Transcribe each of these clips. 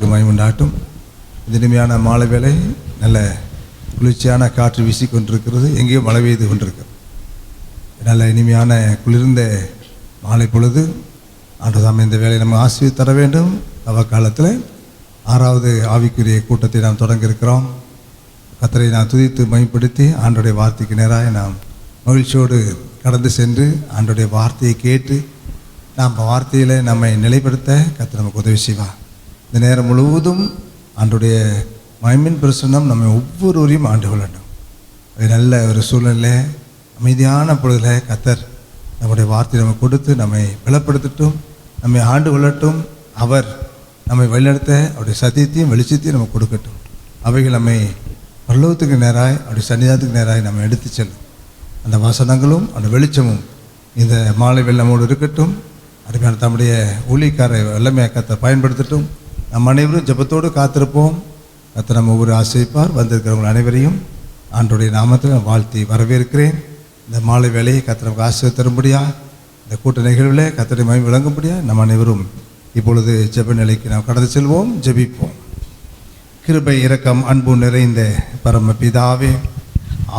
நாமத்துக்கு மகிமை உண்டாட்டும். இந்த இனிமையான மாலை வேளை நல்ல குளிர்ச்சியான காற்று வீசிக்கொண்டிருக்கிறது. எங்கேயோ மழை பெய்து கொண்டிருக்கிறது. நல்ல இனிமையான குளிர்ந்த மாலை பொழுது ஆண்டதாம் இந்த வேலையை நம்ம ஆசீர்வதித்து தர வேண்டும். காலத்தில் 6வது ஆவிக்குரிய கூட்டத்தை நாம் தொடங்க இருக்கிறோம். கர்த்தரை நாம் துதித்து மகிமைப்படுத்தி ஆண்டோடைய வார்த்தைக்கு நேராக நாம் மகிழ்ச்சியோடு கடந்து சென்று ஆண்டோடைய வார்த்தையை கேட்டு நாம் வார்த்தையில் நம்மை நிலைப்படுத்த கர்த்தர் நமக்கு உதவி செய்வார். இந்த நேரம் முழுவதும் ஆண்டோடைய மகிமையின் பிரசன்னம் நம்ம ஒவ்வொருவரையும் ஆண்டு கொள்ளட்டும். அது நல்ல ஒரு சூழ்நிலை அமைதியான பொழுதில் கர்த்தர் நம்முடைய வார்த்தையை நம்ம கொடுத்து நம்மை பலப்படுத்தட்டும், நம்மை ஆண்டு கொள்ளட்டும். அவர் நம்மை வழிநடத்த அவருடைய சத்தியத்தையும் வெளிச்சத்தையும் நம்ம கொடுக்கட்டும். அவைகள் நம்மை பரலோகத்துக்கு நேராக அவருடைய சன்னிதானத்துக்கு நேராக நம்ம எடுத்து செல்லும். அந்த வசனங்களும் அந்த வெளிச்சமும் இந்த மாலை வெள்ளமோடு இருக்கட்டும். அதுக்கான தம்முடைய ஊழியக்காரை வெள்ளமையாக கத்தை பயன்படுத்தட்டும். நம் அனைவரும் ஜெபத்தோடு காத்திருப்போம். கத்தை நம்ம ஒவ்வொரு ஆசிரிப்பார். வந்திருக்கிறவங்க அனைவரையும் ஆண்டோடைய நாமத்தில் நான் வாழ்த்தி வரவேற்கிறேன். இந்த மாலை வேலையை கத்தை நமக்கு ஆசீர்வாதம் தரும்படியா, இந்த கூட்ட நிகழ்வில் கத்தரை மகிமை விளங்கும்படியா நம்ம அனைவரும் இப்பொழுது ஜெப நிலைக்கு நாம் கடந்து செல்வோம். ஜெபிப்போம். கிருபை இரக்கம் அன்பு நிறைந்த பரம பிதாவே,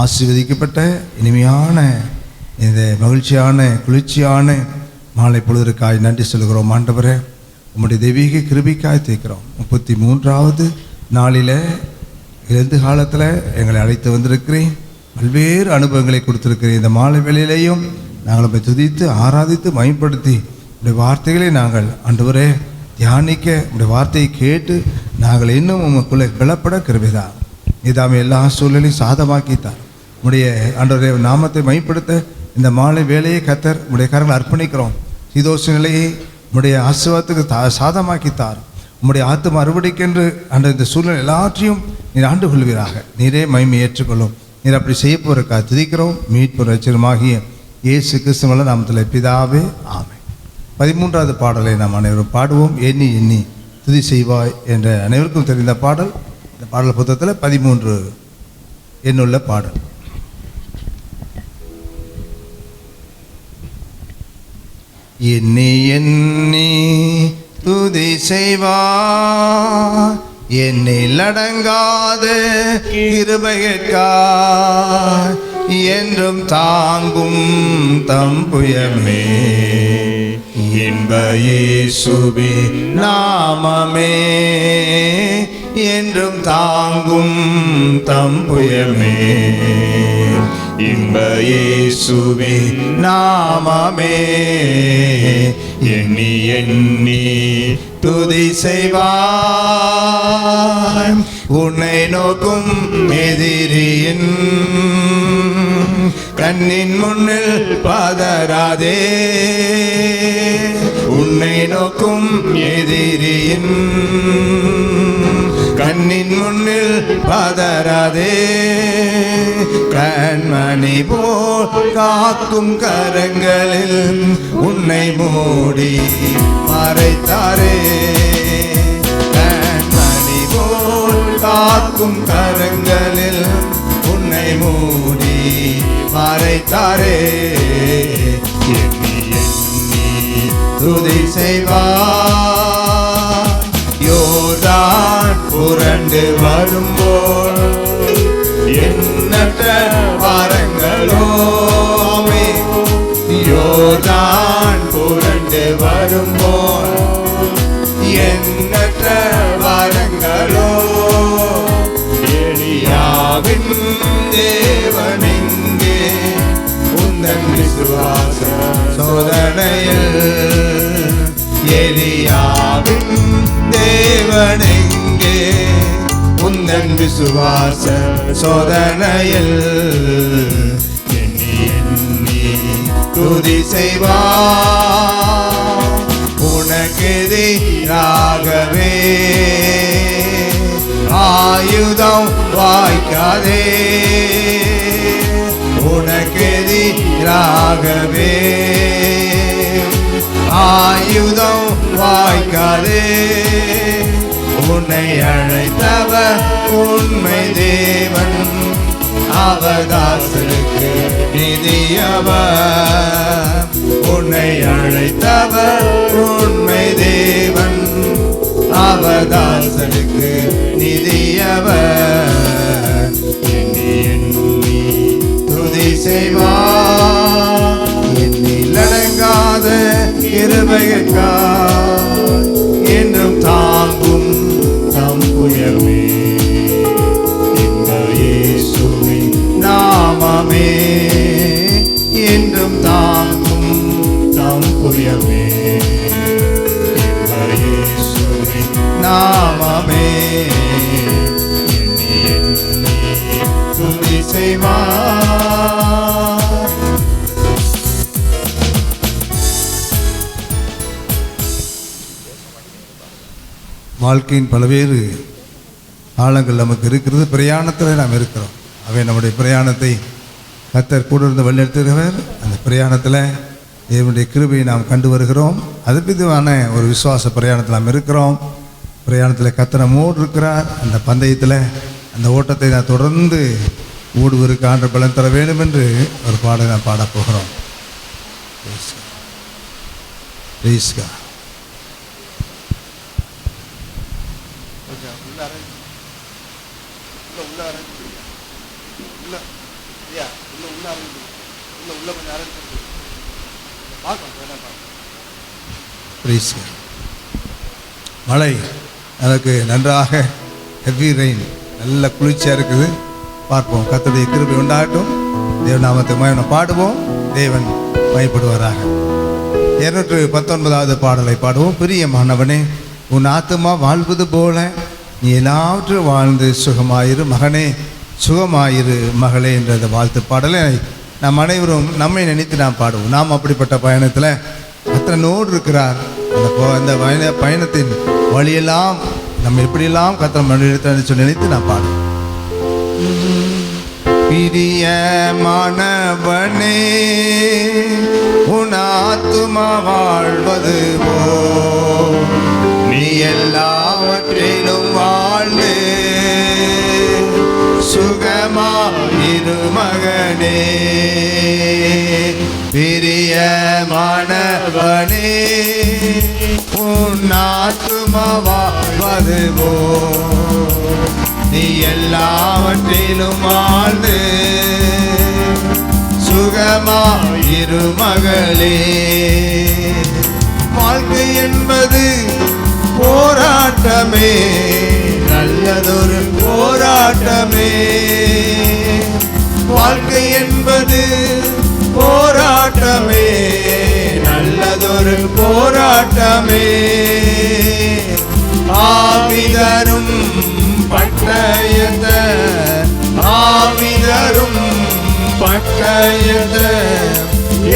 ஆசீர்வதிக்கப்பட்ட இனிமையான இந்த மகிழ்ச்சியான குளிர்ச்சியான மாலை பொழுதுக்காய் நன்றி சொல்கிறோம். ஆண்டவரே, உம்முடைய தெய்வீக கிருபைக்காய் தேய்க்கிறோம். 33வது நாளில் இறந்து காலத்தில் எங்களை அழைத்து வந்திருக்கிறேன். பல்வேறு அனுபவங்களை கொடுத்துருக்கிறேன். இந்த மாலை வேளையிலேயும் நாங்கள் போய் துதித்து ஆராதித்து மகிமைப்படுத்தி உடைய வார்த்தைகளை நாங்கள் ஆண்டவரே தியானிக்க, உடைய வார்த்தையை கேட்டு நாங்கள் இன்னும் உங்களுக்குள்ளே பலப்பட கிருபைதான். இதாமே எல்லா சூழலையும் சாதமாக்கித்தார். உடைய ஆண்டவரே நாமத்தை மகிமைப்படுத்த இந்த மாலை வேலையை கர்த்தர் உடைய கரங்களை அர்ப்பணிக்கிறோம். சீதோஷ நிலையை உடைய ஆசீர்வாதத்துக்கு சாதமாக்கித்தார். உம்முடைய ஆத்தும அறுவடைக்கென்று அந்த இந்த சூழ்நிலை எல்லாற்றையும் நீர் ஆண்டு கொள்வீராக. நீரே மகிமை ஏற்றுக்கொள்ளும். நீர் அப்படி செய்ய போகிறக்கா துதிக்கிறோம். மீட்பு ரட்சகருமாகிய இயேசு கிறிஸ்துவின் நாமத்தில் பிதாவே, ஆமென். 13வது பாடலை நாம் அனைவரும் பாடுவோம். எண்ணி எண்ணி துதி செய்வாய் என்ற அனைவருக்கும் தெரிந்த பாடல். இந்த பாடல் புத்தகத்தில் 13 எண்ணுள்ள பாடல். எண்ணி எண்ணி துதி செய்வாய் என்னில் அடங்காத கிருபைக்காய் என்றும் தாங்கும் தம்புயமே இன்ப இயேசுவின் நாமமே என்றும் தாங்கும் தம்புயமே இன்ப இயேசுவின் நாமமே எண்ணி எண்ணி துதி செய்வாய் உன்னை நோக்கும் எதிரியின் கண்ணின் முன்னில் பதறாதே. உன்னை நோக்கும் எதிரியின் கண்ணின் முன்னில் பதறாதே. கண்மணி போல் காக்கும் கரங்களில் உன்னை மூடி மறைத்தாரே. கண்மணி போல் காக்கும் கரங்களில் உன்னை மூடி மறைத்தாரே. எண்ணி எண்ணி துதி செய்வார் யோர்தான் புரண்டு வரும்போல் எண்ணற்ற வரங்களோ யோர்தான் புரண்டு வரும்போல் எண்ணற்ற வரங்களோ எலியாவின் தேவனெங்கே உந்தன் விசுவாச சோதனையில் எலியாவின் தேவனெங்கே உந்தன் விசுவாச சோதனையில் எண்ணி எண்ணி துதி செய்வார் உனக்கெதிராகவே ஆயுதம் வாய்க்காதே. உனக்கெதிராகவே ஆயுதம் வாய்க்காதே. உன்னை அழைத்தவர் உண்மை தேவன், அவதாசனுக்கு நிதியவர். உன்னை அழைத்தவர் உண்மை தேவன், அவதாசனுக்கு நிதியவர். எண்ணி எண்ணி துதி செய்வார். எண்ணில் அடங்காத கிருபைக்காய் என்றும் தாங்கும் தம் புயமே. இந்த இயேசுவின் நாமமே என்றும் தாங்கும் தம் புயமே. இந்த இயேசுவின் நாமமே எண்ணி எண்ணி துதி செய்வார். வாழ்க்கையின் பல்வேறு ஆழங்கள் நமக்கு இருக்கிறது. பிரயாணத்தில் நாம் இருக்கிறோம். அவை நம்முடைய பிரயாணத்தை கர்த்தர் கூட இருந்து வழிநடத்துகிறவர். அந்த பிரயாணத்தில் தேவனுடைய கிருபையை நாம் கண்டு வருகிறோம். அது விதமான ஒரு விசுவாச பிரயாணத்தில் நாம் இருக்கிறோம். பிரயாணத்தில் கர்த்தர் நம்மோடு இருக்கிறார். அந்த பந்தயத்தில் அந்த ஓட்டத்தை நான் தொடர்ந்து ஓடுவதற்கு ஆண்டவர் பலன் தர வேண்டும் என்று ஒரு பாடலை நான் பாடப்போகிறோம். பிரைஸ்கா மழை எனக்கு நன்றாக ஹெவி ரெயின், நல்ல குளிர்ச்சியாக இருக்குது. பார்ப்போம். கர்த்தருடைய கிருபை உண்டாகட்டும். தேவன் நாமத்தை மகிமை பாடுவோம். தேவன் மகிமைப்படுவாராக. 219வது பாடலை பாடுவோம். பிரியமானவனே, உன் ஆத்துமா வாழ்வது போல நீ எல்லாவற்றும் வாழ்ந்து சுகமாயிரு மகனே, சுகமாயிரு மகளே என்ற அந்த வாழ்த்து பாடலை நாம் அனைவரும் நம்மை நினைத்து நாம் பாடுவோம். நாம் அப்படிப்பட்ட பயணத்தில் கர்த்தனோடு இருக்கிறார். அந்த பயணத்தின் வழியெல்லாம் நம்ம எப்படியெல்லாம் கர்த்தர் மனிதத்தை சொல்லி நினைத்து நான் பாடுவோம். பிரியமானவனே, உன் ஆத்துமா வாழ்வது போல் நீ எல்லாவற்றிலும் வாழ்ந்து சுகமாயிரு மகனே. பிரியமானவனே, உன் ஆத்துமா வாழ்வது போல் நீ எல்லாவற்றிலும் வாழ்ந்து சுகமாயிரு மகளே. வாழ்க்கை என்பது போராட்டமே, நல்லதொரு போராட்டமே. வாழ்க்கை என்பது போராட்டமே, நல்லதொரு போராட்டமே. ஆவிதரும் பட்டயத ஆவிதரும் பட்டயத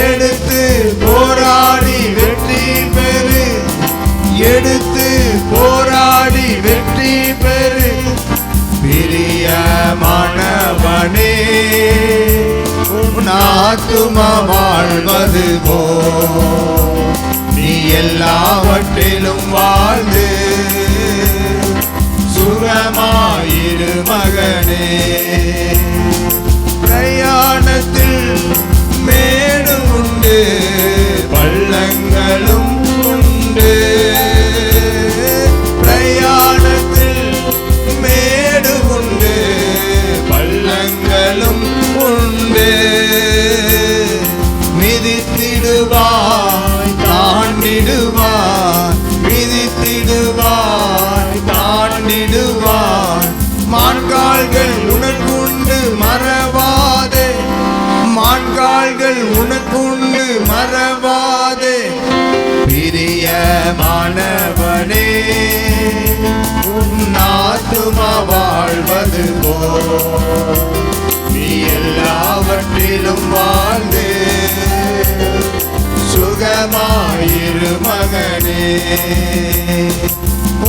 எடுத்து போராடி வெற்றி பெறு, எடுத்து போராடி வெற்றி பெறு. பிரியமானவனே, உன் ஆத்துமா வாழ்வது போல் நீ எல்லாவற்றிலும் வாழ்ந்து சுகமாயிரு மகனே. பிரயாணத்தில் மேடும் உண்டு, பள்ளங்களும் உண்டு. பிரயாணத்தில் மேடு உண்டு, பள்ளங்களும் உண்டு. மிதித்திடுவாய் தாண்டிடுவாய், மிதித்திடுவாய் தாண்டிடுவாய். மான்கால்கள் உனக்குண்டு மறவாதே, மான்கால்கள் உனக்குண்டு மறவாதே. பிரியமானவனே, உன் ஆத்துமா வாழ்வது போல் நீ எல்லாவற்றிலும் வாழ்ந்து சுகமாயிரு மகனே.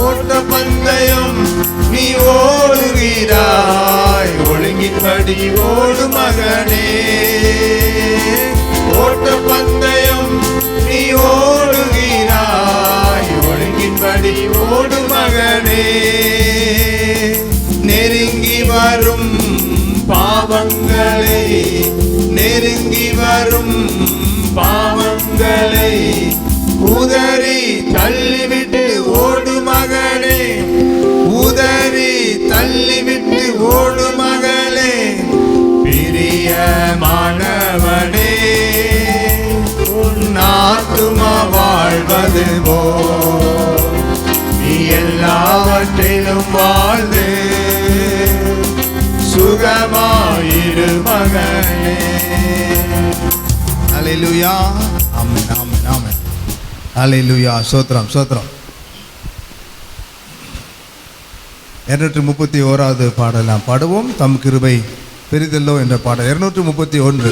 ஓட்ட பந்தயம் நீ ஓடுகிறாய், ஒழுங்கின்படி ஓடு மகனே. ஓட்ட பந்தயம் நீ ஓடுகிறாய், ஒழுங்கின்படி ஓடு மகனே. நெருங்கி வரும் பாவங்களை, நெருங்கி வரும் பாவங்களை உதறி தள்ளிவிட்டு ஓடு மகனே. வாழ்ந்தது போ நீ எல்லாவற்றிலும் வாழ்ந்து சுகமாயிரு மகனே. அல்லேலூயா. ஆமென் ஆமென் ஆமென். அல்லேலூயா. ஸ்தோத்திரம் ஸ்தோத்திரம். 231வது பாடல் நாம் பாடுவோம். தம் கிருபை பெரிதல்லோ என்ற பாடல் 231.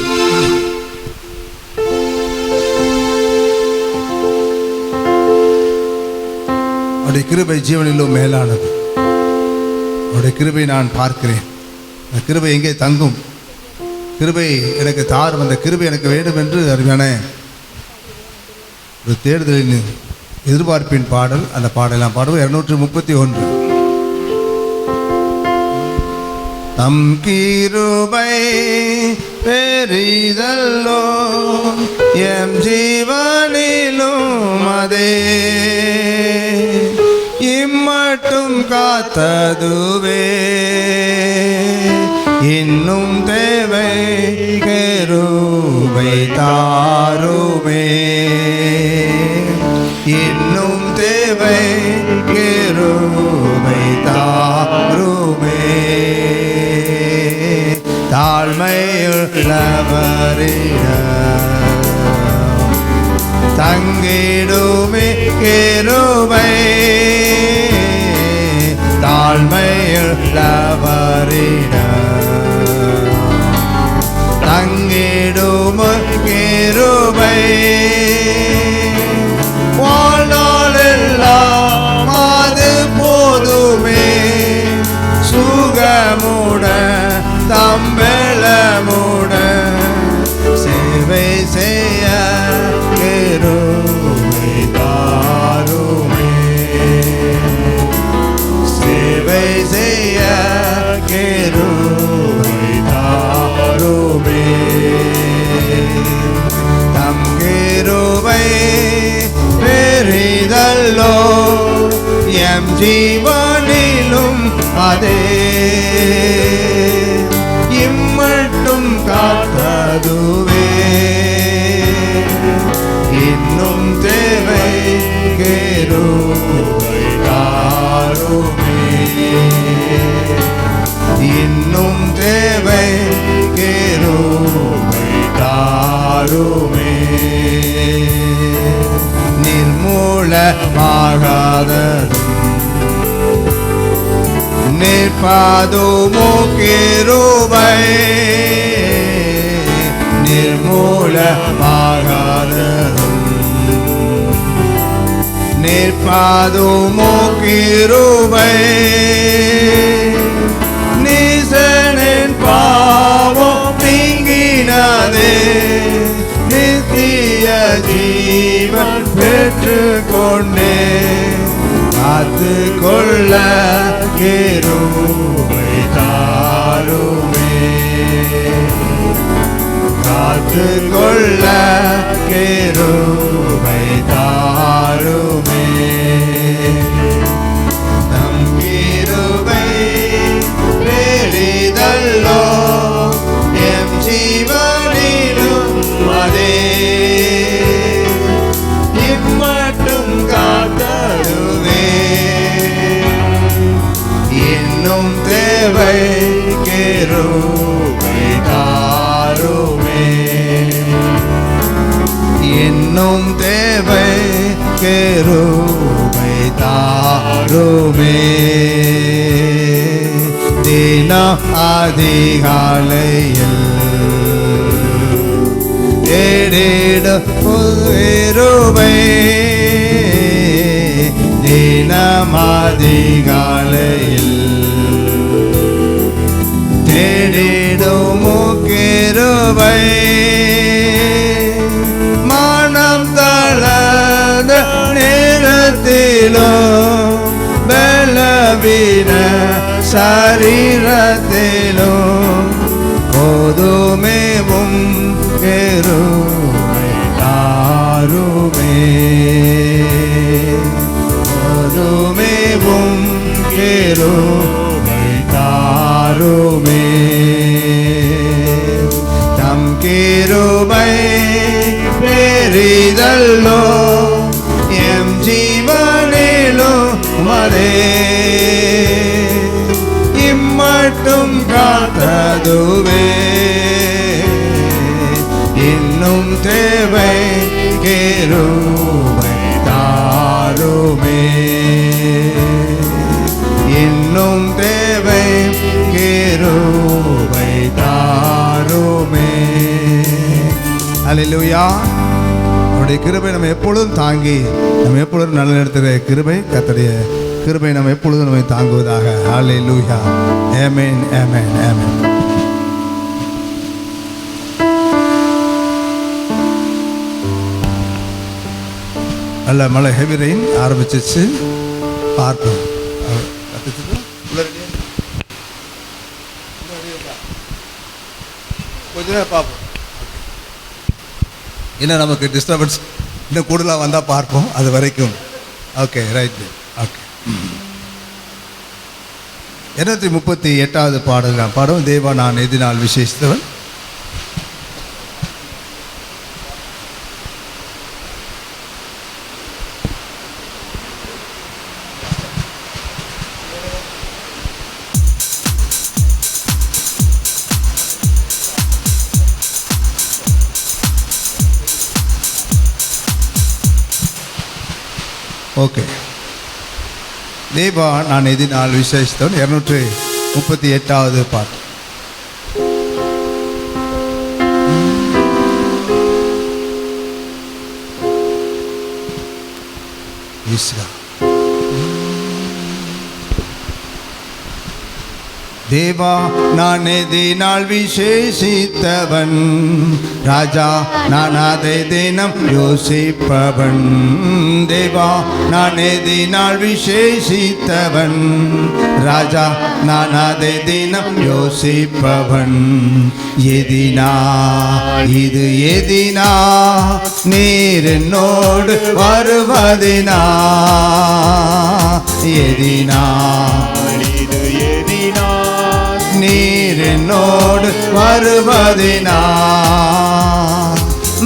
அவருடைய கிருபை ஜீவனிலும் மேலானது. அவருடைய கிருபை நான் பார்க்கிறேன். அந்த கிருபை எங்கே தங்கும்? கிருபை எனக்கு தாரும், அந்த கிருபை எனக்கு வேண்டும் என்று அருமையான ஒரு தேடுதலின் எதிர்பார்ப்பின் பாடல். அந்த பாடலாம் பாடுவோம். 231. தம் கிருபை பெரிதல்லோ எம் ஜீவனிலும் அதே இம்மட்டும் காத்ததுவே இன்னும் தேவை கிருபை தாருமே இன்னும் தேவை கிருபை தாருமே தாழ்மையுள்ளவரிடம் தங்கிடுமே கிருபை தாழ்மையுள்ளவரிடம் தங்கிடும் கிருபை வாழ்நாளெல்லாம் அது போதுமே சுகமுடன் தம்பளமுடன் சேவை செய்ய கிருபை தாருமே சேவை செய்ய கிருபை தாருமே தம் கிருபை பெரிதல்லோ எம் ஜீவனிலும் அதே இம்மட்டும் காத்ததுவே இன்னும் தேவை கிருபை தாருமே இன்னும் தேவை கிருபை தாருமே நிர்மூலமாகாததும் நிற்பாதுமோ கிருபை நிர்மூலமாகாததும் நிற்பாதுமோ கிருபை நீசனின் பாவம் நீங்கினதே நித்திய ஜீவன் பெற்றுக்கொண்டே காத்து கொள்ள கிருபை தாருமே காத்து கொள்ள கிருபை தாருமே நம் கிருபை பெரிதல்லோ எம் ஜீவனிலும் அதே இம்மட்டும் காத்ததுவே இன்னும் தேவை கிருபை தாருமே இன்னும் தேவை கிருபை தாருமே தினம் அதிகாலையில் தேடிடும் கிருபை தினம் அதிகாலையில் தேடிடும் கிருபை மனம் தளர்ந்த நேரத்திலும் பலவீன சரீரத்திலும் போதுமேவும் கிருபை தாருமே போதுமேவும் கிருபை தாருமே தம் கிருபை பெரிதல்லோ எம் இன்னும் தேவை கிருபை தாருமே. அல்லேலூயா. அவருடைய கிருபை நம்ம எப்பொழுதும் தாங்கி நம்ம எப்பொழுதும் நல்ல நடத்துகிற கிருபை, கர்த்தருடைய கிருபை நம்ம எப்பொழுதும் நம்மை தாங்குவதாக. அல்லேலூயா. ஆமென், ஆமென், ஆமென். நல்ல மழை, ஹெவி ரெயின் ஆரம்பிச்சிச்சு. பார்ப்போம். கொஞ்ச நேரம் பார்ப்போம். என்ன நமக்கு டிஸ்டர்பன்ஸ் இன்னும் கூடுதலாக வந்தால் பார்ப்போம். அது வரைக்கும் ஓகே, ரைட். ஓகே. 238வது பாடல் நான் பாடுவோம். தேவா நான் எதினால் விசேஷித்தவன். ஓகே. தேவா நான் எதினால் விசேஷித்தவன் 238வது பாட்டு. தேவா நான் எதினால் விசேஷித்தவன், ராஜா நான் அதை தினம் யோசிப்பவன். தேவா நான் எதினால் விசேஷித்தவன், ராஜா நான் அதை தினம் யோசிப்பவன். எதினா இது எதினா நீர் என்னோடு வருவதினா, எதினா இது எதினா நீர் என்னோடு வருவதினா.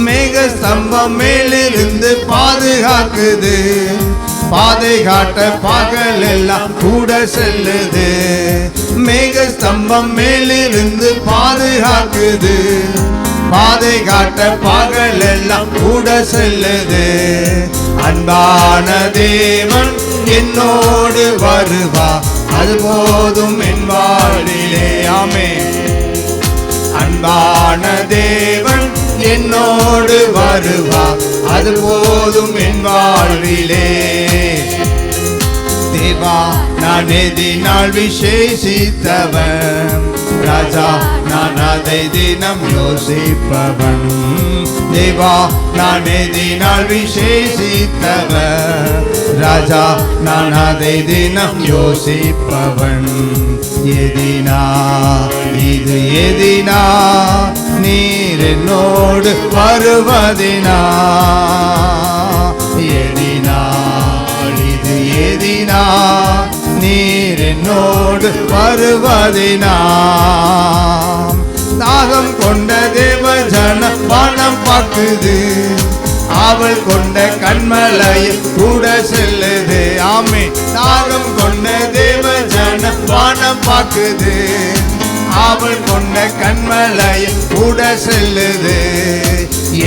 மேக ஸ்தம்பம் மேலிருந்து பாதுகாக்குது, பாதை காட்ட பகல் எல்லாம் கூட செல்லுது. மேக ஸ்தம்பம் மேலிருந்து பாதுகாக்குது, பாதை காட்ட பகல் எல்லாம் கூட செல்லுது. அன்பான தேவன் என்னோடு வருவா, அது போதும் என் வாழ்விலே. ஆமென். அன்பான தேவன் என்னோடு வருவா, அது போதும் என் வாழ்விலே. தேவா நான் எதினால் விசேஷித்தவன், ராஜா நான் அதை தினம் யோசிப்பவன். தேவா நான் எதினால் விசேஷித்தவன், ராஜா நான் அதை தினம் யோசிப்பவன். எதினா இது எதினா நீர் என்னோடு வருவதினா, எதினா இது எதினா நீர் என்னோடு வருவதினா. தாகம் கொண்ட தேவ ஜன பணம் பார்க்குது, அவள் கொண்ட கண்மலையில் கூட செல்லுது. ஆமே. தாகம் கொண்ட தேவ ஜன பணம் பார்க்குது, அவள் கொண்ட கண்மலையில் கூட செல்லுது.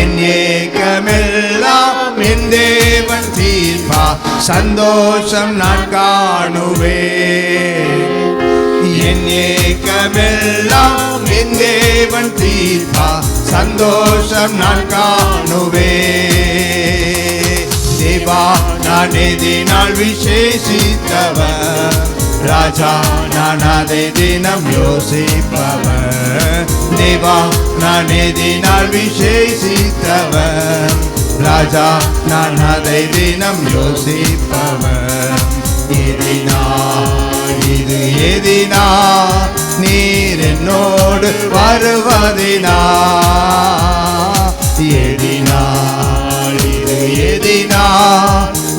என் ஏக்கமெல்லாம் என் தேவன் தீர்ப்பா, சந்தோஷம் நான் காணுவேன். என் ஏக்கமெல்லாம் என் தேவன் தீர்ப்பா, சந்தோஷம் நான் காணுவேன். தேவா நான் எதினால் விசேஷித்தவன், ராஜா நான் அதை தினம் யோசிப்பவன். தேவா நான் எதினால் விசேஷித்தவன், ராஜா நான் அதை தினம் யோசிப்பவன். எதினா இது எதினா நீர் என்னோடு வருவதினா, எதினா இது எதினா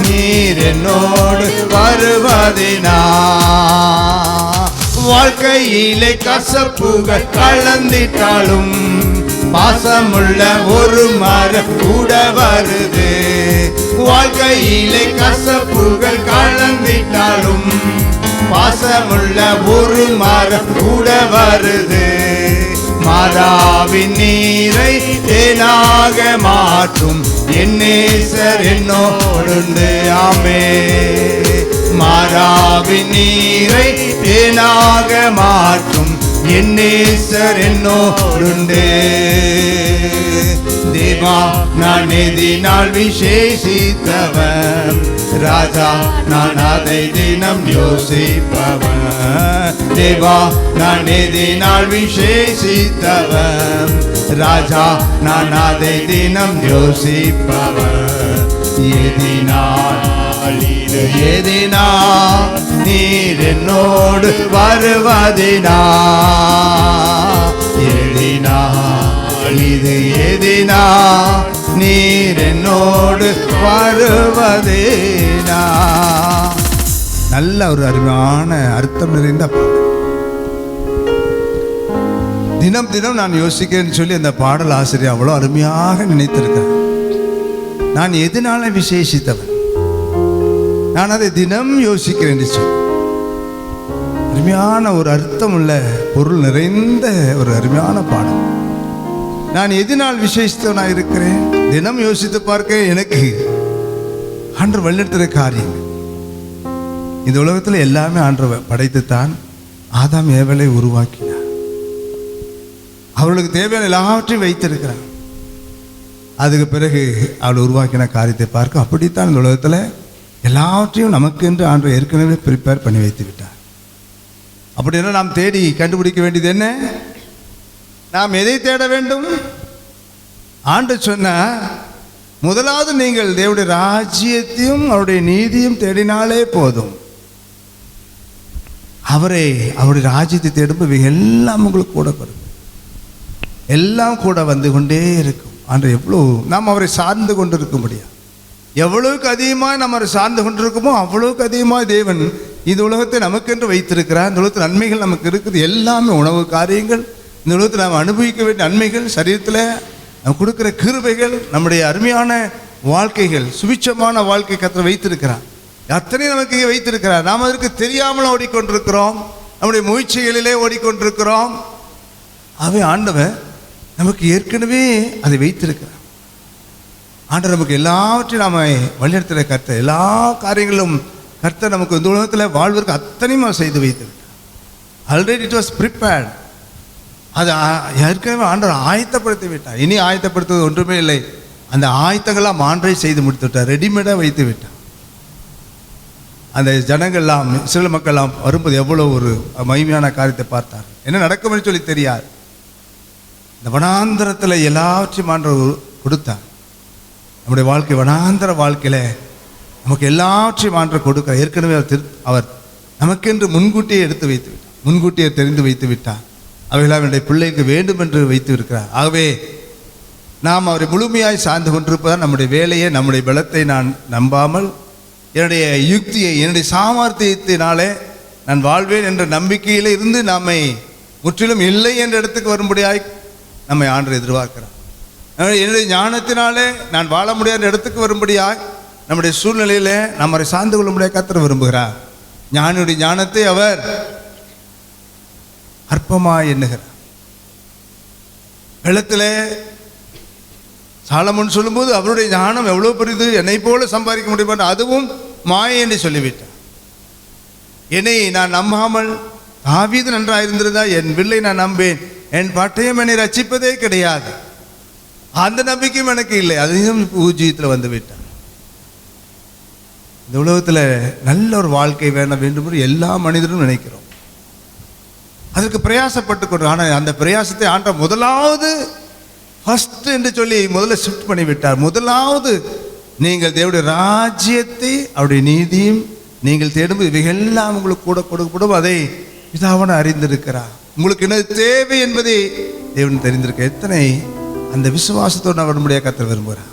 நீர் என்னோடு வருவதினா. வாழ்க்கையிலே கசப்புகள் கலந்திட்டாலும் பாசமுள்ள ஒரு மரம் கூட வருது. வாழ்க்கையிலே கசப்புகள் கலந்திட்டாலும் பாசமுள்ள ஒரு மரம் கூட வருது. மாதாவின் நீரை தேனாக மாற்றும் என் நேசர் என்னோடுண்டு. ஆமே. மாதாவின் நீரை தேனாக மாற்றும் என் நேசர் என்னோடுண்டே. தேவா நான் எதினால் விசேஷித்தவன், ராஜா நான் அதை தினம் யோசிப்பவன். தேவா நான் எதினால் விசேஷித்தவன், ராஜா நான் அதை தினம் யோசிப்பவன். எதினால் நீர் என்னோடு வருவதினா, இது எதினா நீர் என்னோடு வருவதினா. நல்ல ஒரு அருமையான அர்த்தம் நிறைந்த பாடல். தினம் தினம் நான் யோசிக்கிறேன்னு சொல்லி அந்த பாடல் ஆசிரியர் அவ்வளோ அருமையாக நினைத்திருக்கிறேன். நான் எதனால விசேஷித்தவன், நான் அதை தினம் யோசிக்கிறேன் என்று சொல்லி அருமையான ஒரு அர்த்தம் உள்ள பொருள் நிறைந்த ஒரு அருமையான பாடம். நான் எதனால் விசேஷித்தவனாக இருக்கிறேன், தினம் யோசித்து பார்க்க எனக்கு ஆண்டவர் வழிநடத்துகிற காரியம். இந்த உலகத்தில் எல்லாமே ஆண்டவர் படைத்துத்தான் ஆதாம் ஏவலை உருவாக்கினார். அவர்களுக்கு தேவையான எல்லாவற்றையும் வைத்திருக்கிறார். அதுக்கு பிறகு அவள் உருவாக்கின காரியத்தை பார்க்க அப்படித்தான் இந்த உலகத்தில் எல்லாவற்றையும் நமக்கு என்று ஆண்டவர் ஏற்கனவே ப்ரிப்பேர் பண்ணி வைத்து விட்டார். அப்படின்னா நாம் தேடி கண்டுபிடிக்க வேண்டியது என்ன? நாம் எதை தேட வேண்டும்? ஆண்டவர் சொன்ன முதலாவது நீங்கள் தேவனுடைய ராஜ்யத்தையும் அவருடைய நீதியும் தேடினாலே போதும். அவருடைய ராஜ்யத்தை தேடும்போது எல்லாம் உங்களுக்கு கூட வரும், எல்லாம் கூட வந்து கொண்டே இருக்கும். ஆண்டவர் எவ்வளோ நாம் அவரை சார்ந்து கொண்டு இருக்க முடியாது. எவ்வளவுக்கு அதிகமாக நம்ம அவரை சார்ந்து கொண்டிருக்கோமோ அவ்வளவுக்கு அதிகமாக தேவன் இந்த உலகத்தை நமக்கென்று வைத்திருக்கிறார். இந்த உலகத்தில் நன்மைகள் நமக்கு இருக்குது. எல்லாமே உணவு காரியங்கள், இந்த உலகத்தில் நாம் அனுபவிக்க வேண்டிய நன்மைகள், சரீரத்தில் நம்ம கொடுக்குற கிருபைகள், நம்முடைய அருமையான வாழ்க்கைகள், சுபிட்சமான வாழ்க்கை கர்த்தர் வைத்திருக்கிறார். அத்தனை நமக்கு இங்கே வைத்திருக்கிறார். நாம் அதற்கு தெரியாமல் ஓடிக்கொண்டிருக்கிறோம், நம்முடைய முயற்சிகளிலே ஓடிக்கொண்டிருக்கிறோம். ஆகவே ஆண்டவர் நமக்கு ஏற்கனவே அதை வைத்திருக்கிறார். ஆண்டவர் நமக்கு எல்லாவற்றையும் நாம் வழிநடத்துகிற கர்த்தர், எல்லா காரியங்களும் கர்த்தர் நமக்கு இந்த உலகத்தில் வாழ்வதற்கு அத்தனையும் அவர் செய்து வைத்திருக்கிறார். Already it was prepared. அது ஏற்கனவே ஆண்டவர் ஆயத்தப்படுத்தி விட்டார். இனி ஆயத்தப்படுத்துவது ஒன்றுமே இல்லை. அந்த ஆயத்தங்கள்லாம் ஆண்டவரே செய்து முடித்து விட்டார், ரெடிமேடாக வைத்து விட்டார். அந்த ஜனங்கள்லாம், சில மக்கள்லாம் வரும்போது எவ்வளோ ஒரு மகிமையான காரியத்தை பார்த்தார். என்ன நடக்கும்னு சொல்லி தெரியாது. இந்த வனாந்தரத்தில் எல்லாவற்றையும் ஆண்டவர் கொடுத்தார். நம்முடைய வாழ்க்கை வனாந்தர வாழ்க்கையில் நமக்கு எல்லாவற்றையும் ஆண்டவர் கொடுக்க ஏற்கனவே அவர் நமக்கென்று முன்கூட்டியே எடுத்து வைத்து விட்டார், முன்கூட்டியே தெரிந்து வைத்து விட்டார். அவைகளாம் என்னுடைய பிள்ளைக்கு வேண்டும் என்று வைத்து இருக்கிறார். ஆகவே நாம் அவரை முழுமையாய் சார்ந்து கொண்டிருப்பதால் நம்முடைய வேலையை, நம்முடைய பலத்தை நான் நம்பாமல், என்னுடைய யுக்தியை, என்னுடைய சாமர்த்தியத்தினாலே நான் வாழ்வேன் என்ற நம்பிக்கையில் இருந்து நம்மை முற்றிலும் இல்லை என்ற இடத்துக்கு வரும்படியாய் நம்மை ஆண்டவர் எதிர்பார்க்கிறார். என்னுடைய ஞானத்தினாலே நான் வாழ முடியாத இடத்துக்கு வரும்படியாய் நம்முடைய சூழ்நிலையில் நம்மை சார்ந்து கொள்ளும்படியாக கர்த்தர் விரும்புகிறார். ஞானியுடைய ஞானத்தை அவர் அற்பமாய் எண்ணுகிறார். வெள்ளத்தில் சாலமோன் சொல்லும்போது அவருடைய ஞானம் எவ்வளோ பெரிது, என்னை போல சம்பாதிக்க முடியுமா, அதுவும் மாயை என்று சொல்லிவிட்டார். என்னை நான் நம்பாமல் தாவீது நன்றாக இருந்திருந்தா என் வில்லை நான் நம்பேன், என் பட்டயம் என்னை ரட்சிப்பதே கிடையாது, அந்த நம்பிக்கையும் எனக்கு இல்லை, அதையும் ஊஜியத்தில் வந்து விட்டார். இந்த உலகத்தில் நல்ல ஒரு வாழ்க்கை வேண்டும் என்று எல்லா மனிதரும் நினைக்கிறோம். அதற்கு பிரயாசப்பட்டு கொண்டு, ஆனால் அந்த பிரயாசத்தை ஆண்டவர் முதலாவது ஃபர்ஸ்ட் என்று சொல்லி முதல்ல ஷிஃப்ட் பண்ணிவிட்டார். முதலாவது நீங்கள் தேவனுடைய ராஜ்யத்தை அவருடைய நீதியும் நீங்கள் தேடும்போது இவையெல்லாம் உங்களுக்கு கூட கொடுக்கப்படும். அதை பிதாவான அறிந்திருக்கிறார். உங்களுக்கு என்ன தேவை என்பதை தேவன் தெரிந்திருக்க. எத்தனை அந்த விசுவாசத்தோடு நான் வரும்படியாக கர்த்தர் விரும்புகிறார்.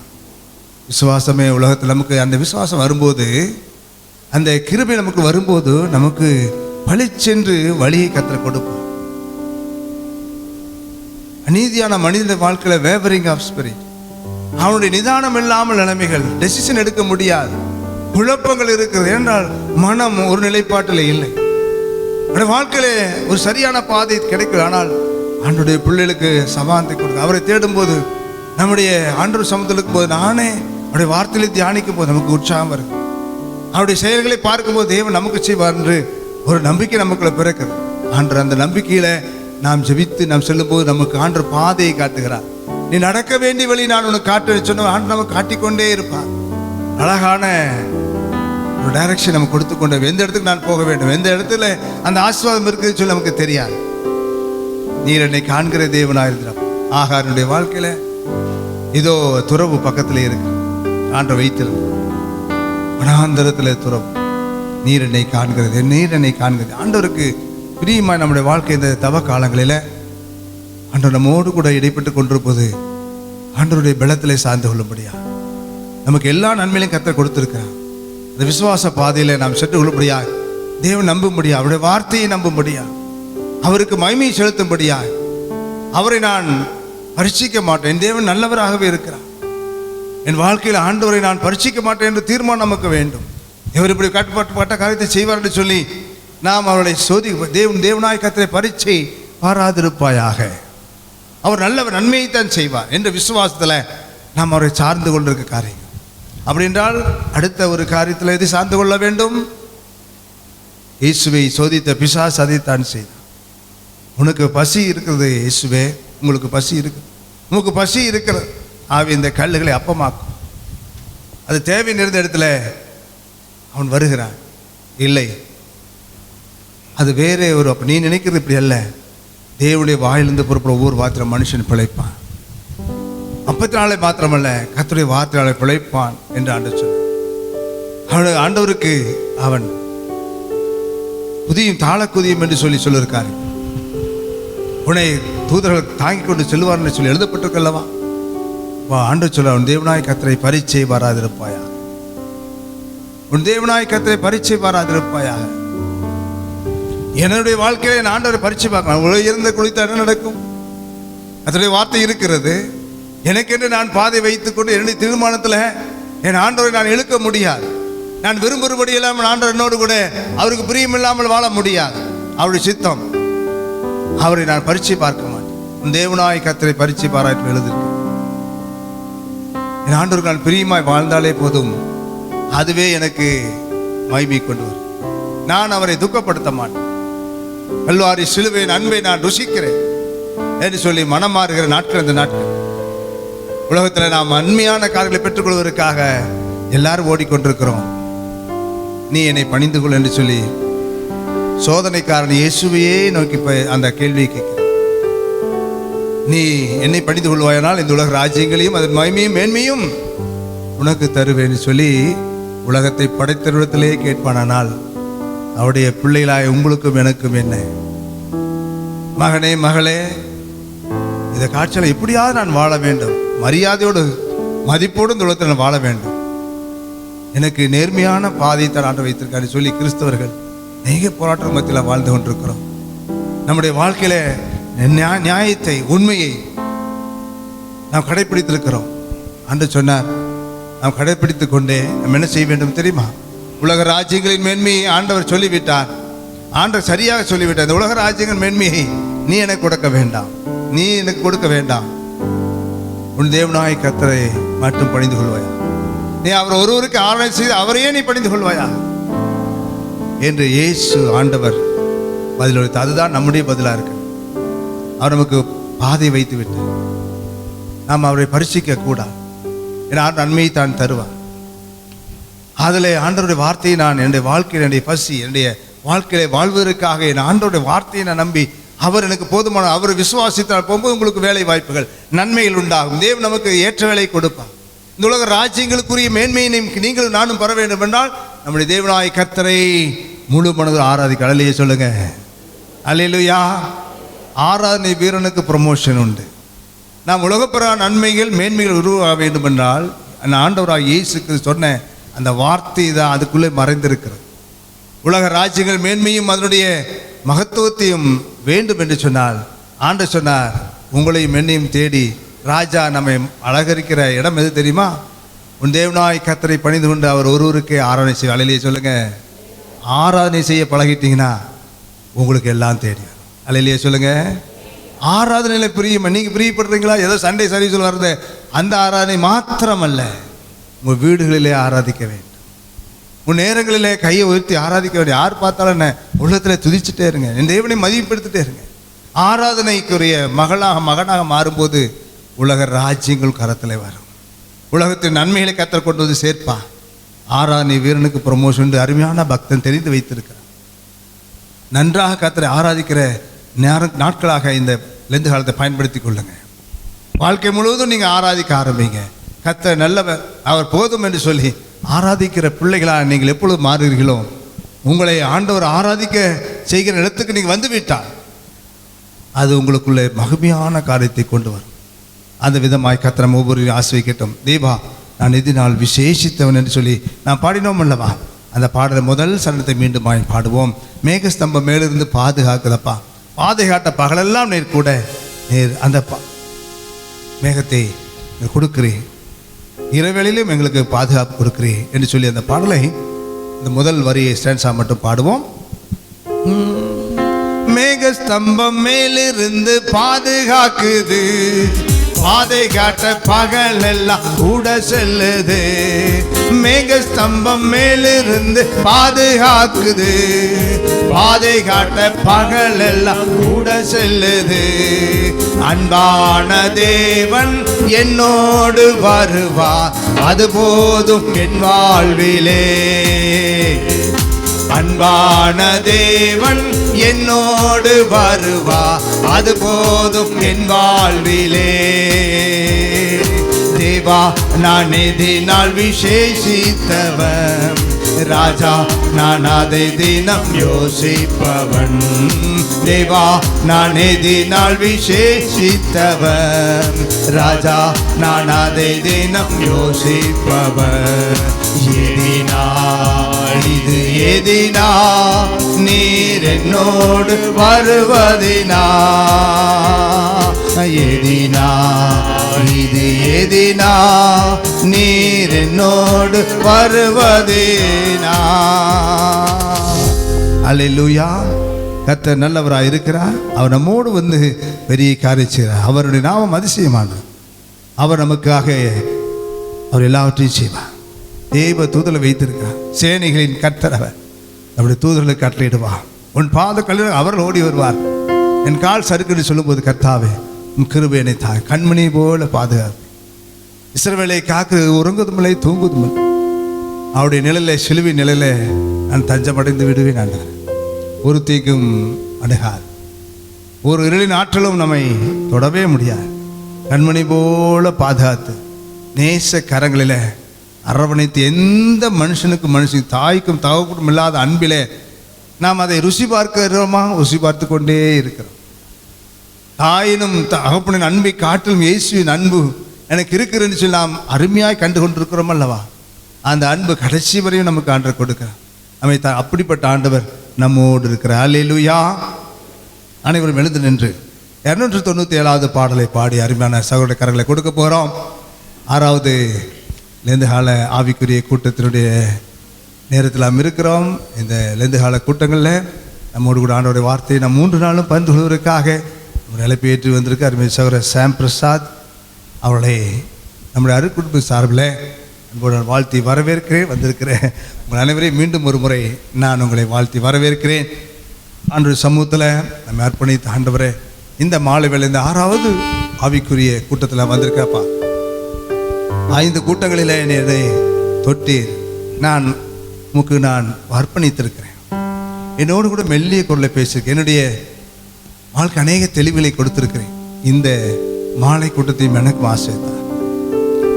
விசுவாசமே உலகத்தில் நமக்கு அந்த விசுவாசம் வரும்போது, அந்த கிருபை நமக்கு வரும்போது நமக்கு பழிச்சென்று வழியை கர்த்தர் கொடுப்போம். அநீதியான மனித வாழ்க்கையில் வேவரிங் ஆஃப் ஸ்பிரிட், அவனுடைய நிதானம் இல்லாமல் நிலைமைகள், டெசிஷன் எடுக்க முடியாது, குழப்பங்கள் இருக்கிறது. என்றால் மனம் ஒரு நிலைப்பாட்டில் இல்லை, அவருடைய வாழ்க்கையில ஒரு சரியான பாதை கிடைக்கல. ஆனால் ஆண்டவருடைய பிள்ளைகளுக்கு சமாதானத்தை கொடுக்க அவரை தேடும்போது, நம்முடைய ஆண்டவர் சமூகத்தில் இருக்கும்போது, நானே அவருடைய வார்த்தைகளை தியானிக்கும் போது நமக்கு உற்சாகம் வருது. அவருடைய செயல்களை பார்க்கும்போது தேவன் நமக்கு செய்வார் என்று ஒரு நம்பிக்கை நமக்குள்ள பிறக்குது. ஆண்டவர் அந்த நம்பிக்கையில நாம் ஜெபித்து நாம் செல்லும்போது நமக்கு ஆண்டவர் பாதையை காட்டுகிறார். நீ நடக்க வேண்டிய வழி நான் உனக்கு காட்டு சொன்ன ஆண்டு நமக்கு காட்டிக்கொண்டே இருப்பார். அழகான ஒரு டைரக்ஷன் நம்ம கொடுத்து கொண்டு எந்த இடத்துக்கு நான் போக வேண்டும், எந்த இடத்துல அந்த ஆசீர்வாதம் இருக்குதுன்னு சொல்லி நமக்கு தெரியாது. நீர் என்னை காண்கிற தேவனாயிருக்கிறார். ஆகாரனுடைய வாழ்க்கையில இதோ துறவு பக்கத்துல இருக்கு, ஆண்டவர் வைத்திருந்த வனாந்தரத்துல துறவு. நீர் என்னை காண்கிறது, நீர் என்னை காண்கிறது. ஆண்டவருக்கு பிரியமா நம்முடைய வாழ்க்கை இந்த தவ காலங்களில ஆண்டவர் நம்மோடு கூட இடைப்பட்டு கொண்டிருப்பது ஆண்டவருடைய பலத்திலே சார்ந்து கொள்ளும்படியா நமக்கு எல்லா நன்மையிலும் கர்த்தர் கொடுத்திருக்கிறார். இந்த விசுவாச பாதையில நாம் சென்று கொள்ளும்படியா, தேவன் நம்பும்படியா, அவருடைய வார்த்தையை நம்பும்படியா, அவருக்கு மகிமையை செலுத்தும்படியா, அவரை நான் பரீட்சிக்க மாட்டேன், என் தேவன் நல்லவராகவே இருக்கிறார், என் வாழ்க்கையில் ஆண்டவரை நான் பரீட்சிக்க மாட்டேன் என்று தீர்மானம் நமக்கு வேண்டும். இவர் இப்படி கட்டுப்பட்ட காரியத்தை செய்வார் என்று சொல்லி நாம் அவருடைய தேவனாய் கர்த்தரை பரீட்சை பாராதிருப்பாயாக, அவர் நல்லவர், நன்மையைத்தான் செய்வார் என்ற விசுவாசத்தில் நாம் அவரை சார்ந்து கொண்டிருக்க காரியம். அப்படி என்றால் அடுத்த ஒரு காரியத்தில் எது சார்ந்து கொள்ள வேண்டும்? இயேசுவை சோதித்த பிசாசு அதைத்தான் செய்தார். உனக்கு பசி இருக்கிறது இயேசுவே, உங்களுக்கு பசி இருக்குது, உங்களுக்கு பசி இருக்கிறது, ஆவி இந்த கல்லுகளை அப்பமாக்கும். அது தேவை நிறைந்த இடத்துல அவன் வருகிறான். இல்லை, அது வேறே ஒரு, அப்போ நீ நினைக்கிறது இப்படி அல்ல. தேவனுடைய வாயிலிருந்து புறப்பட ஒவ்வொரு வார்த்தையும் மனுஷன் பிழைப்பான். 50 நாளை மாத்திரமல்ல, கர்த்தருடைய வார்த்தையாளை பிழைப்பான் என்று ஆண்டவர் சொன்னார். ஆண்டவருக்கு அவன் குதியும் தாழ குதியும் என்று சொல்லியிருக்காரு. உன்னை தூதர்கள் தாங்கிக் கொண்டு செல்வார்னு சொல்லி எழுதப்பட்டிருக்கல்லவா? ஆண்டவர் சொல்ல, உன் தேவனாய் கர்த்தரை பரீட்சை வராதிருப்பாயாக, உன் தேவனாய் கர்த்தரை பரீட்சை வராதிருப்பாயாக. என்னுடைய வாழ்க்கையில என் ஆண்டவரை பரீட்சை பார்க்கலாம். இருந்த குளித்த என்ன நடக்கும்? அதனுடைய வார்த்தை இருக்கிறது. எனக்கென்று நான் பாதை வைத்துக்கொண்டு என்னுடைய தீர்மானத்தில் என் ஆண்டவரை நான் இழுக்க முடியாது. நான் விரும்புகிறபடி இல்லாமல் ஆண்டவர் என்னோடு கூட அவருக்கு பிரியமில்லாமல் வாழ முடியாது. அவருடைய சித்தம், அவரை நான் பரீட்சை பார்க்க மாட்டேன். தேவனாய் கர்த்தரை பரீட்சை பாராட்டு எழுதிருக்கு. என் ஆண்டவருக்கு நான் பிரியமாய் வாழ்ந்தாலே போதும், அதுவே எனக்கு மகிமை கொண்டு வரும். நான் அவரை துக்கப்படுத்த மாட்டேன். கல்வாரி சிலுவையின் அன்பை நான் ருசிக்கிறேன் என்று சொல்லி மனம் மாறுகிற நாட்கள் இந்த நாட்கள். உலகத்தில் நாம் அண்மையான காரியங்களை பெற்றுக்கொள்வதற்காக எல்லாரும் ஓடிக்கொண்டிருக்கிறோம். நீ என்னை பணிந்து கொள் என்று சொல்லி சோதனைக்காரன் இயேசுவையே நோக்கி அந்த கேள்வியை கேட்கிறேன். நீ என்னை பணிந்து கொள்வாயானால் இந்த உலக ராஜ்யங்களையும் அதன் மகிமையும் மேன்மையும் உனக்கு தருவேன் சொல்லி உலகத்தை படைத்தருடத்திலே கேட்பானால் அவருடைய பிள்ளைகளாய் உங்களுக்கும் எனக்கும் என்ன? மகனே மகளே, இந்த காட்சியில் எப்படியாவது நான் வாழ வேண்டும், மரியாதையோடு மதிப்போடு இந்த உலகத்தில் நான் வாழ வேண்டும், எனக்கு நேர்மையான பாதையை தான் ஆண்டு வைத்திருக்காரு சொல்லி கிறிஸ்தவர்கள் அநேக போராட்ட மத்தியில் வாழ்ந்து கொண்டிருக்கிறோம். நம்முடைய வாழ்க்கையில நியாயத்தை, உண்மையை நாம் கடைபிடித்திருக்கிறோம். ஆண்டு சொன்னார், நாம் கடைபிடித்து கொண்டே நம்ம என்ன செய்ய வேண்டும் தெரியுமா? உலக ராஜ்யங்களின் மேன்மையை ஆண்டவர் சொல்லிவிட்டார். ஆண்டவர் சரியாக சொல்லிவிட்டார். இந்த உலக ராஜ்யங்கள் மேன்மையை நீ எனக்கு கொடுக்க வேண்டாம், நீ எனக்கு கொடுக்க வேண்டாம். உன் தேவனாய் கர்த்தரை மட்டும் பணிந்து கொள்வாயா, நீ அவர் ஒருவருக்கு ஆராய்ச்சி செய்து அவரையே நீ பணிந்து கொள்வாயா என்று இயேசு ஆண்டவர் பதிலளித்தார். அதுதான் நம்முடைய பதிலாக இருக்கு. அவர் நமக்கு பாதை வைத்து விட்டு நாம் அவரை பரிசிக்க கூடாது. ஏன்னா நன்மையை தான் தருவார். அதில் ஆண்டவருடைய வார்த்தையை நான் என்னுடைய வாழ்க்கையில், என்னுடைய பசி, என்னுடைய வாழ்க்கையை வாழ்வதற்காக என் ஆண்டவருடைய வார்த்தையை நான் நம்பி அவர் எனக்கு போதுமான, அவர் விசுவாசித்தால் போகும்போது உங்களுக்கு வேலை வாய்ப்புகள், நன்மைகள் உண்டாகும். தேவன் நமக்கு ஏற்ற வேலை கொடுப்பார். இந்த உலக ராஜ்யங்களுக்குரிய மேன்மையை நீங்களும் நானும் பெற வேண்டும் என்றால் நம்முடைய தேவனாய் கர்த்தரை முழு மனதில் ஆராதிக்க. அல்லேலூயா சொல்லுங்க, அல்லேலூயா. ஆராதனை வீரனுக்கு ப்ரமோஷன் உண்டு. நாம் உலகப்புற நன்மைகள் மேன்மைகள் உருவாக வேண்டும் என்றால் அந்த ஆண்டவராக இயேசுக்கு சொன்ன அந்த வார்த்தை தான் அதுக்குள்ளே மறைந்திருக்கிறது. உலக ராஜ்யங்கள் மேன்மையும் அதனுடைய மகத்துவத்தையும் வேண்டும் என்று சொன்னால் ஆண்டவர் சொன்னார், உங்களையும் என்னையும் தேடி ராஜா நம்மை அலங்கரிக்கிற இடம் எது தெரியுமா? உன் தேவனாய் கர்த்தரை பணிந்து கொண்டு அவர் ஒருவருக்கே ஆராதனை செய்ய. அல்லேலூயா சொல்லுங்க. ஆராதனை செய்ய பழகிட்டீங்கன்னா உங்களுக்கு எல்லாம் தேடி வரும். அல்லேலூயா சொல்லுங்க. ஆராதனையில் பிரியம், நீங்கள் பிரியப்படுறீங்களா? ஏதோ சண்டே சர்வீஸில் வர்றது அந்த ஆராதனை மாத்திரமல்ல, உங்கள் வீடுகளிலே ஆராதிக்க வேண்டும். உன் நேரங்களில் கையை உயர்த்தி ஆராதிக்க வேண்டிய யார் பார்த்தாலும் என்ன உள்ளத்தில் துதிச்சுட்டே இருங்க, என் தேவனை மதிப்படுத்திட்டே இருங்க. ஆராதனைக்குரிய மகனாக மாறும்போது உலக ராஜ்யங்கள் கரத்தில் வரும். உலகத்தின் நன்மைகளை கத்தர் கொண்டு வந்து சேர்ப்பா. ஆராதனை வீரனுக்கு ப்ரமோஷன் அருமையான பக்தன் தெரிந்து வைத்திருக்கிறார். நன்றாக கத்தரை ஆராதிக்கிற நாட்களாக இந்த லெந்து காலத்தை பயன்படுத்தி கொள்ளுங்க. வாழ்க்கை முழுவதும் நீங்கள் ஆராதிக்க ஆரம்பிங்க. கத்தர் நல்லவர், அவர் போதும் என்று சொல்லி ஆராதிக்கிற பிள்ளைகளாக நீங்கள் எப்பொழுது மாறுகிறீர்களோ உங்களை ஆண்டவர் ஆராதிக்க செய்கிற இடத்துக்கு நீங்கள் வந்து விட்டால் அது உங்களுக்குள்ளே மகிமையான காரியத்தை கொண்டு வரும். அந்த விதமாய் கத்திரம் ஒவ்வொரு ஆசிரியக்கட்டும். தேவா, நான் இது நாள் விசேஷித்தவன் என்று சொல்லி நான் பாடினோம் அல்லவா? அந்த பாடலை முதல் சரணத்தை மீண்டும் பாடுவோம். மேகஸ்தம்பம் மேலிருந்து பாதுகாக்குதப்பா, பாதுகாட்ட பகலெல்லாம் நீர் கூட நீர் அந்த மேகத்தை கொடுக்கிறேன், இரவேளையிலும் எங்களுக்கு பாதுகாப்பு கொடுக்கிறேன் என்று சொல்லி அந்த பாடலை இந்த முதல் வரியை ஸ்டான்ஸா மட்டும் பாடுவோம். மேகஸ்தம்பம் மேலிருந்து பாதுகாக்குது, பாதை காட்ட பகல் எல்லாம் கூட செல்லுது. மேகஸ்தம்பம் மேலிருந்து பாதுகாக்குது, பாதை காட்ட பகல் எல்லாம் கூட செல்லுது. அன்பான தேவன் என்னோடு வருவார், அது போதும் என் வாழ்விலே. அன்பான தேவன் என்னோடு வருவார், அது போதும் என் வாழ்விலே. தேவா, நான் எதினால் விசேஷித்தவன், ராஜா நான் அதை தினம் யோசிப்பவன். தேவா, நான் எதினால் விசேஷித்தவன், ராஜா நான் அதை தினம் யோசிப்பவன். இது எதினா நீர் என்னோடு வருவதினா, எதினா இது எதினா நீர் என்னோடு வருவதினா. அல்லேலூயா. கர்த்தர் நல்லவராக இருக்கிறார். அவர் நம்மோடு வந்து பெரிய காரியம் செய்கிறார். அவருடைய நாமம் அதிசயமானது. அவர் நமக்காக அவர் எல்லாவற்றையும் செய்வார். தேவ தூதரை வைத்திருக்கிறார். சேனைகளின் கர்த்தர் அவர். நம்முடைய தூதர்களுக்கு கட்டளையிடுவார். உன் பாத கல்லில் அவர்கள் ஓடி வருவார். என் கால் சறுக்குன்னு சொல்லும்போது, கர்த்தாவே உன் கிருபை என்னை கண்மணி போல பாதுகாப்பு. இஸ்ரவேலை காக்கிறது உறங்குவதுமில்லை தூங்குவதுமில்லை. அவருடைய நிழலை சிலுவை நிழலை நான் தஞ்சமடைந்து விடுவேன் ஆண்டார். ஒரு தீக்கும் அணுகாது, ஒரு இருளின் ஆற்றலும் நம்மை தொடவே முடியாது. கண்மணி போல பாதுகாத்து நேச கரங்களில் அரவணைத்து எந்த மனுஷனுக்கும் தாய்க்கும் தகவலும் இல்லாத அன்பிலே நாம் அதை ருசி பார்க்கிறோமா? ருசி பார்த்து கொண்டே இருக்கிறோம். தாயினும் தகப்பனின் அன்பை காட்டிலும் இயேசுவின் அன்பு எனக்கு இருக்கிறேன்னு சொல்லி நாம் அருமையாய் கண்டு கொண்டிருக்கிறோம் அல்லவா? அந்த அன்பு கடைசி வரையும் நமக்கு ஆண்டவர் கொடுக்கிறார். நம்மை அப்படிப்பட்ட ஆண்டவர் நம்மோடு இருக்கிறார். அல்லேலூயா. அனைவரும் எழுந்து நின்று 297வது பாடலை பாடி அருமையான சகோதரர்களை கொடுக்க போகிறோம். 6வது லெந்துகால ஆவிக்குரிய கூட்டத்தினுடைய நேரத்தில் நாம் இருக்கிறோம். இந்த லெந்துகால கூட்டங்களில் நம்மோடு கூட ஆண்டவருடைய வார்த்தையை நாம் 3 நாளும் பகிர்ந்து கொள்வதற்காக நம்ம நிலைப்பு ஏற்றி வந்திருக்க அருமை சகோதரர் சாம் பிரசாத் அவர்களை நம்முடைய அருட்குடும்ப சார்பில் அன்போடு வாழ்த்தி வரவேற்கிறேன். வந்திருக்கிறேன் உங்கள் அனைவரையும் மீண்டும் ஒரு முறை நான் உங்களை வாழ்த்தி வரவேற்கிறேன். ஆண்டவர் சமூகத்தில் நம்ம அர்ப்பணித்த ஆண்டவரே, இந்த மாலை வேளை இந்த 6வது ஆவிக்குரிய கூட்டத்தில் வந்திருக்கப்பா. 5 கூட்டங்களில் என்னை தொட்டீர். நான் உமக்கு நான் அர்ப்பணித்திருக்கிறேன். என்னோடு கூட மெல்லிய குரலை பேசியிருக்கேன். என்னுடைய வாழ்க்கை அநேக தெளிவுகளை கொடுத்திருக்கிறேன். இந்த மாலை கூட்டத்தையும் எனக்கு ஆசைத்தான்.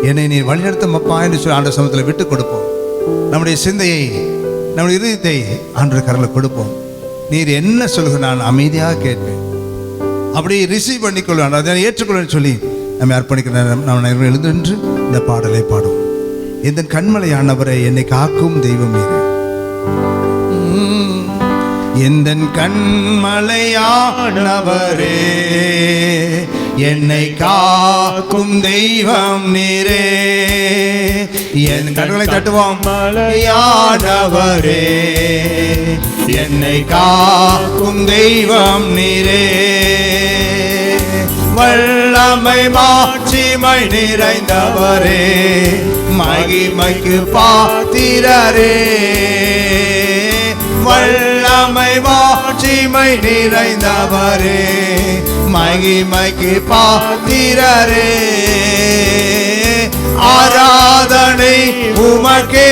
என்னை நீ வழிநடத்தும் அப்பா என்று சொல்லி ஆண்டவர் சமூகத்தில் விட்டு கொடுப்போம். நம்முடைய சிந்தையை, நம்முடைய இதயத்தை ஆண்டவர் கரத்தில் கொடுப்போம். நீர் என்ன சொல்லுங்க நான் அமைதியாக கேட்பேன். அப்படி ரிசீவ் பண்ணிக்கொள்வேன், அதை ஏற்றுக்கொள்வேன் சொல்லி நம்ம அர்ப்பணிக்கிறேன். நாம் எழுந்து நின்று இந்த பாடலை பாடுவோம். இந்த கண்மலையானவரை என்னை காக்கும் தெய்வம் நீரே. எந்த கண்மலையானவரே என்னை காக்கும் தெய்வம் நீரே. என் கண்களை தட்டுவோம். மலையானவரே என்னை காக்கும் தெய்வம் நீரே. வல்லமை மாட்சிமை நிறைந்தவரே, மகிமைக்கு பாத்திரரே. வல்லமை மாட்சிமை நிறைந்தவரே, மகிமைக்கு பாத்திரரே. ஆராதனை உமக்கே,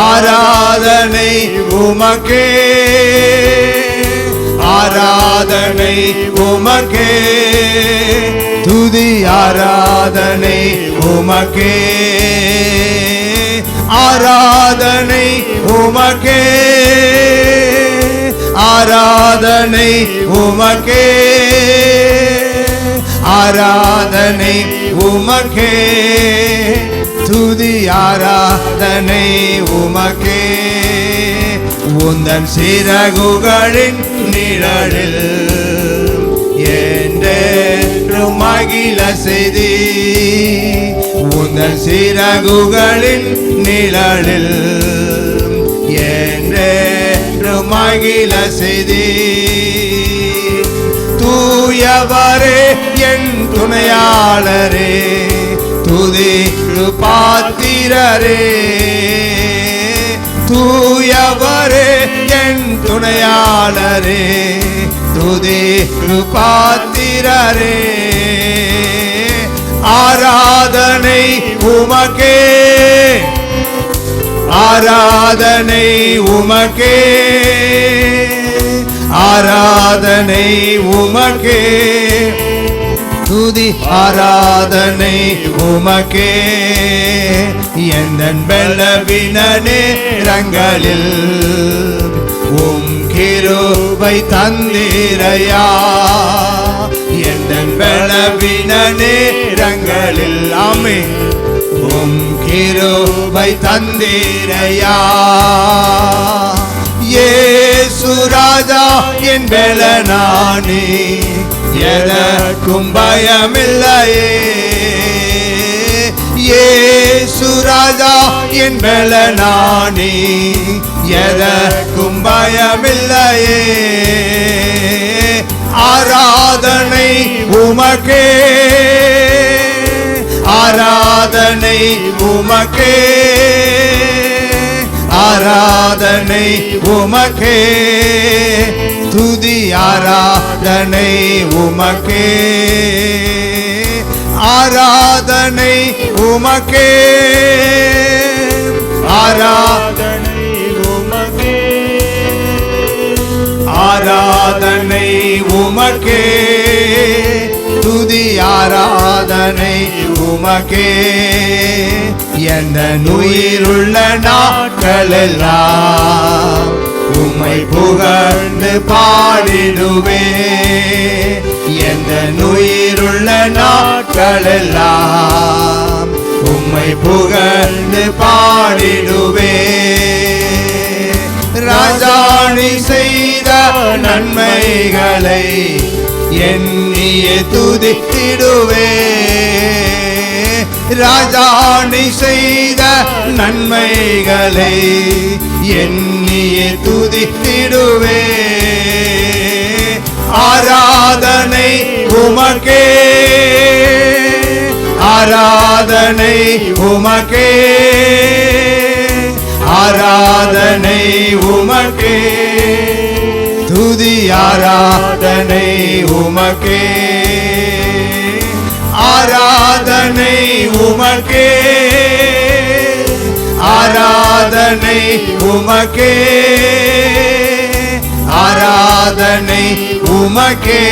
ஆராதனை உமக்கே, ஆராதனை உமக்கே. துதி ஆராதனை உமக்கே, ஆராதனை உமக்கே, ஆராதனை உமக்கே, ஆராதனை உமக்கே. துதி ஆராதனை உமக்கே. உந்தன் சிறகுகளின் நிழலில் என்றென்றும் மகிழ செய்தி. உந்தன் சிறகுகளின் நிழலில் என்றென்றும் மகிழ செய்தி. தூயவரே என் துணையாளரே, துதிக்கு பாத்திரரே. தூயவரே என் துணையாளரே, துதிக்கு பாத்திரரே. ஆராதனை உமக்கே, ஆராதனை உமக்கே, ஆராதனை உமக்கே. துதி ஆராதனை உமக்கே. எந்தன் பலவீன நேரங்களில் உம் கிருபை தந்தீரையா. எந்தன் பலவீன நேரங்களில் ஆமென் உம் கிருபை தந்தீரையா. இயேசு ராஜா என் பலனானே, எதற்கும் பயமில்லையே. இயேசு ராஜா என் பலனானே, எதற்கும் பயமில்லையே. ஆராதனை உமக்கே, ஆராதனை உமக்கே, ஆராதனை உமக்கே. துதி ஆராதனை உமக்கே, ஆராதனை உமக்கே, ஆராதனை உமக்கே, ஆராதனை உமக்கே. துதி ஆராதனை உமக்கே. எந்த உயிருள்ள நாட்களெல்லாம் உம்மை புகழ்ந்து பாடிடுவே. எந்த உயிருள்ள நாட்களெல்லாம் உம்மை புகழ்ந்து பாடிடுவே. ராஜாணி செய்த நன்மைகளை எண்ணியே துதித்திடுவே. ராஜாணி செய்த நன்மைகளை எண்ணியே துதித்திடுவே. ஆராதனை உமக்கே, ஆராதனை உமக்கே, ஆராதனை உமக்கே. துதி ஆராதனை உமக்கே, ஆராதனை உமக்கே, ஆராதனை உமக்கே, ஆராதனை உமக்கே.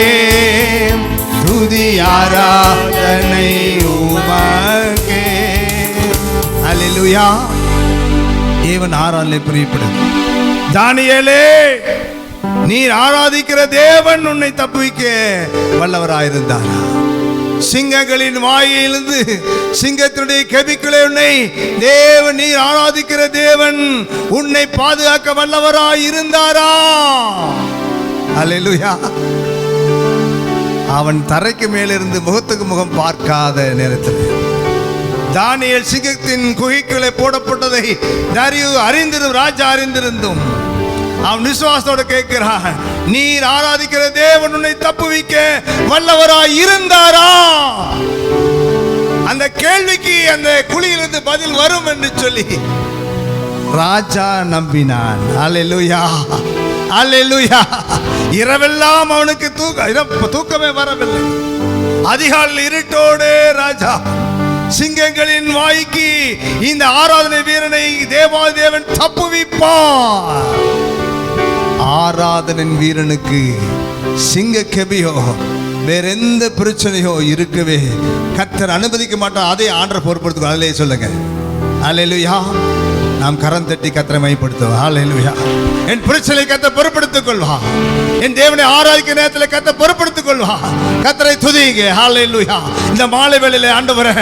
துதி ஆராதனை உமக்கே. அல்லேலூயா. தேவன் ஆராதனை பிரியப்படும். தானியேலே, நீர் ஆராதிக்கிற தேவன் உன்னை தப்புவிக்க வல்லவராயிருந்தாரா? சிங்கங்களின் வாயிலிருந்து சிங்கத்தினுடைய கெபிக்குள்ளே உன்னை தேவன், நீர் ஆராதிக்கிற தேவன் உன்னை பாதுகாக்க வல்லவராய் இருந்தாரா? அல்லேலூயா. அவன் தரைக்கு மேலிருந்து முகத்துக்கு முகம் பார்க்காத நேரத்தில் தானியேல் சிங்கத்தின் குகைக்குள்ளே போடப்பட்டதை ராஜா அறிந்திருந்தும் அவன் விசுவாசத்தோட கேட்கிறான், நீர் ஆராதிக்கிற தேவன் உன்னை தப்புவிக்க வல்லவராய் இருந்தாரா? அந்த கேள்விக்கு அந்த குழியிலிருந்து பதில் வரும் என்று சொல்லி ராஜா நம்பினான். அல்லேலூயா, அல்லேலூயா. இரவெல்லாம் அவனுக்கு தூக்கமே வரவில்லை. அதிகாலையில் இருட்டோடு ராஜா சிங்கங்களின் வாய்க்கு இந்த ஆராதனை வீரனை தேவாதேவன் தப்புவிப்பார். ஆராதனை வீரனுக்கு சிங்க கெபியோ வேற எந்த பிரச்சனையோ இருக்கவே கர்த்தர் அனுமதிக்க மாட்டார். அதை ஆண்டவர் பொறுப்படுத்துவோம். அதிலே சொல்லுங்க அல்லேலூயா. நாம் கரம் தட்டி கர்த்தரை மைப்படுத்துவோம். அல்லேலூயா. என் பிரச்சனை கர்த்தர் பொறுப்படுத்திக் கொள்வா. என் தேவனை ஆராதிக்கிற நேரத்தில் கர்த்தர் பொறுப்படுத்திக் கொள்வா. கர்த்தரை துதிங்க. அல்லேலூயா. இந்த மாலை வேளையிலே ஆண்டவரே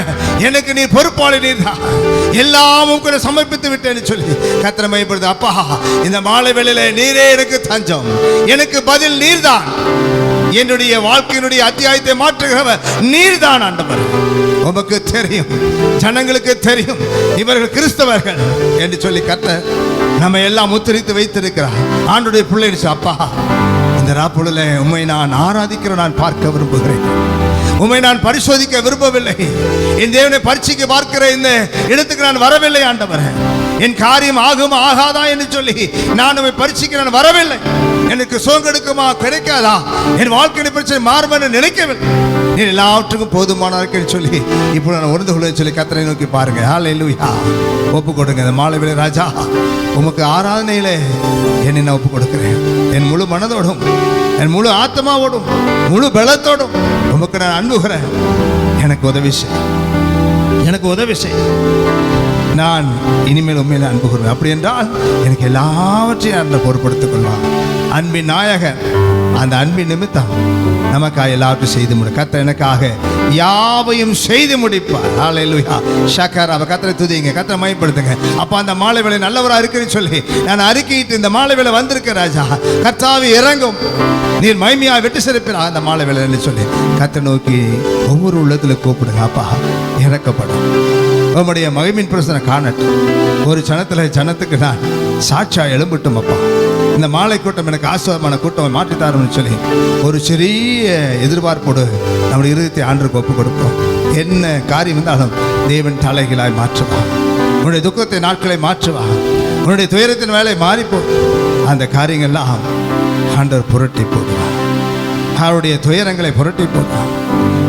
எனக்கு நீ பொறுப்பாளி, நீர் தான் எல்லாம் உங்களுக்கு சமர்ப்பித்து விட்டேன்னு சொல்லி கர்த்தரை மைப்படுத்து. அப்பா, இந்த மாலை வேளையிலே நீரே எனக்கு தஞ்சம், எனக்கு பதில் நீர்தான். என்னுடைய வாழ்க்கையினுடைய அத்தியாயத்தை மாற்றுகிறவர் நீர்தான் ஆண்டவர். உமக்கு தெரியும், ஜனங்களுக்கு தெரியும் இவர்கள் கிறிஸ்தவர்கள் என்று சொல்லி கர்த்தர் நம்ம எல்லாம் முத்திரித்து வைத்திருக்கிறார். ஆண்டுடைய பிள்ளை, அப்பா இந்த ராப்பொழுதுல உம்மை நான் ஆராதிக்கிற நான் பார்க்க விரும்புகிறேன். உம்மை நான் பரிசோதிக்க விரும்பவில்லை. என் தேவனை பரீட்சைக்கு பார்க்கிற இந்த இடத்துக்கு நான் வரவில்லை ஆண்டவர். என் காரியம் ஆகுமா ஆகாதா என்று சொல்லி நான் உம்மை பரீட்சைக்கு நான் வரவில்லை. எனக்கு சுகம் கிடைக்குமா கிடைக்காதா, என் வாழ்க்கை பிரச்சனை மாறும் என்று நினைக்கவில்லை. நீ எல்லாவற்றுக்கும் போதுமான சொல்லி இப்போ நான் உணர்ந்து கொள்ள சொல்லி கர்த்தரை நோக்கி பாருங்க. அல்லேலூயா. ஒப்பு கொடுங்க. இந்த மாலை வேளை ராஜா உமக்கு ஆராதனையிலே என்னை நான் ஒப்பு கொடுக்கிறேன். என் முழு மனதோடும், என் முழு ஆத்மாவோடும், முழு பலத்தோடும் உமக்கு நான் அன்புகிறேன். எனக்கு உதவி செய், எனக்கு உதவி செய். நான் இனிமேல் உண்மையில அன்புகிறேன். அப்படி என்றால் எனக்கு எல்லாவற்றையும் அந்த பொறுப்படுத்திக் கொள்வான். அன்பின் நாயகன், அந்த அன்பின் நிமித்தம் நமக்காக எல்லாவற்றையும் செய்து முடி. கர்த்தர் எனக்காக யாவையும் செய்து முடிப்பார். அல்லேலூயா. ஷக்கர். அவ கர்த்தரை துதிங்க, கர்த்தரை மகிமைப்படுத்துங்க. அப்ப அந்த மாலை வேளை நல்லவராக இருக்குன்னு சொல்லி நான் அறிக்கையிட்டு இந்த மாலை வேளை வந்திருக்க ராஜா, கர்த்தாவே இறங்கும், நீர் மகிமையா வெற்றி சிறப்பிறா அந்த மாலை வேளை என்று சொல்லி கர்த்தரை நோக்கி ஒவ்வொரு உள்ளத்துல கூப்பிடுங்க. அப்பா இறக்கப்படும், உம்முடைய மகிமையின் பிரசனை காணட்டும். ஒரு ஜனத்துக்கு நான் சாட்சியா எழும்பட்டும். அப்பா இந்த மாலை கூட்டம் எனக்கு ஆசீர்வாதமான கூட்டம் மாற்றித்தாருன்னு சொல்லி ஒரு சிறிய எதிர்பார்ப்போடு நம்முடைய இருதயத்தை ஆண்டவருக்கு ஒப்புக் கொடுப்போம். என்ன காரியம் இருந்தாலும் தேவன் தலைகளாய் மாற்றுவா. உன்னுடைய துக்கத்தை நாட்களை மாற்றுவா. உன்னுடைய துயரத்தின் வேலை மாறிப்போ. அந்த காரியங்கள்லாம் ஆண்டவர் புரட்டி போடுவார். அவருடைய துயரங்களை புரட்டி போடுவார்.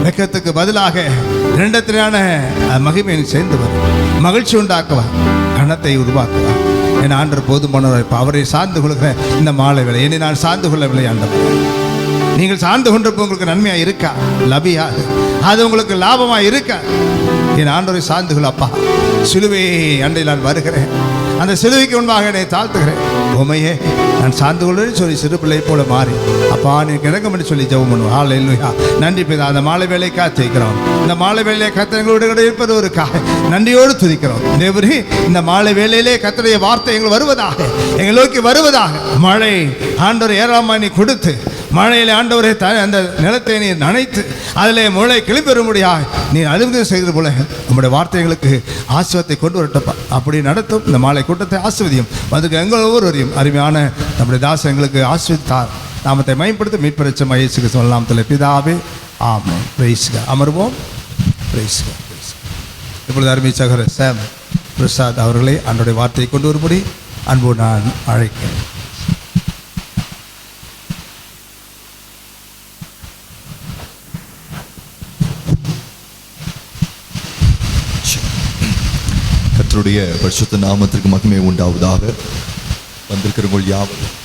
வெக்கத்துக்கு பதிலாக இரண்டத்திலான மகிமையை சேர்ந்து வரும். மகிழ்ச்சி உண்டாக்குவார், கணத்தை உருவாக்குவார். என் ஆண்டவர் போதுமானவர். இப்போ அவரை சார்ந்து கொள்கிற இந்த மாலை வேளை என்னை நான் சார்ந்து கொள்ளவில்லை ஆண்டவர். நீங்கள் சார்ந்து கொண்டிருப்ப உங்களுக்கு நன்மையாக இருக்கா, லபியா, அது உங்களுக்கு லாபமாக இருக்கா? என் ஆண்டவரை சார்ந்து கொள்ள. அப்பா சிலுவை அண்டையில் நான் வருகிறேன். அந்த சிலுவைக்கு முன்பாக என்னை தாழ்த்துகிறேன். உமையே நான் சார்ந்து கொள்ளுன்னு சொல்லி சிறு பிள்ளை போல மாறி அப்பா நீங்க இறங்கும் என்று சொல்லி ஜெபம் பண்ணுவோம். அல்லேலூயா. நன்றி பிதா. அந்த மாலை வேலையை காத்திருக்கிறோம். இந்த மாலை வேலையை கர்த்தங்களோடு கூட இருப்பது ஒரு நன்றியோடு துதிக்கிறோம். தேவரே இந்த மாலை வேலையிலே கர்த்தருடைய வார்த்தை எங்கள் வருவதாக, எங்கள் நோக்கி வருவதாக. மழை ஆண்டவர் ஏராளமாய் நீ கொடுத்து மழையில் ஆண்டவரை அந்த நிலத்தை நீர் நனைத்து அதிலே முளை கிளம்பி வரும்படியாக நீ அலுவலகம் செய்கிறது போல நம்முடைய வார்த்தைகளுக்கு ஆசீர்வாதத்தை கொண்டு வரட்டப்பா. அப்படி நடத்தும் இந்த மாலை கூட்டத்தை ஆசீர்வதியும். அதுக்கு எங்கள் ஒவ்வொருவரையும் அருமையான நம்முடைய தாசன் எங்களுக்கு ஆசீர்வதித்தார். நாமத்தை மயப்படுத்த மீட்பரட்சம் இயேசுக்கு சொல்லலாம். பிதாவே ஆமென். Praise God. அமர்வோம். Praise God. இப்பொழுது அருமை சகோதரர் சாம் பிரசாத் அவர்களை அன்றைய வார்த்தையை கொண்டு வரும்படி அன்பு நான் அழைக்கிறேன். கர்த்தருடைய பரிசுத்த நாமத்திற்கு மகிமை உண்டாவதாக. வந்திருக்கிறவர்கள் யாவரும்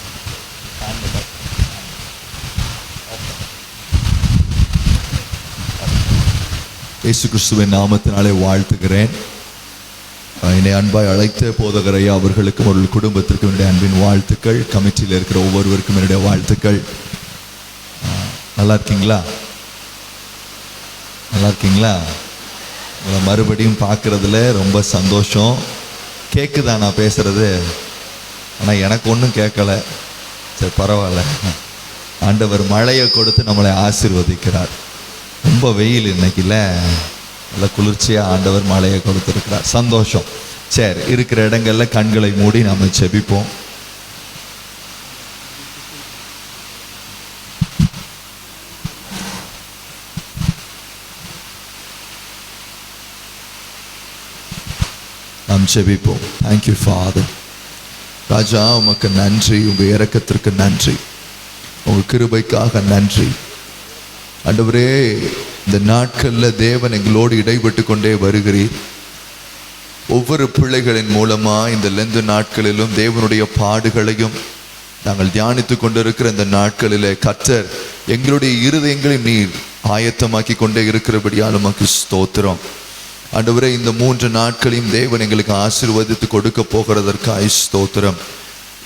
இயேசு கிறிஸ்துவின் நாமத்தினாலே வாழ்த்துகிறேன். என்னை அன்பாய் அழைத்த போதகர் ஐயா அவர்களுக்கும் அவர்கள் குடும்பத்திற்கும் என்னுடைய அன்பின் வாழ்த்துக்கள். கமிட்டியில் இருக்கிற ஒவ்வொருவருக்கும் என்னுடைய வாழ்த்துக்கள். நல்லா இருக்கீங்களா? நல்லா இருக்கீங்களா? உங்களை மறுபடியும் பார்க்குறதுல ரொம்ப சந்தோஷம். கேட்குதா நான் பேசுகிறது? ஆனால் எனக்கு ஒன்றும் கேட்கல. சரி பரவாயில்ல. ஆண்டவர் மழையை கொடுத்து நம்மளை ஆசீர்வதிக்கிறார். ரொம்ப வெயில் இன்னைக்குல, நல்ல குளிர்ச்சியாக ஆண்டவர் மழையை கொடுத்துருக்கிறார். சந்தோஷம். சரி, இருக்கிற இடங்களில் கண்களை மூடி நாம் செபிப்போம். நாம் ஜெபிப்போம். Thank you father. ராஜா, உமக்கு நன்றி, உங்க இரக்கத்திற்கு நன்றி, உங்க கிருபைக்காக நன்றி. ஆண்டவரே, இந்த நாட்களில் தேவன் எங்களோடு இடைப்பட்டு கொண்டே வருகிறீர். ஒவ்வொரு பிள்ளைகளின் மூலமா இந்த லெந்து நாட்களிலும் தேவனுடைய பாடுகளையும் நாங்கள் தியானித்து கொண்டிருக்கிற இந்த நாட்களிலே கர்த்தர் எங்களுடைய இருதயங்களை நீர் ஆயத்தமாக்கி கொண்டே இருக்கிறபடியால் உமக்கு ஸ்தோத்திரம். ஆண்டவரே, இந்த 3 நாட்களையும் தேவன் எங்களுக்கு ஆசீர்வதித்து கொடுக்க போகிறதற்காக ஸ்தோத்திரம்.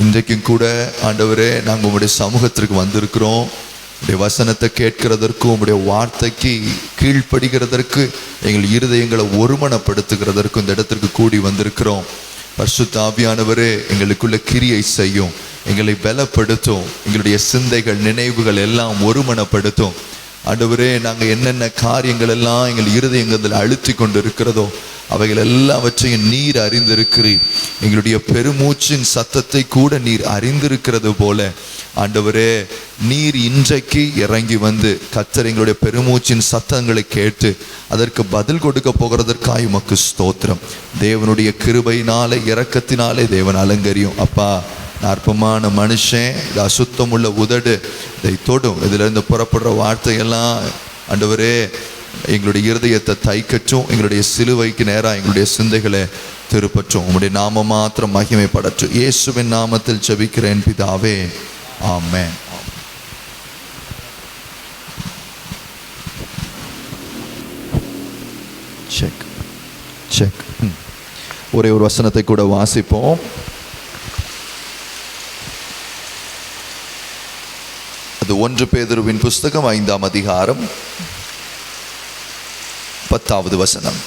இன்றைக்கும் கூட ஆண்டவரே, நாங்கள் உங்களுடைய சமூகத்திற்கு வந்திருக்கிறோம். உடைய வசனத்தை கேட்கிறதற்கும் உங்களுடைய வார்த்தைக்கு கீழ்ப்படுகிறதற்கு எங்கள் இருதயங்களை ஒருமனப்படுத்துகிறதற்கும் இந்த இடத்திற்கு கூடி வந்திருக்கிறோம். பரிசுத்த ஆவியானவரே, எங்களுக்குள்ள கிரியை செய்யும், எங்களை பலப்படுத்தும், எங்களுடைய சிந்தைகள் நினைவுகள் எல்லாம் ஒருமனப்படுத்தும். ஆண்டவரே, நாங்கள் என்னென்ன காரியங்கள் எல்லாம் எங்கள் இருதயங்களில் அழுத்தி கொண்டு இருக்கிறதோ அவைகள் எல்லாவற்றையும் நீர் அறிந்திருக்கிறீர். எங்களுடைய பெருமூச்சின் சத்தத்தை கூட நீர் அறிந்திருக்கிறது போல ஆண்டவரே, நீர் இன்றைக்கு இறங்கி வந்து கர்த்தர் எங்களுடைய பெருமூச்சின் சத்தங்களை கேட்டு அதற்கு பதில் கொடுக்க போகிறதற்காக உமக்கு ஸ்தோத்திரம். தேவனுடைய கிருபையினாலே இரக்கத்தினாலே தேவன் அலங்கரியும். அப்பா, அற்பமான மனுஷன், இது அசுத்தம் உள்ள உதடு, இதை தொடும், இதுல இருந்து புறப்படுற வார்த்தையெல்லாம் ஆண்டவரே எங்களுடைய இருதயத்தை தைக்கற்றும், எங்களுடைய சிலுவைக்கு நேராக எங்களுடைய சிந்தைகளை திருப்பற்றும். உங்களுடைய நாம மாத்திரம் மகிமைப்படற்றும். இயேசுவின் நாமத்தில் ஜெபிக்கிறேன் பிதாவே, ஆமென். Check check. ஒரே ஒரு வசனத்தை கூட வாசிப்போம். அது 1 பேதுருவின் புஸ்தகம் 5ஆம் அதிகாரம் 10வது வசனம்.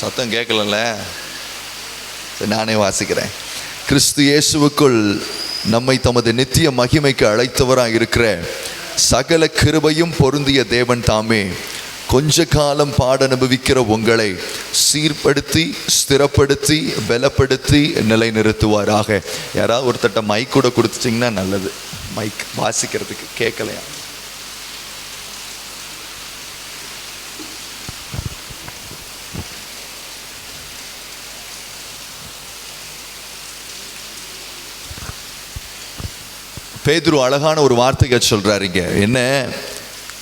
சத்தம் கேட்கல, நானே வாசிக்கிறேன். கிறிஸ்து இயேசுவுக்குள் நம்மை தமது நித்திய மகிமைக்கு அழைத்தவராய் இருக்கிற சகல கிருபையும் பொருந்திய தேவன் தாமே கொஞ்ச காலம் பாட அனுபவிக்கிற உங்களை சீர்படுத்தி ஸ்திரப்படுத்தி பலப்படுத்தி நிலைநிறுத்துவாராக. யாராவது ஒருத்தட்ட மைக் கூட கொடுத்துட்டிங்கன்னா நல்லது. மைக் வாசிக்கிறதுக்கு கேட்கலையா? பேதுரு அழகான ஒரு வார்த்தையை சொல்றாருங்க. என்ன?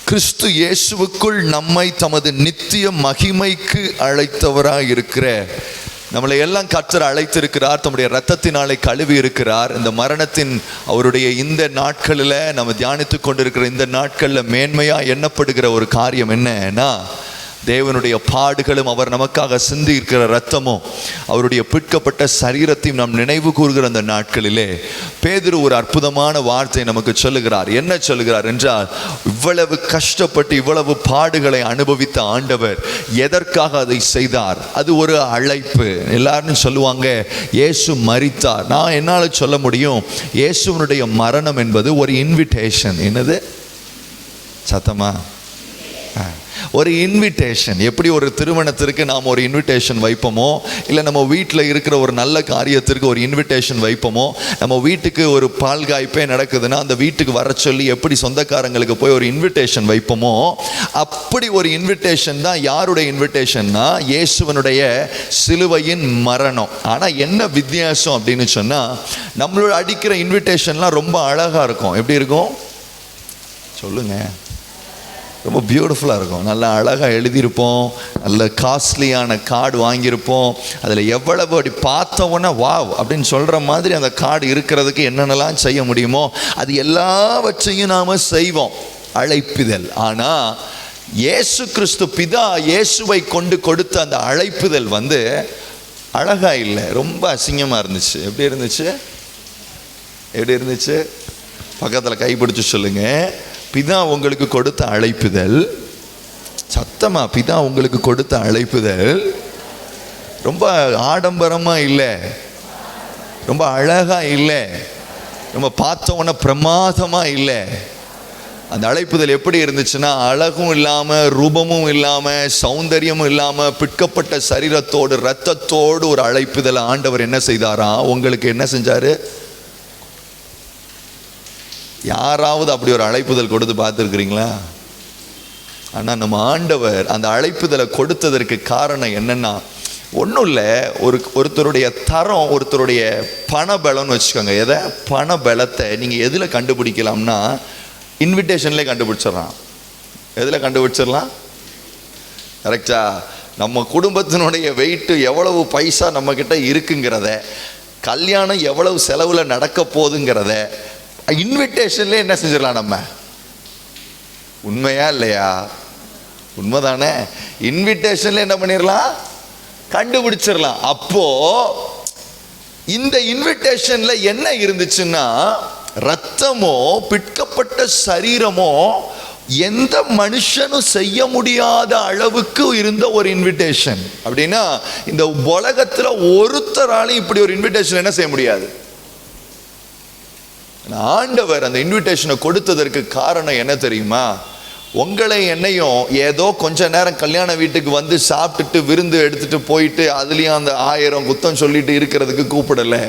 கிறிஸ்து இயேசுவுக்குள் நம்மை தமது நித்திய மகிமைக்கு அழைத்தவராய் இருக்கிற நம்மளை எல்லாம் கர்த்தர் அழைத்திருக்கிறார். தம்முடைய இரத்தத்தினாலே கழுவி இருக்கிறார். இந்த மரணத்தின் அவருடைய இந்த நாட்களில் நம்ம தியானித்து கொண்டிருக்கிற இந்த நாட்களில் மேன்மையா எண்ணப்படுகிற ஒரு காரியம் என்னன்னா, தேவனுடைய பாடுகளும் அவர் நமக்காக சிந்தி இருக்கிற இரத்தமும் அவருடைய பிற்கப்பட்ட சரீரத்தையும் நாம் நினைவு கூறுகிற அந்த நாட்களிலே பேதுரு ஒரு அற்புதமான வார்த்தை நமக்கு சொல்லுகிறார். என்ன சொல்லுகிறார் என்றால், இவ்வளவு கஷ்டப்பட்டு இவ்வளவு பாடுகளை அனுபவித்த ஆண்டவர் எதற்காக அதை செய்தார்? அது ஒரு அழைப்பு. எல்லாரும் சொல்லுவாங்க இயேசு மரித்தார். நான் என்னால் சொல்ல முடியும், இயேசுவனுடைய மரணம் என்பது ஒரு இன்விடேஷன். என்னது? சத்தமா? ஒரு இன்விடேஷன். எப்படி ஒரு திருமணத்திற்கு நாம் ஒரு இன்விடேஷன் வைப்போமோ, இல்லை நம்ம வீட்டில் இருக்கிற ஒரு நல்ல காரியத்திற்கு ஒரு இன்விடேஷன் வைப்போமோ, நம்ம வீட்டுக்கு ஒரு பால் காய்ப்பே நடக்குதுன்னா அந்த வீட்டுக்கு வர சொல்லி எப்படி சொந்தக்காரங்களுக்கு போய் ஒரு இன்விடேஷன் வைப்போமோ, அப்படி ஒரு இன்விடேஷன் தான் யாருடைய இன்விடேஷன்னா இயேசுவனுடைய சிலுவையின் மரணம். ஆனால் என்ன வித்தியாசம் அப்படின்னு சொன்னால், நம்மளோட அடிக்கிற இன்விடேஷன்லாம் ரொம்ப அழகாக இருக்கும். எப்படி இருக்கும் சொல்லுங்க? ரொம்ப பியூட்டிஃபுல்லாக இருக்கும். நல்லா அழகாக எழுதியிருப்போம், நல்ல காஸ்ட்லியான கார்டு வாங்கியிருப்போம். அதில் எவ்வளவு அப்படி பார்த்தோன்னா வாவ் அப்படின்னு சொல்கிற மாதிரி அந்த கார்டு இருக்கிறதுக்கு என்னென்னலாம் செய்ய முடியுமோ அது எல்லாவற்றையும் நாம் செய்வோம். அழைப்புதல். ஆனால் இயேசு கிறிஸ்து பிதா இயேசுவை கொண்டு கொடுத்த அந்த அழைப்புதல் அழகா இல்லை, ரொம்ப அசிங்கமாக இருந்துச்சு. எப்படி இருந்துச்சு? எப்படி இருந்துச்சு? பக்கத்தில் கைப்பிடிச்சு சொல்லுங்க. பிதா உங்களுக்கு கொடுத்த அழைப்புதல், சத்தமா, பிதா உங்களுக்கு கொடுத்த அழைப்புதல் ரொம்ப ஆடம்பரமா இல்லை, ரொம்ப அழகா இல்லை, ரொம்ப பார்த்தவன பிரமாதமா இல்லை, அந்த அழைப்புதல் எப்படி இருந்துச்சுன்னா, அழகும் இல்லாம, ரூபமும் இல்லாம, சௌந்தரியமும் இல்லாம, பிற்கப்பட்ட சரீரத்தோடு இரத்தத்தோடு ஒரு அழைப்புதல் ஆண்டவர் என்ன செய்தாரா? உங்களுக்கு என்ன செஞ்சாரு? யாராவது அப்படி ஒரு அழைப்புதல் கொடுத்து பார்த்துருக்கிறீங்களா? ஆனால் நம்ம ஆண்டவர் அந்த அழைப்புதலை கொடுத்ததற்கு காரணம் என்னன்னா, ஒன்றும் இல்லை, ஒருத்தருடைய தரம், ஒருத்தருடைய பணபலம்னு வச்சுக்கோங்க. எதை? பணபலத்தை நீங்கள் எதில் கண்டுபிடிக்கலாம்னா, இன்விடேஷன்லேயே கண்டுபிடிச்சிடலாம். எதில் கண்டுபிடிச்சிடலாம்? கரெக்டா? நம்ம குடும்பத்தினுடைய வெயிட்டு எவ்வளவு பைசா நம்மக்கிட்ட இருக்குங்கிறத, கல்யாணம் எவ்வளவு செலவில் நடக்க போகுதுங்கிறத இன்விடேஷன்லேயே என்ன செஞ்சிடலாம் நம்ம. உண்மையா இல்லையா? உண்மைதானே? இன்விடேஷன்ல என்ன பண்ணிடலாம்? கண்டுபிடிச்சிடலாம். அப்போ இந்த இன்விடேஷன்ல என்ன இருந்துச்சுன்னா, ரத்தமோ பிற்கப்பட்ட சரீரமோ எந்த மனுஷனும் செய்ய முடியாத அளவுக்கு இருந்த ஒரு இன்விடேஷன். அப்படின்னா இந்த உலகத்துல ஒருத்தராலையும் இப்படி ஒரு இன்விடேஷன் என்ன செய்ய முடியாது. ஆண்டவர் அந்த இன்விடேஷனை கொடுத்ததற்கு காரணம் என்ன தெரியுமா? உங்களை என்னையும் ஏதோ கொஞ்ச நேரம் கல்யாண வீட்டுக்கு வந்து சாப்பிட்டுட்டு விருந்து எடுத்துட்டு போயிட்டு அதுலேயும் அந்த 1000 குத்தம் சொல்லிட்டு இருக்கிறதுக்கு கூப்பிடலை.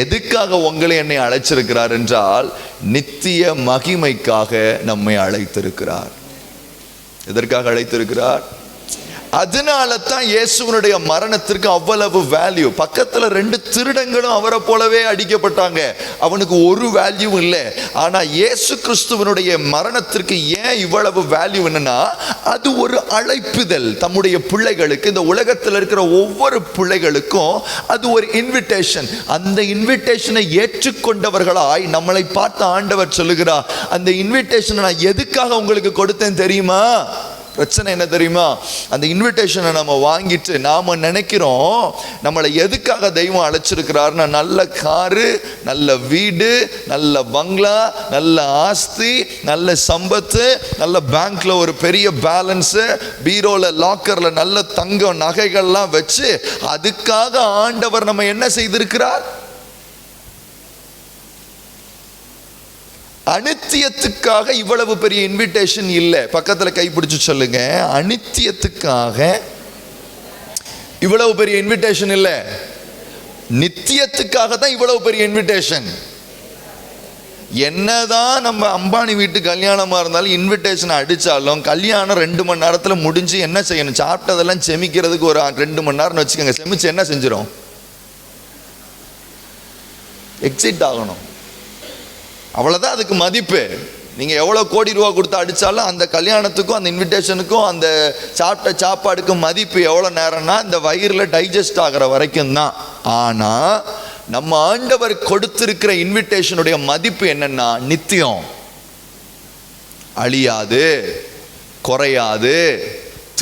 எதுக்காக உங்களை என்னை அழைச்சிருக்கிறார் என்றால், நித்திய மகிமைக்காக நம்மை அழைத்திருக்கிறார். எதற்காக அழைத்திருக்கிறார்? அதனால தான் இயேசுவனுடைய மரணத்திற்கு அவ்வளவு வேல்யூ. பக்கத்தில் 2 திருடங்களும் அவரை போலவே அடிக்கப்பட்டாங்க, அவனுக்கு ஒரு வேல்யூ இல்லை. ஆனால் இயேசு கிறிஸ்துவனுடைய மரணத்திற்கு ஏன் இவ்வளவு வேல்யூ என்னன்னா, அது ஒரு அழைப்புதல். தம்முடைய பிள்ளைகளுக்கு, இந்த உலகத்தில் இருக்கிற ஒவ்வொரு பிள்ளைகளுக்கும் அது ஒரு இன்விடேஷன். அந்த இன்விடேஷனை ஏற்றுக்கொண்டவர்களாய் நம்மளை பார்த்து ஆண்டவர் சொல்லுகிறார், அந்த இன்விடேஷனை நான் எதுக்காக உங்களுக்கு கொடுத்தேன் தெரியுமா? பிரச்சனை என்ன தெரியுமா? அந்த இன்விடேஷனை நம்ம வாங்கிட்டு நாம நினைக்கிறோம் நம்மளை எதுக்காக தெய்வம் அழைச்சிருக்கிறாருன்னா, நல்ல காரு, நல்ல வீடு, நல்ல பங்களா, நல்ல ஆஸ்தி, நல்ல சம்பத்து, நல்ல பேங்க்ல ஒரு பெரிய பேலன்ஸு, பீரோல லாக்கர்ல நல்ல தங்க நகைகள்லாம் வச்சு அதுக்காக ஆண்டவர் நம்ம என்ன செய்திருக்கிறார்? அனித்தியத்துக்காக இவ்வளவு பெரிய இன்விடேஷன் இல்லை. பக்கத்தில் கைப்பிடிச்சு சொல்லுங்க, அனித்தியத்துக்காக இவ்வளவு பெரிய இன்விடேஷன் இல்லை, நித்தியத்துக்காக தான் இவ்வளவு பெரிய இன்விடேஷன். என்னதான் நம்ம அம்பானி வீட்டு கல்யாணமா இருந்தாலும் இன்விடேஷன் அடிச்சாலும் கல்யாணம் 2 மணி நேரத்தில் முடிஞ்சு என்ன செய்யணும்? சாப்பிட்டதெல்லாம் செமிக்கிறதுக்கு ஒரு 2 மணி நேரம்னு வச்சுக்கோங்க. செமிச்சு என்ன செஞ்சிடும்? எக்ஸிட் ஆகணும். அவ்வளோதான் அதுக்கு மதிப்பு. நீங்கள் எவ்வளோ கோடி ரூபா கொடுத்து அடித்தாலும் அந்த கல்யாணத்துக்கும் அந்த இன்விடேஷனுக்கும் அந்த சாப்பிட்ட சாப்பாடுக்கும் மதிப்பு எவ்வளோ நேரம்னா, இந்த வயிறில் டைஜஸ்ட் ஆகிற வரைக்கும் தான். ஆனால் நம்ம ஆண்டவர் கொடுத்திருக்கிற இன்விடேஷனுடைய மதிப்பு என்னன்னா, நித்தியம், அழியாது, குறையாது,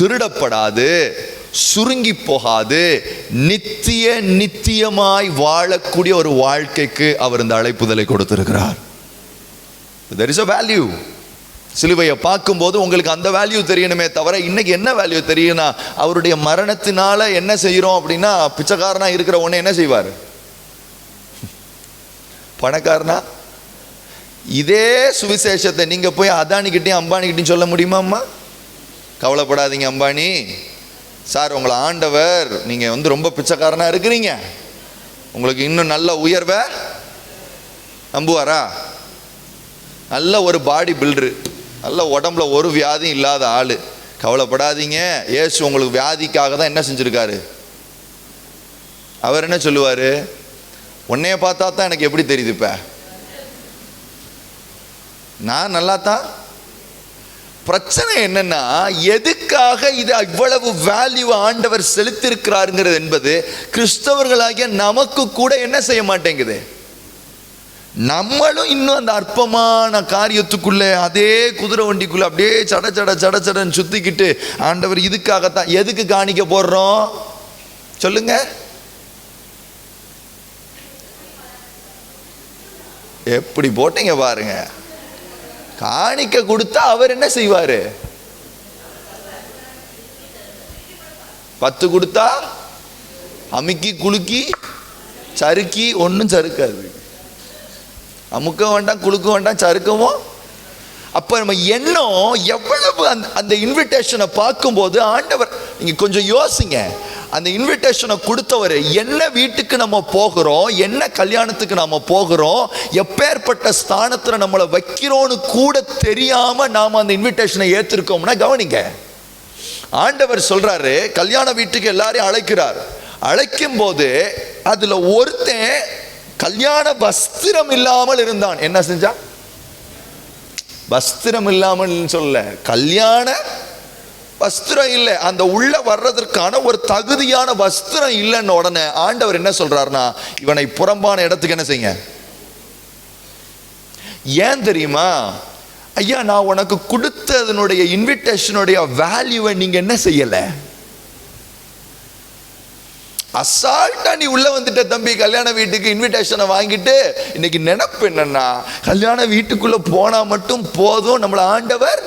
திருடப்படாது, சுருங்கி போகாது, நித்தியமாய் வாழக்கூடிய ஒரு வாழ்க்கைக்கு அவர் இந்த அழைப்புதலை கொடுத்திருக்கிறார். There is a value. சிலுவையை பார்க்கும்போது உங்களுக்கு அந்த வேல்யூ தெரியணுமே தவிர, இன்னைக்கு என்ன வேல்யூ தெரியும்னா, அவருடைய மரணத்தினால என்ன செய்யறோம் அப்படின்னா, பிச்சைக்காரனா இருக்கிற உடனே என்ன செய்வார்? பணக்காரனா? இதே சுவிசேஷத்தை நீங்க போய் அதானிக்கிட்டையும் அம்பானிக்கிட்டையும் சொல்ல முடியுமா? அம்மா கவலைப்படாதீங்க அம்பானி சார், உங்களை ஆண்டவர் நீங்க ரொம்ப பிச்சைக்காரனா இருக்கிறீங்க, உங்களுக்கு இன்னும் நல்ல உயர்வை நம்புவாரா? நல்ல ஒரு பாடி பில்டரு, நல்ல உடம்புல ஒரு வியாதியும் இல்லாத ஆள், கவலைப்படாதீங்க, இயேசு உங்களுக்கு வியாதிக்காக தான் என்ன செஞ்சுருக்காரு. அவர் என்ன சொல்லுவார்? உன்னைய பார்த்தா தான் எனக்கு எப்படி தெரியுது, இப்போ நான் நல்லா தான். பிரச்சனை என்னன்னா, எதுக்காக இது இவ்வளவு வேல்யூ ஆண்டவர் செலுத்திருக்கிறாருங்கிறது என்பது கிறிஸ்தவர்களாகிய நமக்கு கூட என்ன செய்ய மாட்டேங்குது. நம்மளும் இன்னும் அந்த அற்பமான காரியத்துக்குள்ள, அதே குதிரை வண்டிக்குள்ள அப்படியே சடன்னு சுத்திக்கிட்டு, ஆண்டவர் இதுக்காகத்தான். எதுக்கு காணிக்க போடுறோம் சொல்லுங்க? எப்படி போட்டீங்க பாருங்க. காணிக்க கொடுத்தா அவர் என்ன செய்வாரு? 10 கொடுத்தா அமுக்கி குலுக்கி சறுக்கி ஒன்றும் சறுக்காது. அமுக்க வேண்டாம், குலுக்க வேண்டாம், சறுக்கவும். அப்போ நம்ம எண்ணம் எவ்வளவு அந்த இன்விடேஷனை பார்க்கும்போது ஆண்டவர், நீங்கள் கொஞ்சம் யோசிங்க, அந்த இன்விடேஷனை கொடுத்தவர் என்ன வீட்டுக்கு நம்ம போகிறோம், என்ன கல்யாணத்துக்கு நம்ம போகிறோம், எப்பேற்பட்ட ஸ்தானத்தில் நம்மளை வைக்கிறோன்னு கூட தெரியாமல் நாம் அந்த இன்விடேஷனை ஏற்றிருக்கோம்னா கவனிங்க. ஆண்டவர் சொல்றாரு, கல்யாண வீட்டுக்கு எல்லாரையும் அழைக்கிறார். அழைக்கும் போது அதுல ஒருத்தன் கல்யாண வஸ்திரம் இல்லாமல் இருந்தான். என்ன செஞ்சான்? வஸ்திரம் இல்லாமல் சொல்ல, கல்யாண வஸ்திரம் இல்லை, அந்த உள்ள வர்றதற்கான ஒரு தகுதியான வஸ்திரம் இல்லைன்னு உடனே ஆண்டவர் என்ன சொல்றாருன்னா, இவனை புறம்பான இடத்துக்கு என்ன செய்யுங்க. ஏன் தெரியுமா? ஐயா, நான் உனக்கு கொடுத்ததனுடைய இன்விடேஷனுடைய வேல்யூவை நீங்க என்ன செய்யல. அசால்ட்டா நீ உள்ள வந்துட்ட தம்பி, கல்யாண வீட்டுக்கு இன்விடேஷனை வாங்கிட்டு. இன்னைக்கு நினைப்பு என்னன்னா, கல்யாண வீட்டுக்குள்ள போனா மட்டும் போதும், நம்மள ஆண்டவர்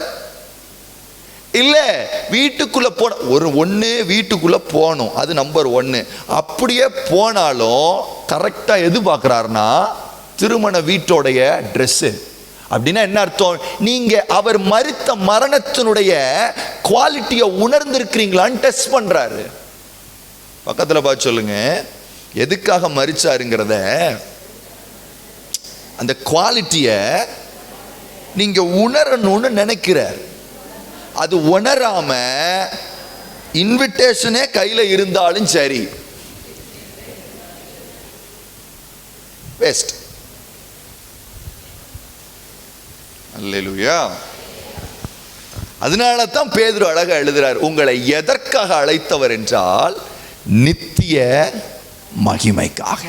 இல்ல. வீட்டுக்குள்ள போன ஒண்ணு வீட்டுக்குள்ள போகணும், அது நம்பர் 1. அப்படியே போனாலும் கரெக்டா எது பார்க்கறாருன்னா, திருமண வீட்டோடைய ட்ரெஸ். அப்படின்னா என்ன அர்த்தம்? நீங்க அவர் மரித்த மரணத்தினுடைய குவாலிட்டியை உணர்ந்திருக்கிறீங்களான்னு டெஸ்ட் பண்றாரு. பக்கத்துல பார்த்து சொல்லுங்க, எதுக்காக மரிச்சாருங்கிறத, அந்த குவாலிட்டியை நீங்க உணரணும்னு நினைக்கிறார். அது உணராம இன்விடேஷனே கையில இருந்தாலும் சரி, வேஸ்ட். அல்லேலூயா. அதனால தான் பேதுரு அழகா எழுதுறார், உங்களை எதற்காக அழைத்தவர் என்றால் நித்திய மகிமைக்காக.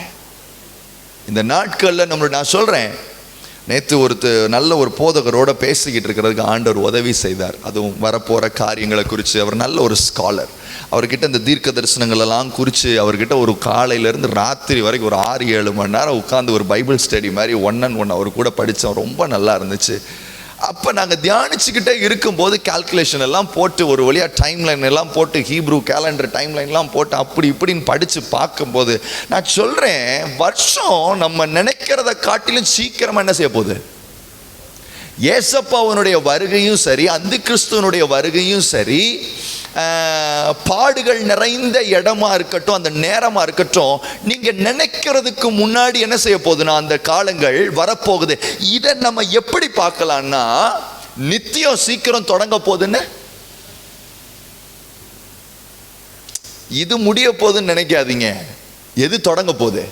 இந்த நாட்கள்ல நான் சொல்றேன், நேற்று நல்ல ஒரு போதகரோட பேசிக்கிட்டு இருக்கிறதுக்கு ஆண்டவர் உதவி செய்தார். அதுவும் வரப்போற காரியங்களை குறித்து. அவர் நல்ல ஒரு ஸ்காலர். அவர்கிட்ட இந்த தீர்க்க தரிசனங்கள் எல்லாம் குறித்து அவர்கிட்ட ஒரு காலையிலேருந்து ராத்திரி வரைக்கும் ஒரு 6-7 மணி நேரம் உட்காந்து ஒரு பைபிள் ஸ்டடி மாதிரி 1-on-1 அவர் கூட படித்தோம். ரொம்ப நல்லா இருந்துச்சு. அப்போ நாங்கள் தியானிச்சுக்கிட்டே இருக்கும்போது கால்குலேஷன் எல்லாம் போட்டு ஒரு வழியாக டைம்லைன் எல்லாம் போட்டு, ஹீப்ரூ கேலண்டர் டைம்லைன்லாம் போட்டு அப்படி இப்படின்னு படித்து பார்க்கும்போது நான் சொல்கிறேன், வருஷம் நம்ம நினைக்கிறத காட்டிலும் சீக்கிரமாக என்ன செய்ய போகுது. ஏசப்பாவனுடைய வருகையும் சரி, அந்தி கிறிஸ்துவனுடைய வருகையும் சரி, பாடுகள் நிறைந்த இடமா இருக்கட்டும், அந்த நேரமா இருக்கட்டும், நீங்க நினைக்கிறதுக்கு முன்னாடி என்ன செய்ய போகுதுன்னா அந்த காலங்கள் வரப்போகுது. இதை நம்ம எப்படி பார்க்கலாம்னா, நித்தியம் சீக்கிரம் தொடங்க போகுதுன்னு, இது முடிய போகுதுன்னு நினைக்காதீங்க. எது தொடங்க போகுது?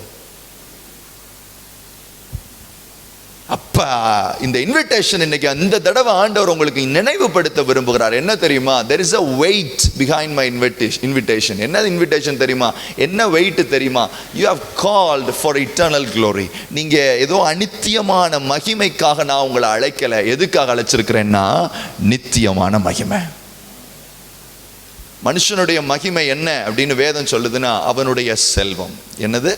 அப்ப இந்த இன்விடேஷன் இன்னைக்கு அந்த தடவை ஆண்டவர் உங்களுக்கு நினைவுபடுத்த விரும்புகிறார். என்ன தெரியுமா? there is a weight behind my invitation. என்ன இன்விடேஷன் தெரியுமா? என்ன வெயிட் தெரியுமா? you have called for eternal glory. நீங்க ஏதோ அநித்தியமான மகிமைக்காக நான் உங்களை அழைக்கல. எதுக்காக அழைச்சிருக்கிறேன்னா, நித்தியமான மகிமை. மனுஷனுடைய மகிமை என்ன அப்படின்னு வேதம் சொல்லுதுன்னா, அவனுடைய செல்வம். என்னது?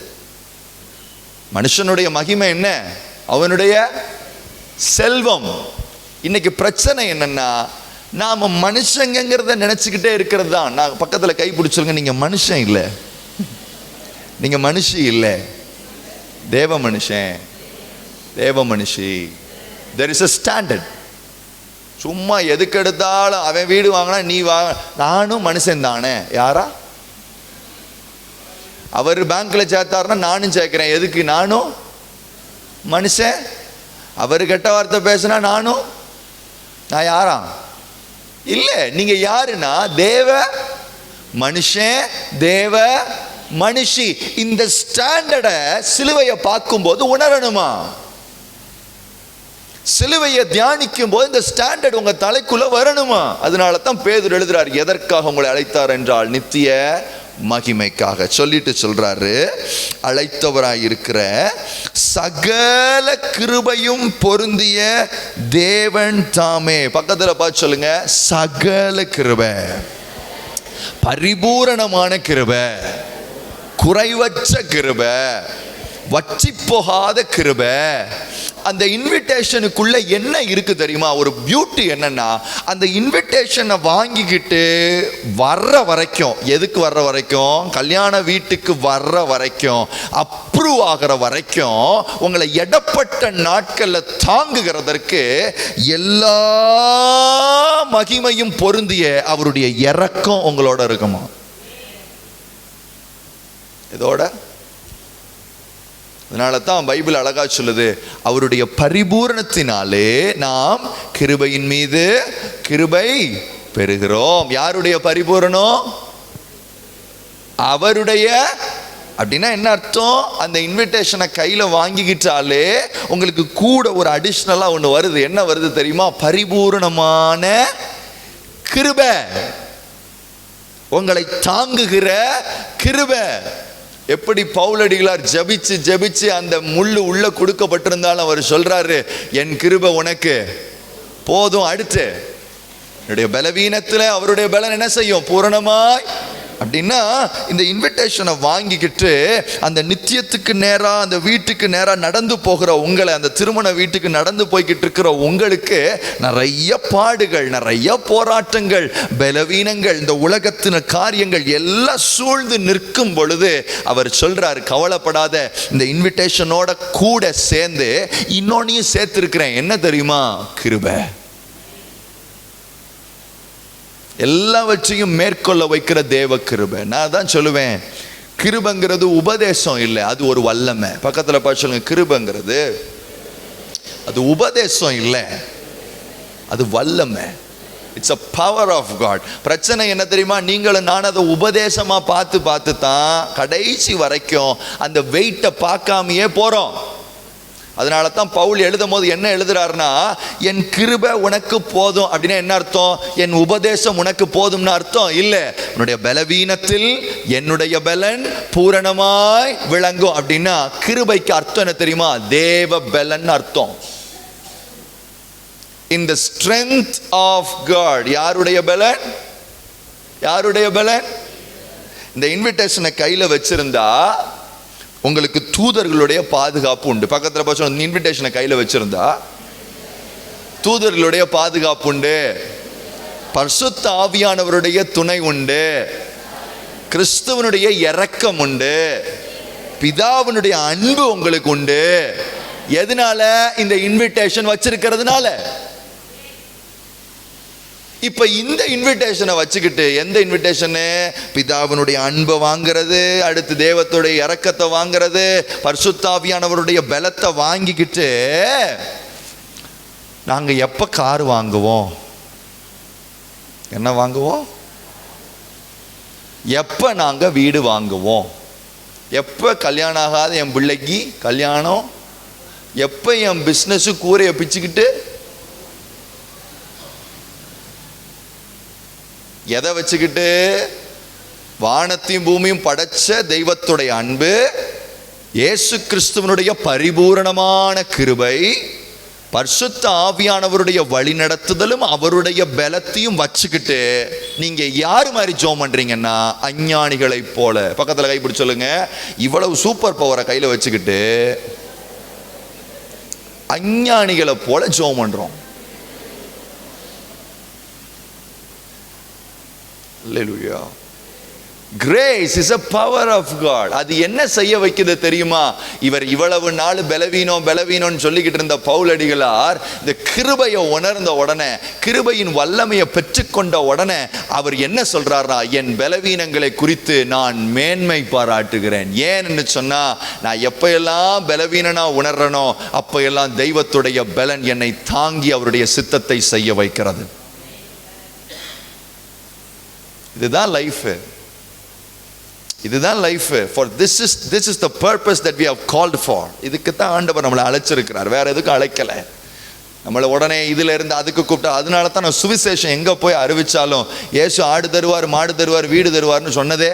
மனுஷனுடைய மகிமை என்ன? அவனுடைய செல்வம். இன்னைக்கு பிரச்சனை என்னன்னா, நாம மனுஷங்கிறத நினைச்சுக்கிட்டே இருக்கிறது தான். நான் பக்கத்துல கை பிடிச்சிருங்க, நீங்க மனுஷன் இல்லை, நீங்க மனுஷி இல்லை, தேவ மனுஷன், தேவ மனுஷி. there is a standard. சும்மா எதுக்கு எடுத்தாலும் அவன் வீடு வாங்கினா நீ வாங்க, நானும் மனுஷன் தானே. யாரா? அவர் பேங்க்ல சேர்த்தாருன்னா நானும் சேர்க்கிறேன். எதுக்கு? நானும் மனுஷன். அவர் கெட்ட வார்த்தை பேசினா நான் யாரா? இல்லை. நீங்க யாருன்னா தேவ மனுஷன், தேவ மனுஷி. இந்த ஸ்டாண்டர்டை சிலுவையை பார்க்கும்போது உணரணுமா? சிலுவையை தியானிக்கும் போது இந்த ஸ்டாண்டர்ட் உங்க தலைக்குள்ள வரணுமா? அதனால தான் பேதுரு எழுதுறார், எதற்காக உங்களை அழைத்தார் என்றால் நித்திய மகிமைக்காக. சொல்லிட்டு சொல்றாரு, அழைத்தவராயிருக்கிற சகல கிருபையும் பொருந்திய தேவன் தாமே. பக்கத்துல பார்த்து சொல்லுங்க, சகல கிருபை, பரிபூரணமான கிருபை, குறைவற்ற கிருபை, வற்றி போகாத கிருபை, அந்த இன்விடேஷனுக்குள்ள என்ன இருக்கு தெரியுமா? ஒரு பியூட்டி என்னன்னா, அந்த இன்விடேஷனை வாங்கிக்கிட்டு வர்ற வரைக்கும், எதுக்கு வர்ற வரைக்கும்? கல்யாண வீட்டுக்கு வர்ற வரைக்கும், அப்ரூவ் ஆகிற வரைக்கும், உங்களை எடப்பட்ட நாட்கள்ல தாங்குகிறதற்கு எல்லா மகிமையும் பொருந்திய அவருடைய இரக்கம் உங்களோட இருக்குமா? இதோட அதனால தான் பைபிள் அழகா சொல்லுது, அவருடைய பரிபூரணத்தினாலே நாம் கிருபையின் மீது கிருபை பெறுகிறோம். யாருடைய பரிபூரணம்? அவருடைய. அப்படின்னா என்ன அர்த்தம்? அந்த இன்விடேஷனை கையில வாங்கிக்கிட்டாலே உங்களுக்கு கூட ஒரு அடிஷ்னலா ஒன்று வருது. என்ன வருது தெரியுமா? பரிபூரணமான கிருபை, உங்களை தாங்குகிற கிருபை. எப்படி பவுலடிகளார் ஜபிச்சு ஜபிச்சு அந்த முள்ளு உள்ள கொடுக்கப்பட்டிருந்தாலும் அவர் சொல்றாரு, என் கிருபை உனக்கு போதும். அடுத்து என்னுடைய பலவீனத்துல அவருடைய பலன் என்ன செய்யும்? பூரணமாய். அப்படின்னா இந்த இன்விடேஷனை வாங்கிக்கிட்டு அந்த நித்தியத்துக்கு நேரா, அந்த வீட்டுக்கு நேரா நடந்து போகிற உங்களை, அந்த திருமண வீட்டுக்கு நடந்து போய்கிட்டு இருக்கிற உங்களுக்கு நிறைய பாடுகள், நிறைய போராட்டங்கள், பலவீனங்கள், இந்த உலகத்தின் காரியங்கள் எல்லாம் சூழ்ந்து நிற்கும் பொழுது அவர் சொல்றாரு, கவலைப்படாத, இந்த இன்விடேஷனோட கூட சேர்ந்து இன்னொன்னையும் சேர்த்திருக்கிறேன். என்ன தெரியுமா? கிருபை. எல்லாவற்றையும் மேற்கொள்ள வைக்கிற தேவ கிருபை. நான் தான் சொல்லுவேன், கிருபைங்கிறது உபதேசம் இல்லை, அது ஒரு வல்லமை. பக்கத்துல பார்த்து சொல்லுங்க, கிருபைங்கிறது அது உபதேசம் இல்லை, அது வல்லமை. It's a power of God. பிரச்சனை என்ன தெரியுமா? நீங்களும் நான் அதை உபதேசமா பார்த்து பார்த்து தான் கடைசி வரைக்கும் அந்த வெயிட்டை பார்க்காமையே போறோம். அதனால தான் பவுல் எழுதும் போது என்ன எழுதுறாருன்னா, என் கிருபை உனக்கு போதும். அப்படின்னா என்ன அர்த்தம்? என் உபதேசம் உனக்கு போதும்னு அர்த்தம் இல்லை. உன்னுடைய பலவீனத்தில் என்னுடைய பலன் பூரணமாய் விளங்கும். அப்படின்னா கிருபைக்கு அர்த்தம் என்ன தெரியுமா? தேவ பலன் அர்த்தம். In the strength of God. யாருடைய பலன்? யாருடைய பலன்? இந்த இன்விடேஷனை கையில வச்சிருந்தா உங்களுக்கு தூதர்களுடைய பாதுகாப்பு உண்டு. பக்கத்தில் பார்த்து, இன்விடேஷனை கையில் வச்சிருந்தா தூதர்களுடைய பாதுகாப்பு உண்டு, பரிசுத்த ஆவியானவருடைய துணை உண்டு, கிறிஸ்துவனுடைய இரக்கம் உண்டு, பிதாவினுடைய அன்பு உங்களுக்கு உண்டு. எதனால? இந்த இன்விடேஷன் வச்சிருக்கிறதுனால. இப்ப இந்த இன்விடேஷனை வச்சுக்கிட்டு, எந்த இன்விடேஷனு? பிதாவினுடைய அன்பை வாங்கிறது, அடுத்து தேவத்துடைய இரக்கத்தை வாங்கிறது, பரிசுத்த ஆவியானவருடைய பலத்தை வாங்கிக்கிட்டு நாங்க எப்ப கார் வாங்குவோம்? என்ன வாங்குவோம்? எப்ப நாங்க வீடு வாங்குவோம்? எப்ப கல்யாணம் ஆகாத என் பிள்ளைக்கு கல்யாணம்? எப்ப என் பிசினஸ் கூரையை பிச்சுக்கிட்டு? எதை வச்சுக்கிட்டு? வானத்தையும் பூமியும் படைச்ச தெய்வத்துடைய அன்பு, இயேசு கிறிஸ்துவனுடைய பரிபூரணமான கிருபை, பரிசுத்த ஆவியானவருடைய வழி நடத்துதலும் அவருடைய பலத்தையும் வச்சுக்கிட்டு நீங்க யாரு மாதிரி ஜெபம் பண்றீங்கன்னா, அஞ்ஞானிகளை போல. பக்கத்துல கைப்பிடி சொல்லுங்க, இவ்வளவு சூப்பர் பவரை கையில வச்சுக்கிட்டு அஞ்ஞானிகளை போல ஜெபம் பண்றோம். Hallelujah. Grace is a power of God. அது என்ன செய்ய வைக்குது தெரியுமா? இவர் இவ்வளவு நாள் பலவீனம்னு சொல்லிக்கிட்டு இருந்த பவுலடிகளார் இந்த கிருபையை உணர்ந்த உடனே, கிருபையின் வல்லமையை பெற்றுக்கொண்ட உடனே அவர் என்ன சொல்றாருன்னா, என் பலவீனங்களை குறித்து நான் மேன்மை பாராட்டுகிறேன். ஏன்னு சொன்னா, நான் எப்ப எல்லாம் பலவீனனா உணர்றனோ அப்ப எல்லாம் தெய்வத்துடைய பலன் என்னை தாங்கி அவருடைய சித்தத்தை செய்ய வைக்கிறது. இதுதான் லைஃப். இதுதான் life. For this is the purpose that we have called for. இதுக்கு தான் ஆண்டவர் நம்மளை அழைச்சிருக்கிறார், வேற எதுக்கும் அழைக்கல. நம்மளை உடனே இதுல இருந்து அதுக்கு கூப்பிட்டா. அதனால தான் நான் சுவிசேஷம் எங்க போய் அறிவிச்சாலும் இயேசு ஆடு தருவார், மாடு தருவார், வீடு தருவார்னு சொன்னதே.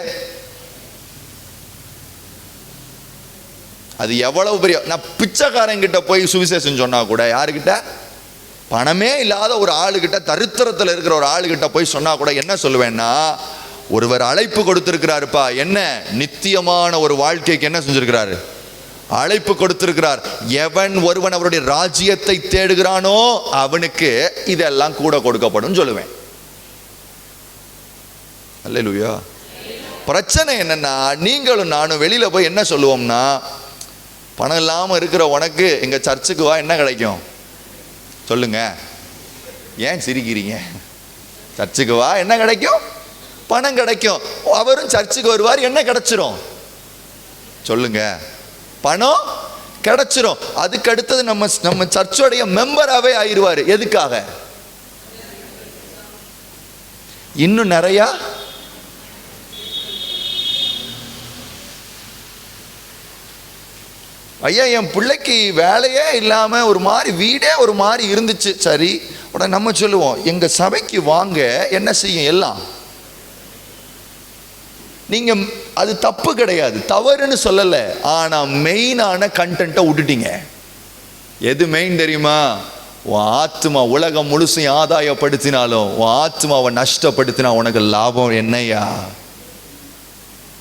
அது எவ்வளவு பெரிய, நான் பிச்சைக்காரங்கிட்ட போய் சுவிசேஷம் சொன்னா கூட, யாருக்கிட்ட? பணமே இல்லாத ஒரு ஆளுகிட்ட, தரித்திரத்தில் இருக்கிற ஒரு ஆளுகிட்ட போய் சொன்னா கூட என்ன சொல்லுவேன்னா, ஒருவர் அழைப்பு கொடுத்திருக்கிறாருப்பா. என்ன? நித்தியமான ஒரு வாழ்க்கைக்கு என்ன செஞ்சிருக்கிறாரு? அழைப்பு கொடுத்திருக்கிறார். எவன் ஒருவன் அவருடைய ராஜ்யத்தை தேடுகிறானோ அவனுக்கு இதெல்லாம் கூட கொடுக்கப்படும் சொல்லுவேன். அல்லேலூயா. பிரச்சனை என்னன்னா, நீங்களும் நானும் வெளியில போய் என்ன சொல்லுவோம்னா, பணம் இல்லாம இருக்கிற உனக்கு எங்க சர்ச்சுக்கு வா, என்ன கிடைக்கும் சொல்லுங்க. ஏன் சிரிக்கிறீங்க? சர்ச்சுக்கு வா, என்ன கிடைக்கும்? பணம் கிடைக்கும். அவரும் சர்ச்சுக்கு வருவார், என்ன கிடைச்சிரும் சொல்லுங்க? பணம் கிடைச்சிரும். அதுக்கு அடுத்தது நம்ம சர்ச்சோடைய மெம்பராகவே ஆயிடுவார். எதுக்காக? இன்னும் நிறைய ஐயா என் பிள்ளைக்கு வேலையே இல்லாமல் ஒரு மாதிரி வீடே ஒரு மாதிரி இருந்துச்சு. சரி, உடனே நம்ம சொல்லுவோம், எங்கள் சபைக்கு வாங்க, என்ன செய்யும் எல்லாம். நீங்கள் அது தப்பு கிடையாது, தவறுன்னு சொல்லலை. ஆனால் மெயினான கண்டென்ட்டை விட்டுட்டீங்க. எது மெயின் தெரியுமா? உன் ஆத்மா உலகம் முழுசையும் ஆதாயப்படுத்தினாலும் உன் ஆத்மாவை நஷ்டப்படுத்தினா உனக்கு லாபம் என்னையா?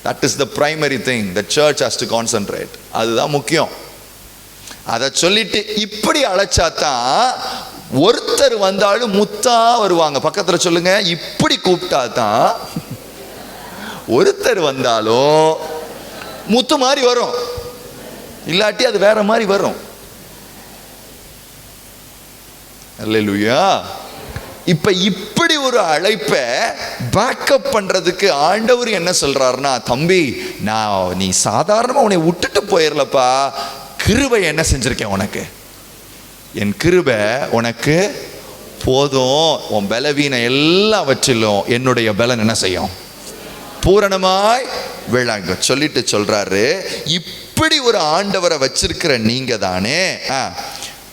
That is the primary thing the church has to concentrate. அதுதான் முக்கியம். அதை சொல்லிட்டு இப்படி அழைச்சாதான் ஒருத்தர் வந்தாலும் முத்தா வருவாங்க. பக்கத்தில் சொல்லுங்க, இப்படி கூப்பிட்டா தான் ஒருத்தர் வந்தாலும் முத்து மாதிரி வரும், இல்லாட்டி அது வேற மாதிரி வரும். அல்லேலூயா. இப்ப இப்படி ஒரு அழைப்பை பேக்கப் பண்றதுக்கு ஆண்டவர் என்ன சொல்றாருன்னா, தம்பி நீ சாதாரணமா உன்னை விட்டுட்டு போயிடலப்பா, கிருபை என்ன செஞ்சிருக்கேன் உனக்கு, என் கிருபை உனக்கு போதும், உன் பலவீனம் எல்லாவற்றிலும் என்னுடைய பலன் என்ன செய்யும், பூரணமாய் விளங்க சொல்லிட்டு சொல்றாரு. இப்படி ஒரு ஆண்டவரை வச்சிருக்கிற நீங்க தானே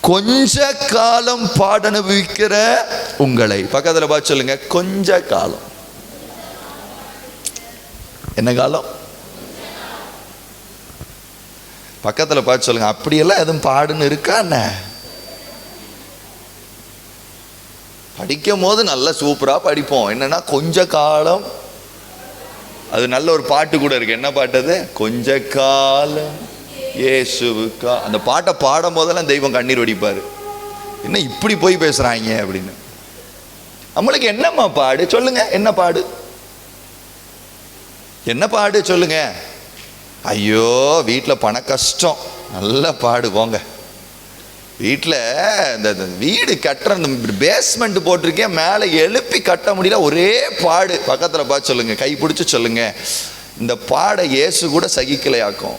கொஞ்ச காலம் பாடனுபவிக்கிற உங்களை. பக்கத்தில் பார்த்து சொல்லுங்க, கொஞ்ச காலம். என்ன காலம்? பக்கத்தில் பார்த்து சொல்லுங்க, அப்படியெல்லாம் எதுவும் பாடுன்னு இருக்கா என்ன? படிக்கும் போது நல்லா சூப்பரா படிப்போம். என்னன்னா கொஞ்ச காலம். அது நல்ல ஒரு பாட்டு கூட இருக்கு. என்ன பாட்டு அது? கொஞ்ச காலம் இயேசுவுக்கா. அந்த பாட்டை பாடும் போதெல்லாம் தெய்வம் கண்ணீர் வடிப்பாரு. என்ன இப்படி போய் பேசுறாங்க அப்படின்னு. நம்மளுக்கு என்னம்மா பாடு சொல்லுங்க, என்ன பாடு, என்ன பாடு சொல்லுங்க. ஐயோ வீட்டில் பண கஷ்டம், நல்ல பாடு போங்க. வீட்டில் இந்த வீடு கட்டுற இந்த பேஸ்மெண்ட் போட்டிருக்கேன், மேலே எழுப்பி கட்ட முடியல, ஒரே பாடு. பக்கத்தில் பார்த்து சொல்லுங்க, கை பிடிச்சி சொல்லுங்க, இந்த பாடை இயேசு கூட சகிக்கலையாக்கும்.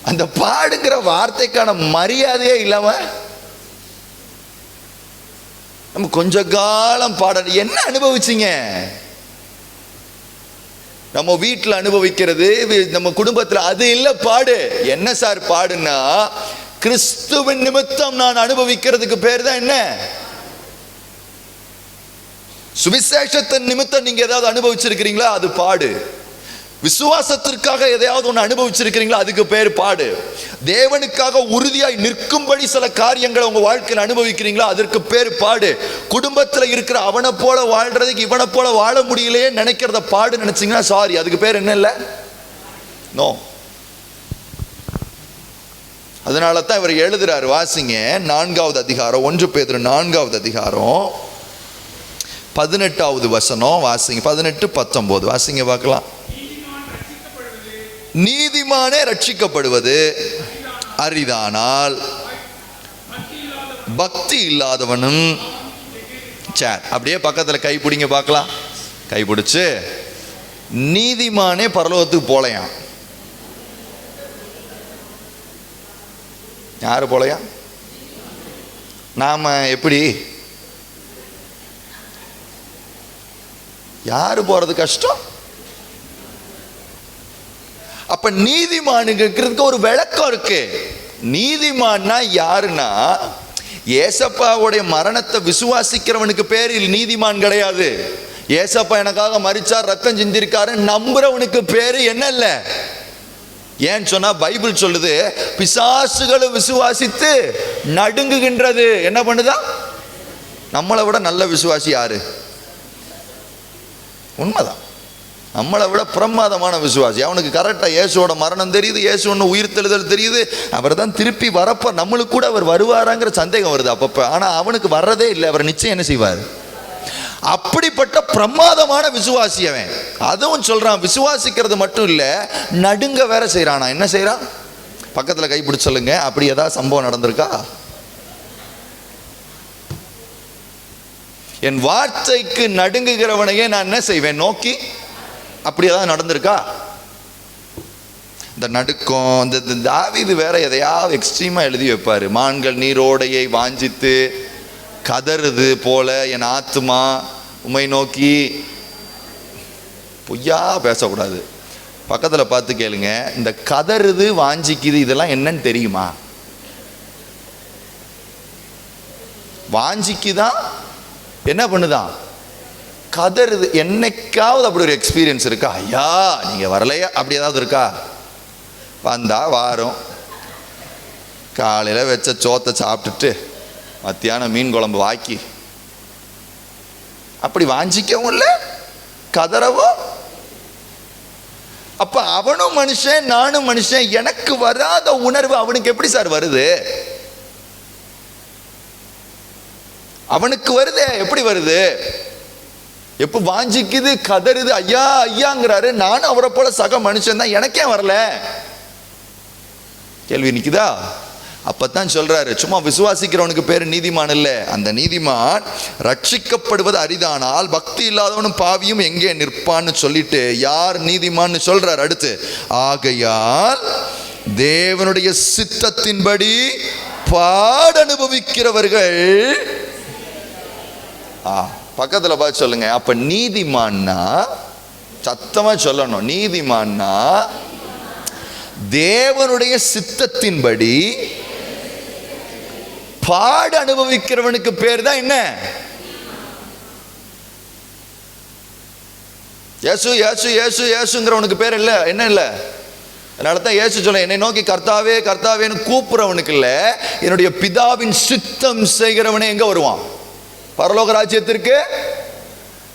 அந்த பாடுங்கிற வார்த்தைக்கான மரியாதையே இல்லாம நம்ம கொஞ்ச காலம் பாட என்ன அனுபவிச்சிங்க? நம்ம வீட்டில் அனுபவிக்கிறது, நம்ம குடும்பத்தில் அது இல்லை பாடு. என்ன சார் பாடுன்னா, கிறிஸ்துவின் நிமித்தம் நான் அனுபவிக்கிறதுக்கு பேர் தான் என்ன? சுவிசேஷத்தின் நிமித்தம் நீங்க ஏதாவது அனுபவிச்சிருக்கிறீங்களா? அது பாடு. விசுவாசத்திற்காக எதையாவது ஒன்று அனுபவிச்சிருக்கிறீங்களா? அதுக்கு பேர் பாடு. தேவனுக்காக உறுதியாய் நிற்கும்படி சில காரியங்களை உங்க வாழ்க்கையில் அனுபவிக்கிறீங்களா? அதற்கு பேர் பாடு. குடும்பத்தில் இருக்கிற அவனை போல வாழ்றதுக்கு இவனை போல வாழ முடியலையே நினைக்கிறத பாடு நினைச்சீங்கன்னா சாரி, அதுக்கு பேர் என்ன இல்லை? நோ. அதனால தான் இவர் எழுதுறாரு, வாசிங்க 4வது அதிகாரம், 1 பேதுரு 4வது அதிகாரம் 18வது வசனம் வாசிங்க. 18-19 வாசிங்க பார்க்கலாம். நீதிமானே ரட்சிக்கப்படுவது அரிதானால் பக்தி இல்லாதவனும். சரி, அப்படியே பக்கத்தில் கை பிடிங்க பார்க்கலாம். கை பிடிச்சு, நீதிமானே பரலோகத்துக்கு போலையாம். யாரு போலையா? நாம எப்படி? யாரு போறது கஷ்டம்? அப்ப நீதிமானுக்கு ஒரு விளக்கம் இருக்கு. நீதிமான்னா யாருன்னா, ஏசப்பாவுடைய மரணத்தை விசுவாசிக்கிறவனுக்கு பேர் நீதிமான் கிடையாது. ஏசப்பா எனக்காக மரிச்சார், ரத்தம் சிந்திருக்காரு நம்புறவனுக்கு பேரு என்ன இல்ல. ஏன்னு சொன்னா பைபிள் சொல்லுது, பிசாசுகளை விசுவாசித்து நடுங்குகின்றது. என்ன பண்ணுதா? நம்மளை விட நல்ல விசுவாசி யாரு? உண்மைதான். நம்மளை விட பிரமாதமான விசுவாசி. அவனுக்கு கரெக்டாக இயேசுவோட மரணம் தெரியுது, இயேசு ஒன்று உயிர்த்தெழுதல் தெரியுது, அவர் தான் திருப்பி வரப்போ நம்மளுக்கு கூட அவர் வருவாராங்கிற சந்தேகம் வருது அப்பப்போ. ஆனால் அவனுக்கு வர்றதே இல்லை, அவர் நிச்சயம் என்ன செய்வார்? அப்படிப்பட்ட பிரமாதமான விசுவாசி அவன். அதுவும் சொல்றான், விசுவாசிக்கிறது மட்டும் இல்லை, நடுங்க வேற செய்யறானா. என்ன செய்யறான்? பக்கத்தில் கைப்பிடிச்சு சொல்லுங்க, அப்படி ஏதாவது சம்பவம் நடந்திருக்கா? என் வார்த்தைக்கு நடுங்குகிறவனையே நான் என்ன செய்வேன் நோக்கி, அப்படி ஏதாவது நடந்திருக்கா? இந்த நடுக்கம், இந்த தாவீது வேற எதையாவது எக்ஸ்ட்ரீமா எழுதி வைப்பாரு. மான்கள் நீரோடையை வாஞ்சித்து கதறுது போல என் ஆத்துமா உம்மை நோக்கி. பொய்யா பேசக்கூடாது. பக்கத்தில் பார்த்து கேளுங்க, இந்த கதறுது வாஞ்சிக்குது இதெல்லாம் என்னன்னு தெரியுமா? வாஞ்சிக்குதான், என்ன பண்ணுதான்? கதறுது. என்னைக்காவது அப்படி ஒரு எக்ஸ்பீரியன்ஸ் இருக்கா? ஐயா நீங்க வரலையா அப்படி ஏதாவது இருக்கா? வந்தா வாரம் காலையில் வச்ச சோத்தை சாப்பிட்டுட்டு மத்தியானம் மீன் குழம்பு வாக்கி, அப்படி வாஞ்சிக்கவும் இல்லை கதறவும். அப்ப அவனும் மனுஷன் நானும் மனுஷன். எனக்கு வராத உணர்வு அவனுக்கு எப்படி சார் வருது? அவனுக்கு வருது. எப்படி வருது? எப்ப வாஞ்சிக்குது, கதறுது, ஐயா ஐயாங்கிறாரு. நானும் அவரை போல சக மனுஷன் தான், எனக்கே வரல. கேள்வி நிக்குதா? அப்பத்தான் சொல்றாரு, சும்மா விசுவாசிக்கிறவனுக்கு பேரு நீதிமான் இல்ல. அந்த நீதிமான் ரட்சிக்கப்படுவது அரிதானால் பக்தி இல்லாதவனும் பாவியும் எங்கே நிற்பான்னு சொல்லிட்டு யார் நீதிமான்னு சொல்றார். அடுத்து, ஆகையால் தேவனுடைய சித்தத்தின்படி பாட அனுபவிக்கிறவர்கள். பக்கத்துல பார்த்து சொல்லுங்க. அப்ப நீதிமான்னா, சத்தமா சொல்லணும், நீதிமான்னா தேவனுடைய சித்தத்தின்படி பாட அனுபவிக்கிறவனுக்கு பேர் தான் என்ன? இயேசு இயேசு இயேசு இயேசுங்கிறவனுக்கு பேர் இல்ல. என்ன இல்ல? அதனால தான் இயேசு சொல்ல, என்னை நோக்கி கர்த்தாவே கர்த்தாவேன்னு கூப்பிடுறவனுக்கு இல்ல, என்னுடைய பிதாவின் சித்தம் செய்கிறவனே எங்க வருவான்? பரலோக ராஜ்யத்திற்கு.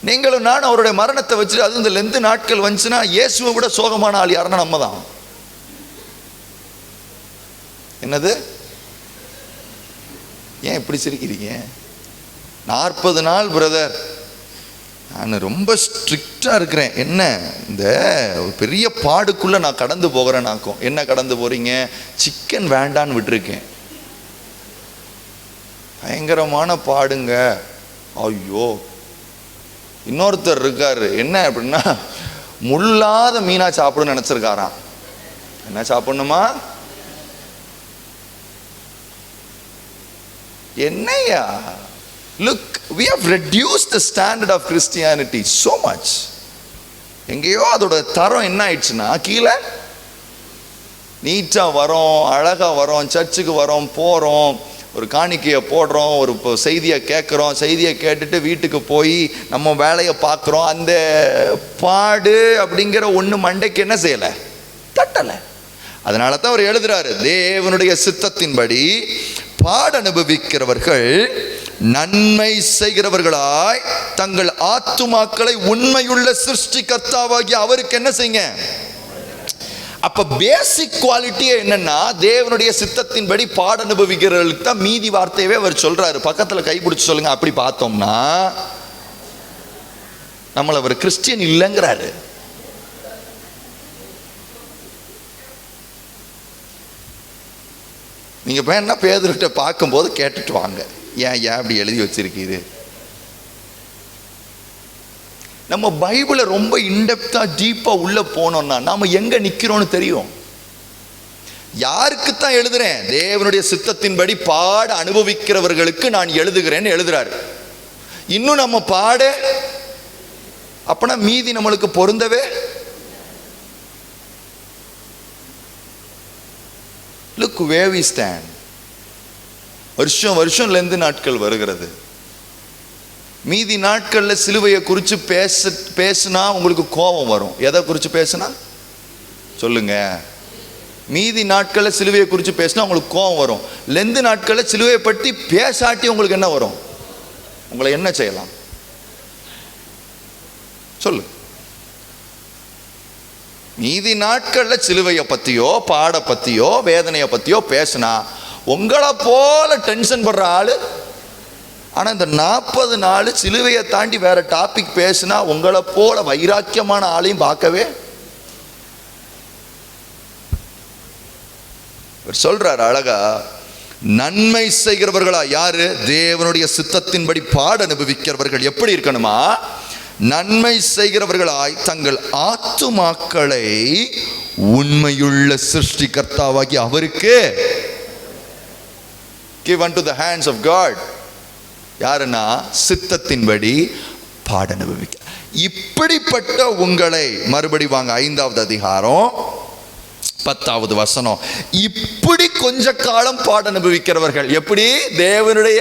நீங்களும் நான் அவருடைய மரணத்தை வச்சுட்டு, அது இந்த லெந்து நாட்கள் வந்துச்சுன்னா இயேசுவை விட சோகமான ஆள் யாருன்னா நம்ம தான். என்னது? ஏன் இப்படி சிரிக்கிறீங்க? 40 நாள் பிரதர், நான் ரொம்ப ஸ்ட்ரிக்டா இருக்கிறேன். என்ன, இந்த பெரிய பாடுக்குள்ள நான் கடந்து போகிறேன். நாக்கும் என்ன கடந்து போறீங்க? சிக்கன் வேண்டான்னு விட்டுருக்கேன். பயங்கரமான பாடுங்க. ஐயோ, இன்னொருத்தர் இருக்காரு, என்ன அப்படின்னா முள்ளாத மீனா சாப்பிடுன்னு நினைச்சிருக்காராம். என்ன சாப்பிடணுமா? என்னையா? Look, we have reduced the standard of Christianity so much. எங்கேயோ அதோட தரம் என்ன ஆயிடுச்சுன்னா, கீழே நீட்டா வரோம், அழகா வரோம், சர்ச்சுக்கு வரோம், போறோம், ஒரு காணிக்கையை போடுறோம், ஒரு செய்தியை கேட்குறோம், செய்தியை கேட்டுட்டு வீட்டுக்கு போய் நம்ம வேலையை பார்க்குறோம். அந்த பாடு அப்படிங்கிற ஒன்று மண்டைக்கு என்ன செய்யலை, தட்டலை. அதனால தான் அவர் எழுதுறாரு, தேவனுடைய சித்தத்தின்படி பாட அனுபவிக்கிறவர்கள் நன்மை செய்கிறவர்களாய் தங்கள் ஆத்துமாக்களை உண்மையுள்ள சிருஷ்டிகர்த்தாவாகிய அவருக்கு என்ன செய்யுங்க. அப்ப பேசிக் குவாலிட்டியே என்னன்னா, தேவனுடைய சித்தத்தின்படி பாட அனுபவிக்கிறவர்களுக்கு தான் மீதி வார்த்தையவே அவர் சொல்றாரு. பக்கத்துல கைப்பிடிச்சு சொல்லுங்க. அப்படி பார்த்தோம்னா நம்மள அவர் கிறிஸ்டியன் இல்லைங்கிறாரு. நீங்க வேணா பேதுருகிட்ட பார்க்கும்போது கேட்டுட்டு வாங்க, ஏன் ஏன் அப்படி எழுதி வச்சிருக்கீரு. நம்ம பைபிளை ரொம்ப இன்டெப்தா டீப்பா உள்ள போனோம்னா நாம எங்க நிக்கிறோம்னு தெரியும். யாருக்குத்தான் எழுதுறேன்? தேவனுடைய சித்தத்தின்படி பாட அனுபவிக்கிறவர்களுக்கு நான் எழுதுகிறேன்னு எழுதுறாரு. இன்னும் நம்ம பாட, அப்பனா மீதி நம்மளுக்கு பொருந்தவே. Look where we stand. வருஷம் வருஷம் லெந்து நாட்கள் வருகிறது. மீதி நாட்கள்ல சிலுவையை குறித்து பேசுனா உங்களுக்கு கோபம் வரும். எதை குறித்து பேசுனா சொல்லுங்க? மீதி நாட்கள்ல சிலுவையை குறித்து பேசினா உங்களுக்கு கோபம் வரும். லெந்து நாட்கள்ல சிலுவையை பற்றி பேசாட்டி உங்களுக்கு என்ன வரும்? உங்களை என்ன செய்யலாம் சொல்லு? மீதி நாட்கள்ல சிலுவையை பத்தியோ பாட பத்தியோ வேதனையை பத்தியோ பேசினா உங்களை போல டென்ஷன் படுற ஆளு, ஆனா இந்த 40 நாள் சிலுவையை தாண்டி வேற டாபிக் பேசினா உங்களை போல வைராக்கியமான ஆளையும் பார்க்கவே. சொல்றாரு அழகா, நன்மை செய்கிறவர்களா யாரு? தேவனுடைய சித்தத்தின்படி பாட அனுபவிக்கிறவர்கள் எப்படி இருக்கணுமா? நன்மை செய்கிறவர்களாய் தங்கள் ஆத்துமாக்களை உண்மையுள்ள சிருஷ்டிகர்த்தாவாகி அவருக்கு give unto the hands of God. யாருன்னா சித்தத்தின்படி பாட அனுபவிக்க. இப்படிப்பட்ட உங்களை, மறுபடி வாங்க 5வது அதிகாரம் 10வது வசனம். இப்படி கொஞ்ச காலம் பாட அனுபவிக்கிறவர்கள் எப்படி? தேவனுடைய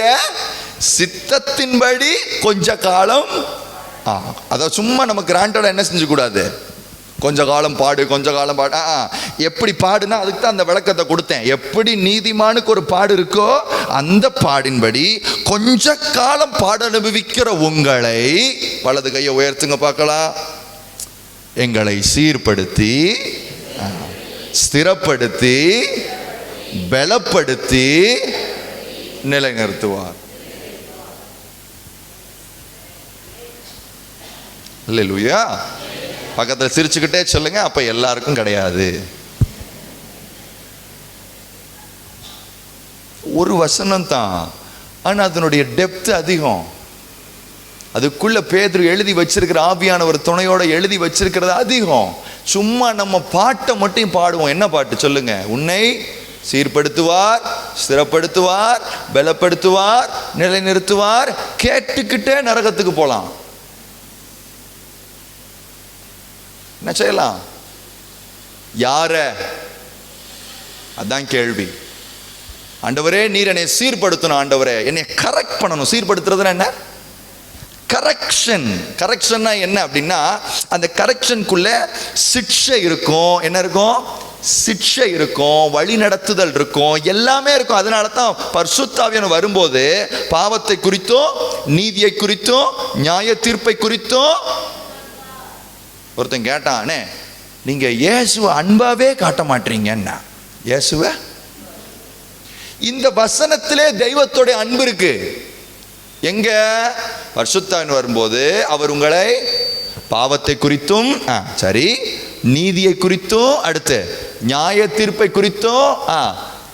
சித்தத்தின்படி கொஞ்ச காலம். அத சும்மா நம்ம கிராண்டடா என்ன செஞ்சு கூடாது, கொஞ்ச காலம் பாடு கொஞ்ச காலம் பாடு. எப்படி பாடுனா அதுக்கு தான் அந்த விளக்கத்தை கொடுத்தேன். எப்படி நீதிமானுக்கு ஒரு பாடு இருக்கோ அந்த பாடின்படி கொஞ்ச காலம் பாட அனுபவிக்கிற உங்களை, வலது கையை உயர்த்துங்க பார்க்கலாம், எங்களை சீர்படுத்தி ஸ்திரப்படுத்தி பலப்படுத்தி நிலைநிறுத்துவார். அல்லேலூயா. பக்கத்துல சிரிச்சுக்கிட்டே சொல்லுங்க, அப்ப எல்லாருக்கும் கிடையாது. ஒரு வசனம் தான், ஆனா அதனுடைய டெப்த் அதிகம். அதுக்குள்ள பேதுரு எழுதி வச்சிருக்கிற ஆவியானவர் துணையோட எழுதி வச்சிருக்கிறது அதிகம். சும்மா நம்ம பாட்டை மட்டும் பாடுவோம். என்ன பாட்டு சொல்லுங்க? உன்னை சீர்படுத்துவார், ஸ்திரப்படுத்துவார், பலப்படுத்துவார், நிலைநிறுத்துவார். கேட்டுக்கிட்டே நரகத்துக்கு போலாம். என்ன செய்யலாம்? யார? அதான் கேள்வி. ஆண்டவரே நீர் என்னை சீர்படுத்தணும், ஆண்டவரே என்னை கரெக்ட் பண்ணணும். சீர்படுத்துறதுன்னா என்ன? கரெக்ஷன். கரெக்ஷன்னா என்ன அப்படின்னா, அந்த கரெக்ஷனுக்குள்ள சிக்ஷை இருக்கும். என்ன இருக்கும்? சிக்ஷை இருக்கும், வழி நடத்துதல் இருக்கும், எல்லாமே இருக்கும். அதனால தான் பரிசுத்த ஆவியானவர் வரும்போது பாவத்தை குறித்தும் நீதியை குறித்தும் நியாய தீர்ப்பை குறித்தும். ஒருத்தன் கேட்டானே, நீங்க இயேசுவை அன்பாவே காட்ட மாட்டீங்கன்னா, இயேசுவை இந்த வசனத்திலே தெய்வத்தோட அன்பு இருக்கு. எங்க? பரிசுத்த வரும்போது அவர் உங்களை பாவத்தை குறித்தும் சரி, நீதியை குறித்தும், அடுத்து நியாய தீர்ப்பை குறித்தும்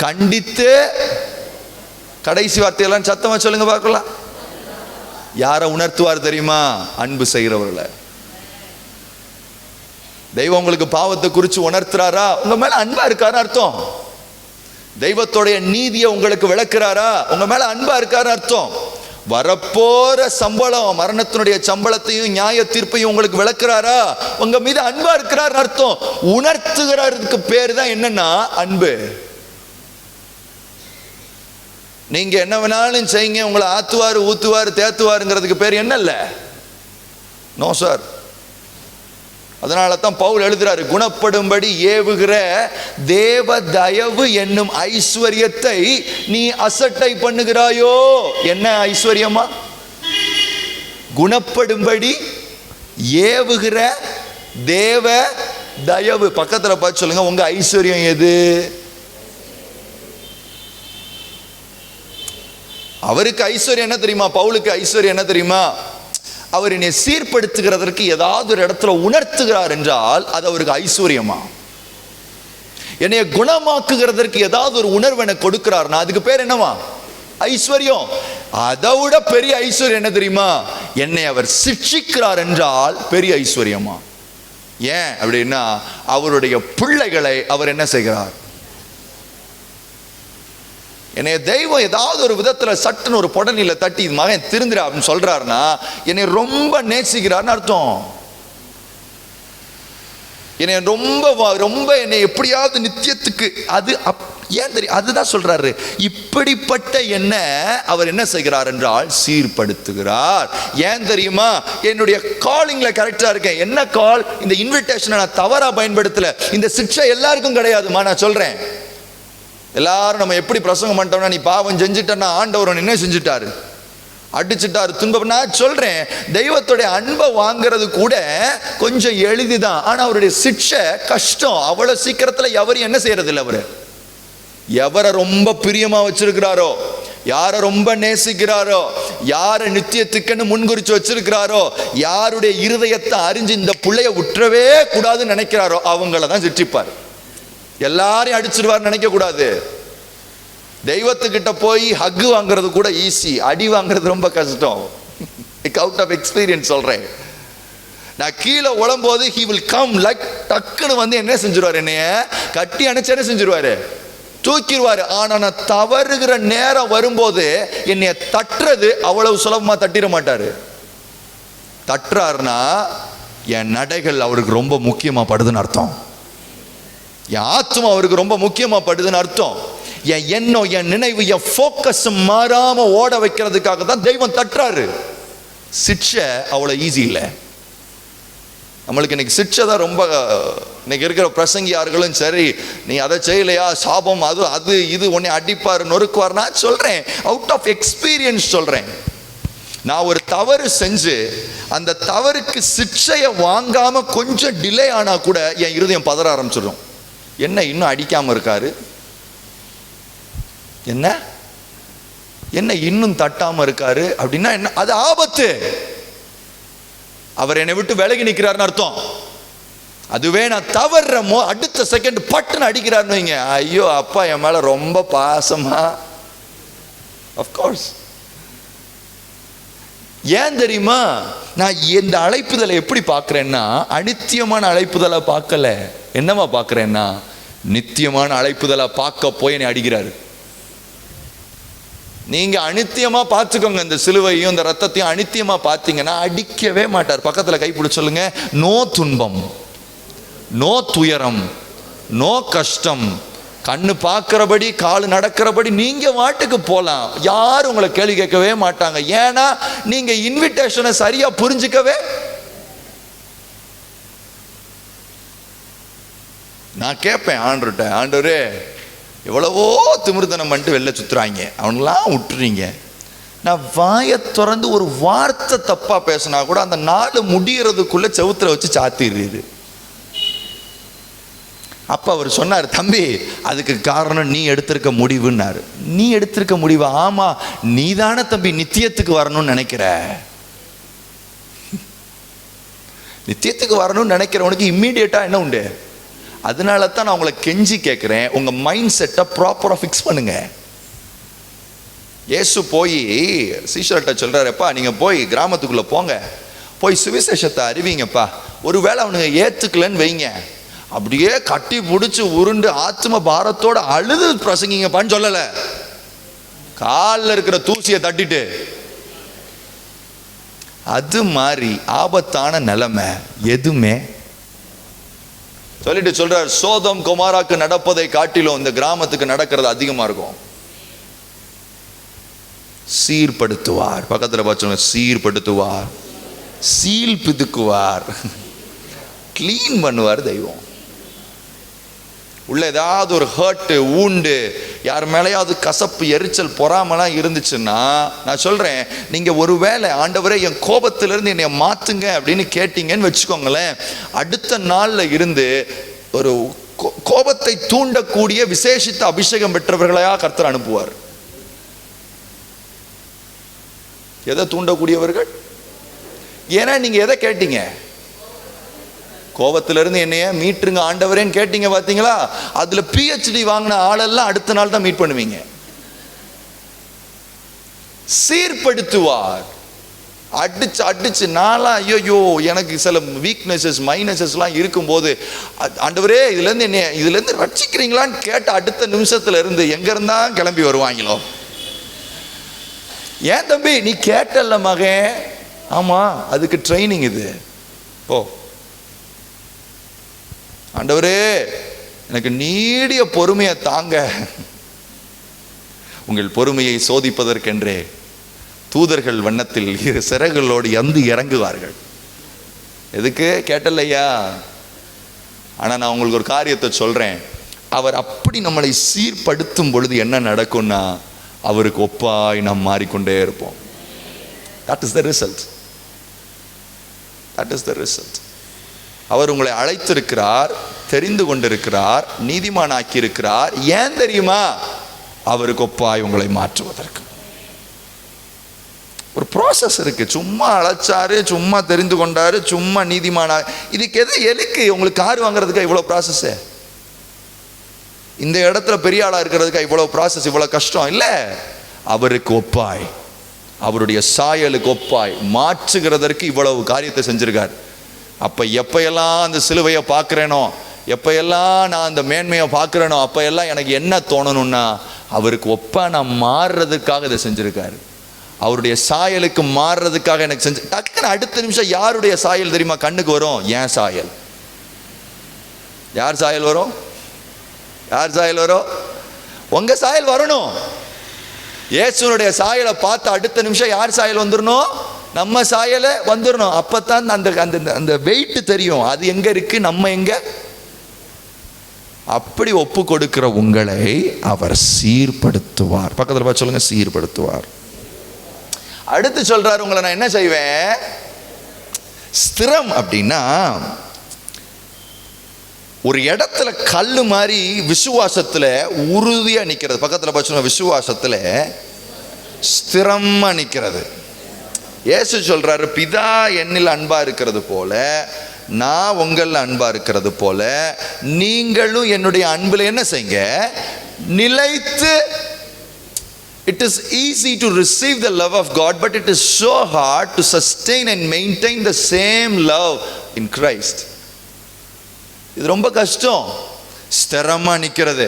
கண்டித்து, கடைசி வார்த்தையெல்லாம் சத்தமா சொல்லுங்க பார்க்கலாம். யாரை உணர்த்துவார் தெரியுமா? அன்பு செய்கிறவர்களை. தெய்வம் உங்களுக்கு பாவத்தை குறித்து உணர்த்துறாரா? உங்க மேல அன்பா இருக்காரு அர்த்தம். தெய்வத்தோடைய நீதியை உங்களுக்கு விளக்குறாரா? உங்க மேல அன்பா இருக்காரு அர்த்தம். வரப்போற சம்பளம், மரணத்தினுடைய சம்பளத்தையும் நியாய தீர்ப்பையும் உங்களுக்கு விளக்குறாரா? உங்க மீது அன்பா இருக்கிறார் அர்த்தம். உணர்த்துகிறதுக்கு பேர் தான் என்னன்னா அன்பு. நீங்க என்ன வேணாலும் செய்யுங்க, உங்களை ஆத்துவாரு ஊத்துவாரு தேத்துவாருங்கிறதுக்கு பேர் என்ன? இல்ல, நோ சார். அதனால தான் பவுல் எழுதுறாரு, குணப்படும்படி ஏவுகிற தேவ தயவு என்னும் ஐஸ்வர்யத்தை நீ அசட்டை பண்ணுகிறாயோ. என்ன ஐஸ்வர்யமா? குணப்படும்படி ஏவுகிற தேவ தயவு. பக்கத்துல பார்த்து சொல்லுங்க, உங்க ஐஸ்வர்யம் எது? அவருக்கு ஐஸ்வர்யம் என்ன தெரியுமா? பவுலுக்கு ஐஸ்வர்யம் என்ன தெரியுமா? அவர் என்னை சீர்படுத்துகிறதற்கு ஏதாவது ஒரு இடத்துல உணர்த்துகிறார் என்றால் அது அவருக்கு ஐஸ்வர்யமா? என்னை குணமாக்குகிறதற்கு ஏதாவது ஒரு உணர்வு எனக்கு கொடுக்கிறார்னா அதுக்கு பேர் என்னவா? ஐஸ்வர்யம். அதை விட பெரிய ஐஸ்வர்யம் என்ன தெரியுமா? என்னை அவர் சிட்சிக்கிறார் என்றால் பெரிய ஐஸ்வர்யமா? ஏன் அப்படின்னா, அவருடைய பிள்ளைகளை அவர் என்ன செய்கிறார்? என்னை தெய்வம் ஏதாவது ஒரு விதத்துல சட்டுன்னு ஒரு புடனில தட்டி மகன் திருந்துடா அப்படின்னு சொல்றாருன்னா என்னை ரொம்ப நேசிக்கிறார்னு அர்த்தம். என்னை ரொம்ப என்னை எப்படியாவது நித்தியத்துக்கு அது ஏன் தெரியும்? அதுதான் சொல்றாரு, இப்படிப்பட்ட என்ன அவர் என்ன செய்கிறார் என்றால் சீர்படுத்துகிறார். ஏன் தெரியுமா? என்னுடைய காலிங்ல கரெக்டா இருக்கேன். என்ன கால்? இந்த இன்விடேஷனை நான் தவறா பயன்படுத்தல. இந்த சிக்ஷை எல்லாருக்கும் கிடையாதுமா, நான் சொல்றேன். எல்லாரும் நம்ம எப்படி பிரசங்கம் பண்ணிட்டோம்னா, நீ பாவம் செஞ்சுட்டா ஆண்டவர் என்ன செஞ்சுட்டாரு, அடிச்சுட்டாரு, துன்பம். நான் சொல்றேன், தெய்வத்துடைய அன்பை வாங்குறது கூட கொஞ்சம் எளிதுதான். ஆனா அவருடைய சிக்ஷை கஷ்டம். அவ்வளவு சீக்கிரத்துல எவரும் என்ன செய்யறது இல்லை. அவரு எவரை ரொம்ப பிரியமா வச்சிருக்கிறாரோ, யாரை ரொம்ப நேசிக்கிறாரோ, யாரை நித்தியத்துக்குன்னு முன்குறிச்சு வச்சிருக்கிறாரோ, யாருடைய இருதயத்தை அறிஞ்சு இந்த புள்ளைய விட்டுறவே கூடாதுன்னு நினைக்கிறாரோ அவங்கள தான் சிற்றிப்பார். எல்லாரையும் அடிச்சிருவார் நினைக்க கூடாது. தெய்வத்துக்கிட்ட போய் ஹக் வாங்குறது கூட ஈஸி, அடி வாங்குறது ரொம்ப கஷ்டம். அவுட் ஆஃப் எக்ஸ்பீரியன்ஸ் சொல்றேன். நான் கீழே உழம்போது he will come like டக்குன்னு வந்து என்ன செஞ்சிருவாரு, என்னைய கட்டி அணைச்சு என்ன செஞ்சிருவாரு, தூக்கிடுவாரு. ஆனா நான் தவறுகிற நேரம் வரும்போது என்னைய தட்டுறது அவ்வளவு சுலபமா தட்டிட மாட்டாரு. தட்டுறாருன்னா என் நடைகள் அவருக்கு ரொம்ப முக்கியமா படுதுன்னு அர்த்தம். என் ஆத்மா அவருக்கு ரொம்ப முக்கியமா படுதுன்னு அர்த்தம். என் எண்ணம், என் நினைவு, என் ஃபோக்கஸ் மாறாம ஓட வைக்கிறதுக்காக தான் தெய்வம் தட்டுறாரு. சிக்ஷை அவ்வளவு ஈஸி இல்லை. நம்மளுக்கு இன்னைக்கு சிக்ஷை தான் ரொம்ப. இன்னைக்கு இருக்கிற பிரசங்கியார்களும் சரி, நீ அதை செய்யலையா சாபம், அது இது உன்னை அடிப்பார் நொறுக்குவார். நான் சொல்றேன், அவுட் ஆஃப் எக்ஸ்பீரியன்ஸ் சொல்றேன். நான் ஒரு தவறு செஞ்சு அந்த தவறுக்கு சிக்ஷையை வாங்காம கொஞ்சம் டிலே ஆனா கூட என் இருதயம் பதற ஆரம்பிச்சிடும். என்ன இன்னும் அடிக்காம இருக்காரு, என்ன என்ன இன்னும் தட்டாம இருக்காரு அப்படின்னா என்ன, அது ஆபத்து. அவர் என்னை விட்டு விலகி நிற்கிறாருன்னு அர்த்தம். அதுவே நான் தவறுறமோ அடுத்த செகண்ட் பட்டுன்னு அடிக்கிறாருன்னு வைங்க, ஐயோ அப்பா என் மேல ரொம்ப பாசமா. ஆஃப்கோர்ஸ். ஏன் தெரியுமா, நான் இந்த அழைப்புதலை எப்படி பார்க்கிறேன்னா, அனித்தியமான அழைப்புதலை பார்க்கல. என்னவா பார்க்கிறேன்னா, நித்தியமான அழைப்புதலை பார்க்க போய் என்னை அடிக்கிறாரு. நீங்க அனித்தியமா பார்த்துக்கோங்க, இந்த சிலுவையும் இந்த ரத்தத்தையும் அனித்தியமா பார்த்தீங்கன்னா அடிக்கவே மாட்டார். பக்கத்துல கைப்பிடி சொல்லுங்க, நோ துன்பம், நோ துயரம், நோ கஷ்டம். கண்ணு பார்க்கிறபடி காலு நடக்கிறபடி நீங்க வாட்டுக்கு போலாம். யாரும் உங்களை கேள்வி கேட்கவே மாட்டாங்க. ஏன்னா நீங்க இன்விடேஷனை சரியா புரிஞ்சுக்கவே. நான் கேட்பேன் ஆண்டவர்கிட்ட, ஆண்டவரே எவ்வளவோ திமிர்த்தனம் பண்ணிட்டு வெளில சுத்துறாங்க, அவனெல்லாம் விட்டுறீங்க. நான் வாயை திறந்து ஒரு வார்த்தை தப்பா பேசினா கூட அந்த நாள் முடியறதுக்குள்ள செவுத்துல வச்சு சாத்திடுறது. அப்ப அவர் சொன்னார், தம்பி அதுக்கு காரணம் நீ எடுத்திருக்க முடிவுன்னாரு. நீ எடுத்திருக்க முடிவு? ஆமா, நீ தானே தம்பி நித்தியத்துக்கு வரணும்னு நினைக்கிற. நித்தியத்துக்கு வரணும்னு நினைக்கிறவனுக்கு இம்மீடியட்டா என்ன உண்டு? அதனால தான் நான் உங்களை கெஞ்சி கேட்கிறேன், உங்க மைண்ட் செட்டை ப்ராப்பரா ஃபிக்ஸ் பண்ணுங்க. இயேசு போய் சீஷர்கிட்ட சொல்றாருப்பா, நீங்க போய் கிராமத்துக்குள்ள போங்க, போய் சுவிசேஷத்தை அறிவிங்கப்பா. ஒருவேளை அவனுங்க ஏத்துக்கலன்னு வைங்க, அப்படியே கட்டி பிடிச்சி உருண்டு ஆத்ம பாரத்தோட அழுது பிரசங்கிங்கப்பான்னு சொல்லல, காலில் இருக்கிற தூசியை தட்டிட்டு. அது மாதிரி ஆபத்தான நிலைமை எதுவுமே சொல்லிட்டு சொல்றார், சோதம் குமாராக்கு நடப்பதை காட்டிலும் இந்த கிராமத்துக்கு நடக்கிறது அதிகமா இருக்கும். சீர்படுத்துவார். பக்கத்துல பார்த்து சீர்படுத்துவார், சீல் பிதுக்குவார், கிளீன் பண்ணுவார் தெய்வம். உள்ள ஏதாவது ஒரு ஹர்ட், ஊண்டு, யார் மேலேயாவது கசப்பு, எரிச்சல், பொறாமலாம் இருந்துச்சுன்னா நான் சொல்றேன், நீங்க ஒருவேளை ஆண்டவரே என் கோபத்திலிருந்து என்னை மாத்துங்க அப்படின்னு கேட்டீங்கன்னு வச்சுக்கோங்களேன், அடுத்த நாள்ல இருந்து ஒரு கோபத்தை தூண்டக்கூடிய விசேஷித்த அபிஷேகம் பெற்றவர்களையா கர்த்தர் அனுப்புவார். எதை தூண்டக்கூடியவர்கள்? ஏன்னா நீங்க எதை கேட்டீங்க? கோபத்திலிருந்து என்னைய மீட்டுருங்க ஆண்டவரேன்னு கேட்டீங்க பாத்தீங்களா? அதுல PhD வாங்கின ஆளெல்லாம் அடுத்த நாள் தான் மீட் பண்ணுவீங்க. சீர்படுத்துவார். அடிச்சு அடிச்சு நாளா ஐயோ எனக்கு சில வீக்னஸஸ் மைனஸஸ்லாம் இருக்கும்போது, ஆண்டவரே இதுல இருந்து ரட்சிக்கிறீங்களான்னு கேட்ட அடுத்த நிமிஷத்துல இருந்து எங்க இருந்தா கிளம்பி வருவாங்களோ. ஏன் தம்பி நீ கேட்டல்ல மகன்? ஆமா, அதுக்கு ட்ரைனிங் இது. ஓ ஆண்டவரே எனக்கு நீடிய பொறுமையை தாங்க. உங்கள் பொறுமையை சோதிப்பதற்கென்றே தூதர்கள் வண்ணத்தில் சிறகுகளோடு வந்து இறங்குவார்கள். எதுக்கு கேட்டலையா? ஆனா நான் உங்களுக்கு ஒரு காரியத்தை சொல்றேன், அவர் அப்படி நம்மளை சீர்படுத்தும் பொழுது என்ன நடக்கும்னா, அவருக்கு ஒப்பாய் நாம் மாறிக்கொண்டே இருப்போம். That is the result. That is the result. அவர் உங்களை அழைத்திருக்கிறார், தெரிந்து கொண்டிருக்கிறார், நீதிமானாக்கி இருக்கிறார். ஏன் தெரியுமா? அவருக்கு ஒப்பாய் உங்களை மாற்றுவதற்கு. ஒரு ப்ராசஸ் இருக்கு. சும்மா அழைச்சாரு, சும்மா தெரிந்து கொண்டாரு, சும்மா நீதிமானா. இதுக்கு எதுக்கு உங்களுக்கு கார் வாங்குறதுக்கா இவ்வளோ ப்ராசஸ்? இந்த இடத்துல பெரிய ஆளா இருக்கிறதுக்கா இவ்வளோ ப்ராசஸ், இவ்வளோ கஷ்டம்? இல்லை, அவருக்கு ஒப்பாய், அவருடைய சாயலுக்கு ஒப்பாய் மாற்றுகிறதற்கு இவ்வளவு காரியத்தை செஞ்சிருக்கார். அப்போ எப்பையெல்லாம் அந்த சிலுவையை பார்க்குறேனோ, எப்பையெல்லாம் நான் அந்த மேன்மையை பார்க்குறேனோ, அப்போ எல்லாம் எனக்கு என்ன தோணணும்னா, அவருக்கு ஒப்பா நான் மாறுறதுக்காக இதை செஞ்சுருக்காரு. அவருடைய சாயலுக்கு மாறுறதுக்காக எனக்கு செஞ்சு. டக்குன்னு அடுத்த நிமிஷம் யாருடைய சாயல் தெரியுமா கண்ணுக்கு வரும்? ஏன் சாயல். யார் சாயல் வரும்? யார் சாயல் வரும்? உங்க சாயல் வரணும். இயேசுனுடைய சாயலை பார்த்து அடுத்த நிமிஷம் யார் சாயல் வந்துடணும்? நம்ம சாயலை வந்துடணும். அப்பத்தான் அந்த அந்த வெயிட் தெரியும், அது எங்க இருக்கு, நம்ம எங்க. அப்படி ஒப்பு கொடுக்கிற உங்களை அவர் சீர்படுத்துவார். பக்கத்தில் பார்த்து சொல்லுங்க, சீர்படுத்துவார். அடுத்து சொல்றாரு, உங்களை நான் என்ன செய்வேன்? ஸ்திரம் அப்படின்னா ஒரு இடத்துல கல்லு மாதிரி விசுவாசத்துல உறுதியா நிக்கிறது. பக்கத்துல பார்த்து விசுவாசத்துல ஸ்திரமா நிக்கிறது. இயேசு சொல்றாரு, பிதா என்னில் அன்பா இருக்கிறது போல நான் உங்களில் அன்பா இருக்கிறது போல நீங்களும் என்னுடைய அன்புல என்ன செய்யுங்க? நிலைத்து. It is easy to receive the love of God, but it is so hard to sustain and maintain the same love in Christ. இது ரொம்ப கஷ்டம். ஸ்திரமா நிக்கிறது.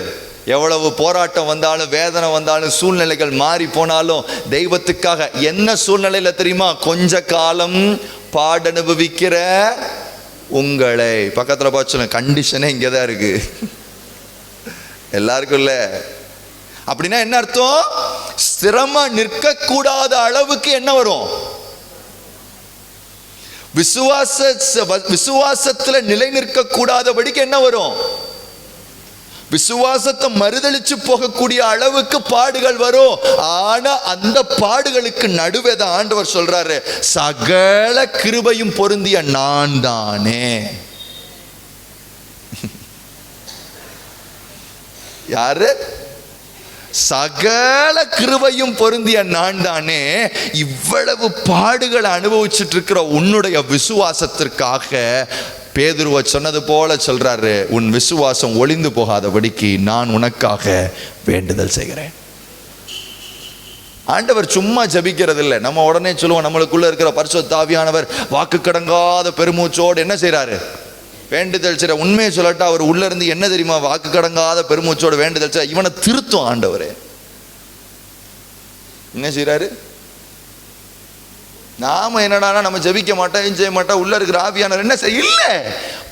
எவ்வளவு போராட்டம் வந்தாலும், வேதனை வந்தாலும், சூழ்நிலைகள் மாறி போனாலும், தெய்வத்துக்காக என்ன சூழ்நிலையில தெரியுமா? கொஞ்ச காலம் பாட அனுபவிக்கிற உங்களை. பக்கத்துல பார்த்து கண்டிஷனே இங்கதான் இருக்கு, எல்லாருக்கும் இல்ல. அப்படின்னா என்ன அர்த்தம்? ஸ்திரமா நிற்க கூடாத அளவுக்கு என்ன வரும்? விசுவாசத்துல நிலை நிற்க கூடாதபடிக்கு என்ன வரும்? விசுவாசத்தை மறுதளிச்சு போகக்கூடிய அளவுக்கு பாடுகள் வரும். ஆனா அந்த பாடுகளுக்கு நடுவே தான் ஆண்டவர் சொல்றாரு, சகல கிருபையும் பொருந்திய நான் தானே. யாரு? சகல கிருபையும் பொருந்திய நான் தானே. இவ்வளவு பாடுகளை அனுபவிச்சுட்டு இருக்கிற உன்னுடைய விசுவாசத்திற்காக பேதுருவ சொன்னது போல சொல்றாரு, உன் விசுவாசம் ஒளிந்து போகாதபடிக்கு நான் உனக்காக வேண்டுதல் செய்கிறேன். ஆண்டவர் சும்மா ஜபிக்கிறது இல்லை. நம்ம உடனே சொல்லுவோம், நம்மளுக்குள்ள இருக்கிற பரிசுத்த ஆவியானவர் வாக்கு கடங்காத பெருமூச்சோடு என்ன செய்யறாரு? வேண்டுதல் செய்ற. உண்மையை சொல்லட்டா, அவர் உள்ள இருந்து என்ன தெரியுமா? வாக்கு கடங்காத பெருமூச்சோடு வேண்டுதல் செய்ய. இவனை திருத்தும் ஆண்டவரே. என்ன செய்யறாரு? நாம என்னடா நம்ம ஜபிக்க மாட்டோம், செய்ய மாட்டோம். உள்ள இருக்கிற ஆவியானவர் என்ன செய்ய? இல்ல,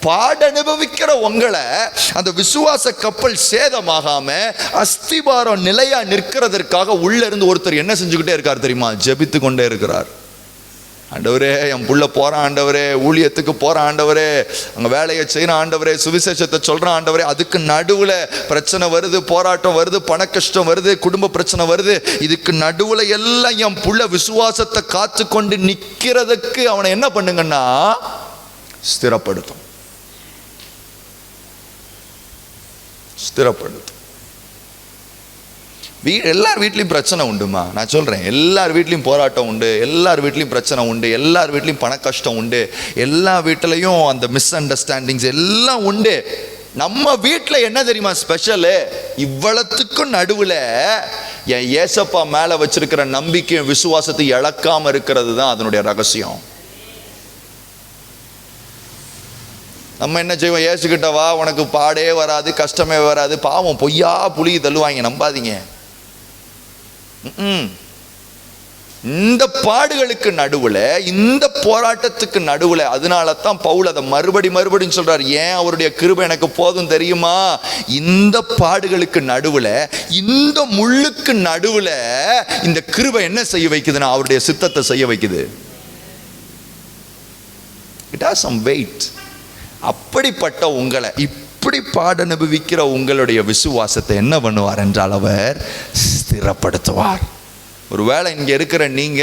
பாட அனுபவிக்கிற உங்களை அந்த விசுவாச கப்பல் சேதமாகாம அஸ்திபாரம் நிலையா நிற்கிறதற்காக உள்ள இருந்து ஒருத்தர் என்ன செஞ்சுக்கிட்டே இருக்கார் தெரியுமா? ஜபித்து கொண்டே இருக்கிறார். ஆண்டவரே, என் புள்ள போறான் ஆண்டவரே, ஊழியத்துக்கு போறான் ஆண்டவரே, அங்க வேலையை செய்யற ஆண்டவரே, சுவிசேஷத்தை சொல்றான் ஆண்டவரே. அதுக்கு நடுவுல பிரச்சனை வருது, போராட்டம் வருது, பண கஷ்டம் வருது, குடும்ப பிரச்சனை வருது. இதுக்கு நடுவுல எல்லாம் என் புள்ள விசுவாசத்தை காத்து கொண்டு நிக்கிறதுக்கு அவனை என்ன பண்ணுங்கன்னா ஸ்திரப்படுத்தும். ஸ்திரப்படுத்தும். எல்லார் வீட்லையும் பிரச்சனை உண்டுமா? நான் சொல்றேன், எல்லார் வீட்லையும் போராட்டம் உண்டு, எல்லார் வீட்லையும் பிரச்சனை உண்டு, எல்லார் வீட்லையும் பண கஷ்டம் உண்டு, எல்லா வீட்டிலையும் அந்த மிஸ் அண்டர்ஸ்டாண்டிங்ஸ் எல்லாம் உண்டு. நம்ம வீட்டில் என்ன தெரியுமா ஸ்பெஷலு? இவ்வளத்துக்கும் நடுவில் என் ஏசப்பா மேலே வச்சிருக்கிற நம்பிக்கையும் விசுவாசத்தை இழக்காம இருக்கிறது தான் அதனுடைய ரகசியம். நம்ம என்ன செய்வோம்? ஏசுக்கிட்ட வா, உனக்கு பாடே வராது, கஷ்டமே வராது, பாவம் பொய்யா புளி தள்ளுவாங்க, நம்பாதீங்க. இந்த பாடுகளுக்கு நடுவுல, இந்த போராட்டத்துக்கு நடுவுல, அதனால தான் பவுல் அதை மறுபடியும் சொல்றாரு. ஏன் அவருடைய கிருபை எனக்கு போதும் தெரியுமா? இந்த பாடுகளுக்கு நடுவுல, இந்த முள்ளுக்கு நடுவுல இந்த கிருபை என்ன செய்ய வைக்குதுன்னா அவருடைய சித்தத்தை செய்ய வைக்குது. It has some weight. அப்படிப்பட்ட உங்களை, இப்படி பாட அனுபவிக்கிற உங்களுடைய விசுவாசத்தை என்ன பண்ணுவார் என்றால் அவர் ஸ்திரப்படுத்துவார். ஒருவேளை இங்கே இருக்கிற நீங்க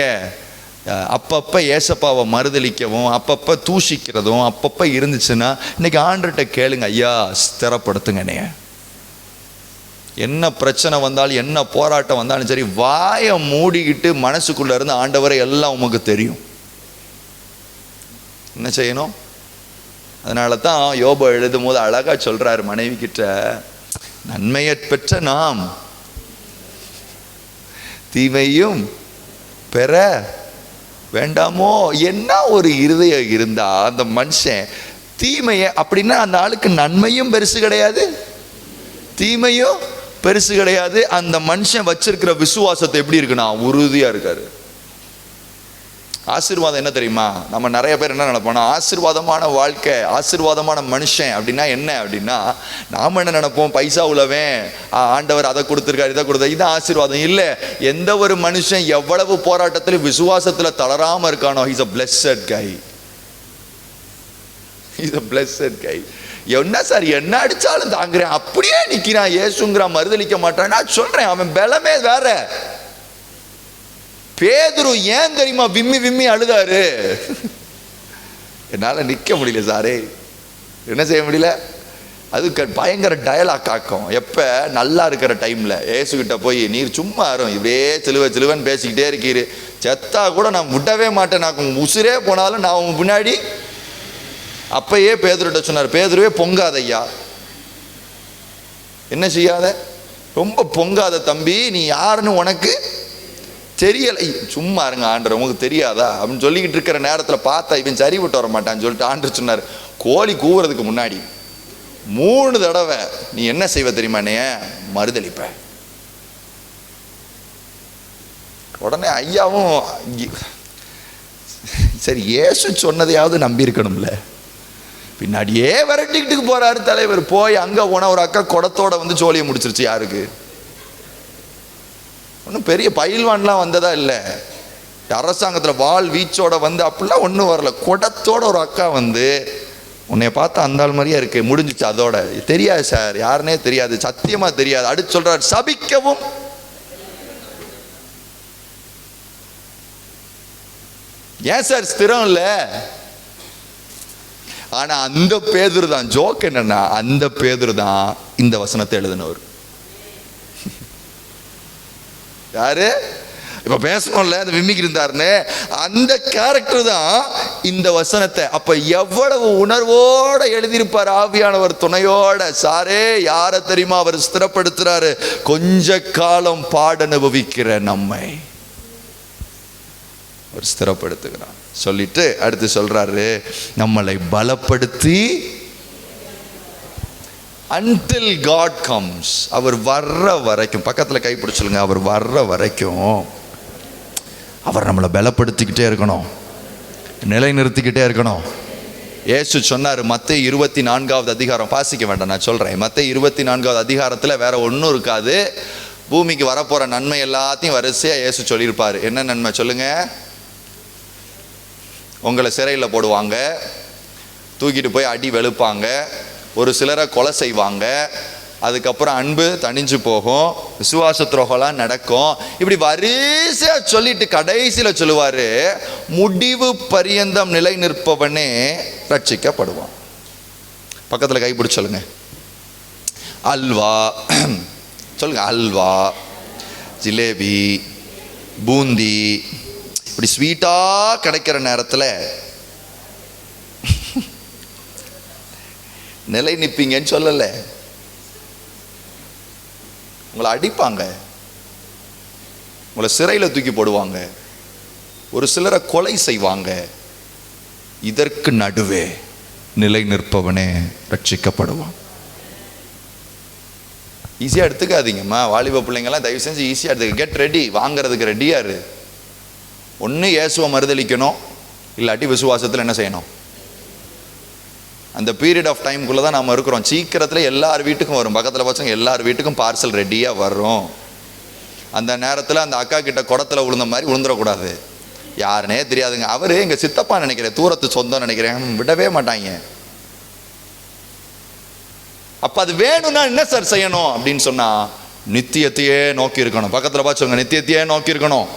அப்பப்போ ஏசப்பாவை மறுதளிக்கவும் அப்பப்போ தூஷிக்கிறதும் அப்பப்போ இருந்துச்சுன்னா இன்னைக்கு ஆண்டர்கிட்ட கேளுங்க, ஐயா ஸ்திரப்படுத்துங்கண்ணே. என்ன பிரச்சனை வந்தாலும் என்ன போராட்டம் வந்தாலும் சரி, வாயை மூடிக்கிட்டு மனசுக்குள்ள இருந்து ஆண்டவரை எல்லாம் உமக்கு தெரியும், என்ன செய்யணும். அதனால தான் யோபு எழுதும் போது அழகா சொல்றாரு மனைவி கிட்ட, நன்மையை பெற்ற நாம் தீமையும் பெற வேண்டாமோ. என்ன ஒரு இருதயம் இருந்தா அந்த மனுஷன் தீமையை, அப்படின்னா அந்த ஆளுக்கு நன்மையும் பெருசு கிடையாது தீமையும் பெருசு கிடையாது. அந்த மனுஷன் வச்சிருக்கிற விசுவாசத்தை எப்படி இருக்குன்னா உறுதியா இருக்காரு. ஆசீர்வாதம் என்ன தெரியுமா? நம்ம நிறைய பேர் என்ன நினைப்போம், ஆசீர்வாதமான வாழ்க்கை, ஆசீர்வாதமான மனுஷன் அப்படின்னா என்ன அப்படின்னா, நாம் என்ன நினைப்போம், பைசா உள்ளவன், ஆண்டவர் அதை கொடுத்துருக்காரு இதை கொடுத்தாரு, இது ஆசீர்வாதம் இல்லை. எந்த ஒரு மனுஷன் எவ்வளவு போராட்டத்தில் விசுவாசத்தில் தளராம இருக்கானோ, he's a blessed guy. he's a blessed guy. என்ன சார் என்ன அடிச்சாலும் தாங்குறேன், அப்படியே நிக்கிறான், ஏசுங்கிறான், மறுதளிக்க மாட்டான். நான் சொல்றேன், அவன் பலமே வேற. பேதுரு ஏன் தெரியுமா விம்மி விம்மி அழுதாரு? என்னால நிக்க முடியல சாரே, என்ன செய்ய முடியல. அது பயங்கர டயலாக் ஆக்கும். எப்ப நல்லா இருக்கிற டைம்ல ஏசுகிட்ட போய், நீர் சும்மா இருக்கும் இப்படியே சிலுவன்னு பேசிக்கிட்டே இருக்கீரு, செத்தா கூட நான் விடவே மாட்டேன், நான் உசுரே போனாலும் நான் உங்க முன்னாடி. அப்பயே பேதுருட்ட சொன்னார், பேதுருவே பொங்காத ஐயா, என்ன செய்யாத, ரொம்ப பொங்காத தம்பி, நீ யாருன்னு உனக்கு தெரியலை, சும்மா இருங்க ஆண்டர், உங்களுக்கு தெரியாதா அப்படின்னு சொல்லிக்கிட்டு இருக்கிற நேரத்தில் பார்த்தா இவன் சரி விட்டு வர மாட்டான்னு சொல்லிட்டு ஆண்டர் சொன்னார், கோழி கூவுறதுக்கு முன்னாடி 3 தடவை நீ என்ன செய்வ தெரியுமானே, மறுதளிப்ப. உடனே ஐயாவும் சரி இயேசு சொன்னதையாவது நம்பி இருக்கணும்ல, பின்னாடியே விரட்டிக்கிட்டு போறாரு தலைவர். போய் அங்க போன ஒரு அக்கா குடத்தோட வந்து சோழியை முடிச்சிருச்சு. யாருக்கு? ஒன்றும் பெரிய பயில்வான்லாம் வந்ததா இல்லை, அரசாங்கத்தில் வால் வீச்சோட வந்து அப்படிலாம் ஒன்றும் வரல, குடத்தோட ஒரு அக்கா வந்து, உன்னை பார்த்தா அந்த ஆள் மாதிரியே இருக்கு, முடிஞ்சிச்சு. அதோட தெரியாது சார், யாருன்னே தெரியாது, சத்தியமா தெரியாது. அடுத்து சொல்றாரு, சபிக்கவும் ஏன் சார் ஸ்திரம் இல்ல. ஆனா அந்த பேதுரு தான், ஜோக் என்னன்னா அந்த பேதுரு தான் இந்த வசனத்தை எழுதினவர். யாரு இப்ப பேசணும்ல, அந்த விம்மிக்கு இருந்தாருன்னு, அந்த கேரக்டர் தான் இந்த வசனத்தை. அப்ப எவ்வளவு உணர்வோட எழுதியிருப்பார் ஆவியானவர் துணையோட. சாரே யார தெரியுமா அவர் ஸ்திரப்படுத்துறாரு, கொஞ்ச காலம் பாட அனுபவிக்கிற நம்மை அவர் ஸ்திரப்படுத்துகிறார். சொல்லிட்டு அடுத்து சொல்றாரு, நம்மளை பலப்படுத்தி until God comes, அவர் வர்ற வரைக்கும். பக்கத்தில் கை பிடிச்சிருங்க, அவர் வர்ற வரைக்கும் அவர் நம்மளை பலப்படுத்திக்கிட்டே இருக்கணும், நிலைநிறுத்திக்கிட்டே இருக்கணும். இயேசு சொன்னார் மத்தேயு 24வது அதிகாரம், வாசிக்க வேண்டாம் நான் சொல்றேன். மத்தேயு 24வது அதிகாரத்தில் வேற ஒன்றும் இருக்காது, பூமிக்கு வரப்போற நன்மை எல்லாத்தையும் வரிசையா இயேசு சொல்லியிருப்பாரு. என்ன நன்மை சொல்லுங்க? உங்களை சிறையில் போடுவாங்க, தூக்கிட்டு போய் அடி வெளுப்பாங்க, ஒரு சிலரை கொலை செய்வாங்க, அதுக்கப்புறம் அன்பு தணிஞ்சு போகும், விசுவாச துரோகம்லாம் நடக்கும். இப்படி வரிசையா சொல்லிட்டு கடைசியில சொல்லுவாரு, முடிவு பரியந்தம் நிலை நிற்பவனே ரட்சிக்கப்படுவான். பக்கத்துல கைப்பிடிச்சு சொல்லுங்க, அல்வா சொல்லுங்க, அல்வா, ஜிலேபி, பூந்தி, இப்படி ஸ்வீட்டா கிடைக்கிற நேரத்தில் நிலை நிற்பீங்கன்னு சொல்லல. உங்களை அடிப்பாங்க, உங்களை சிறையில் தூக்கி போடுவாங்க, ஒரு சிலரை கொலை செய்வாங்க. இதற்கு நடுவே நிலை நிற்பவனே ரட்சிக்கப்படுவான். ஈஸியாக எடுத்துக்காதீங்கம்மா, வாலிப பிள்ளைங்கெல்லாம் தயவு செஞ்சு ஈஸியாக எடுத்துக்க. கெட் ரெடி, வாங்கிறதுக்கு ரெடியாரு. ஒன்று இயேசுவை மறுதளிக்கணும், இல்லாட்டி விசுவாசத்தில் என்ன செய்யணும். அந்த பீரியட் ஆஃப் டைமுக்குள்ளே தான் நம்ம இருக்கிறோம். சீக்கிரத்தில் எல்லார் வீட்டுக்கும் வரும், பக்கத்தில் பசங்க எல்லார் வீட்டுக்கும் பார்சல் ரெடியாக வரும். அந்த நேரத்தில் அந்த அக்கா கிட்ட குடத்தில் விழுந்த மாதிரி விழுந்துடக்கூடாது. யாருனே தெரியாதுங்க, அவர் எங்கள் சித்தப்பா நினைக்கிறேன், தூரத்து சொந்தம் நினைக்கிறேன், விடவே மாட்டாங்க. அப்போ அது வேணும்னா என்ன சார் செய்யணும் அப்படின்னு சொன்னால், நித்தியத்தையே நோக்கி இருக்கணும். பக்கத்தில் பார்த்துங்க, நித்தியத்தையே நோக்கி இருக்கணும்.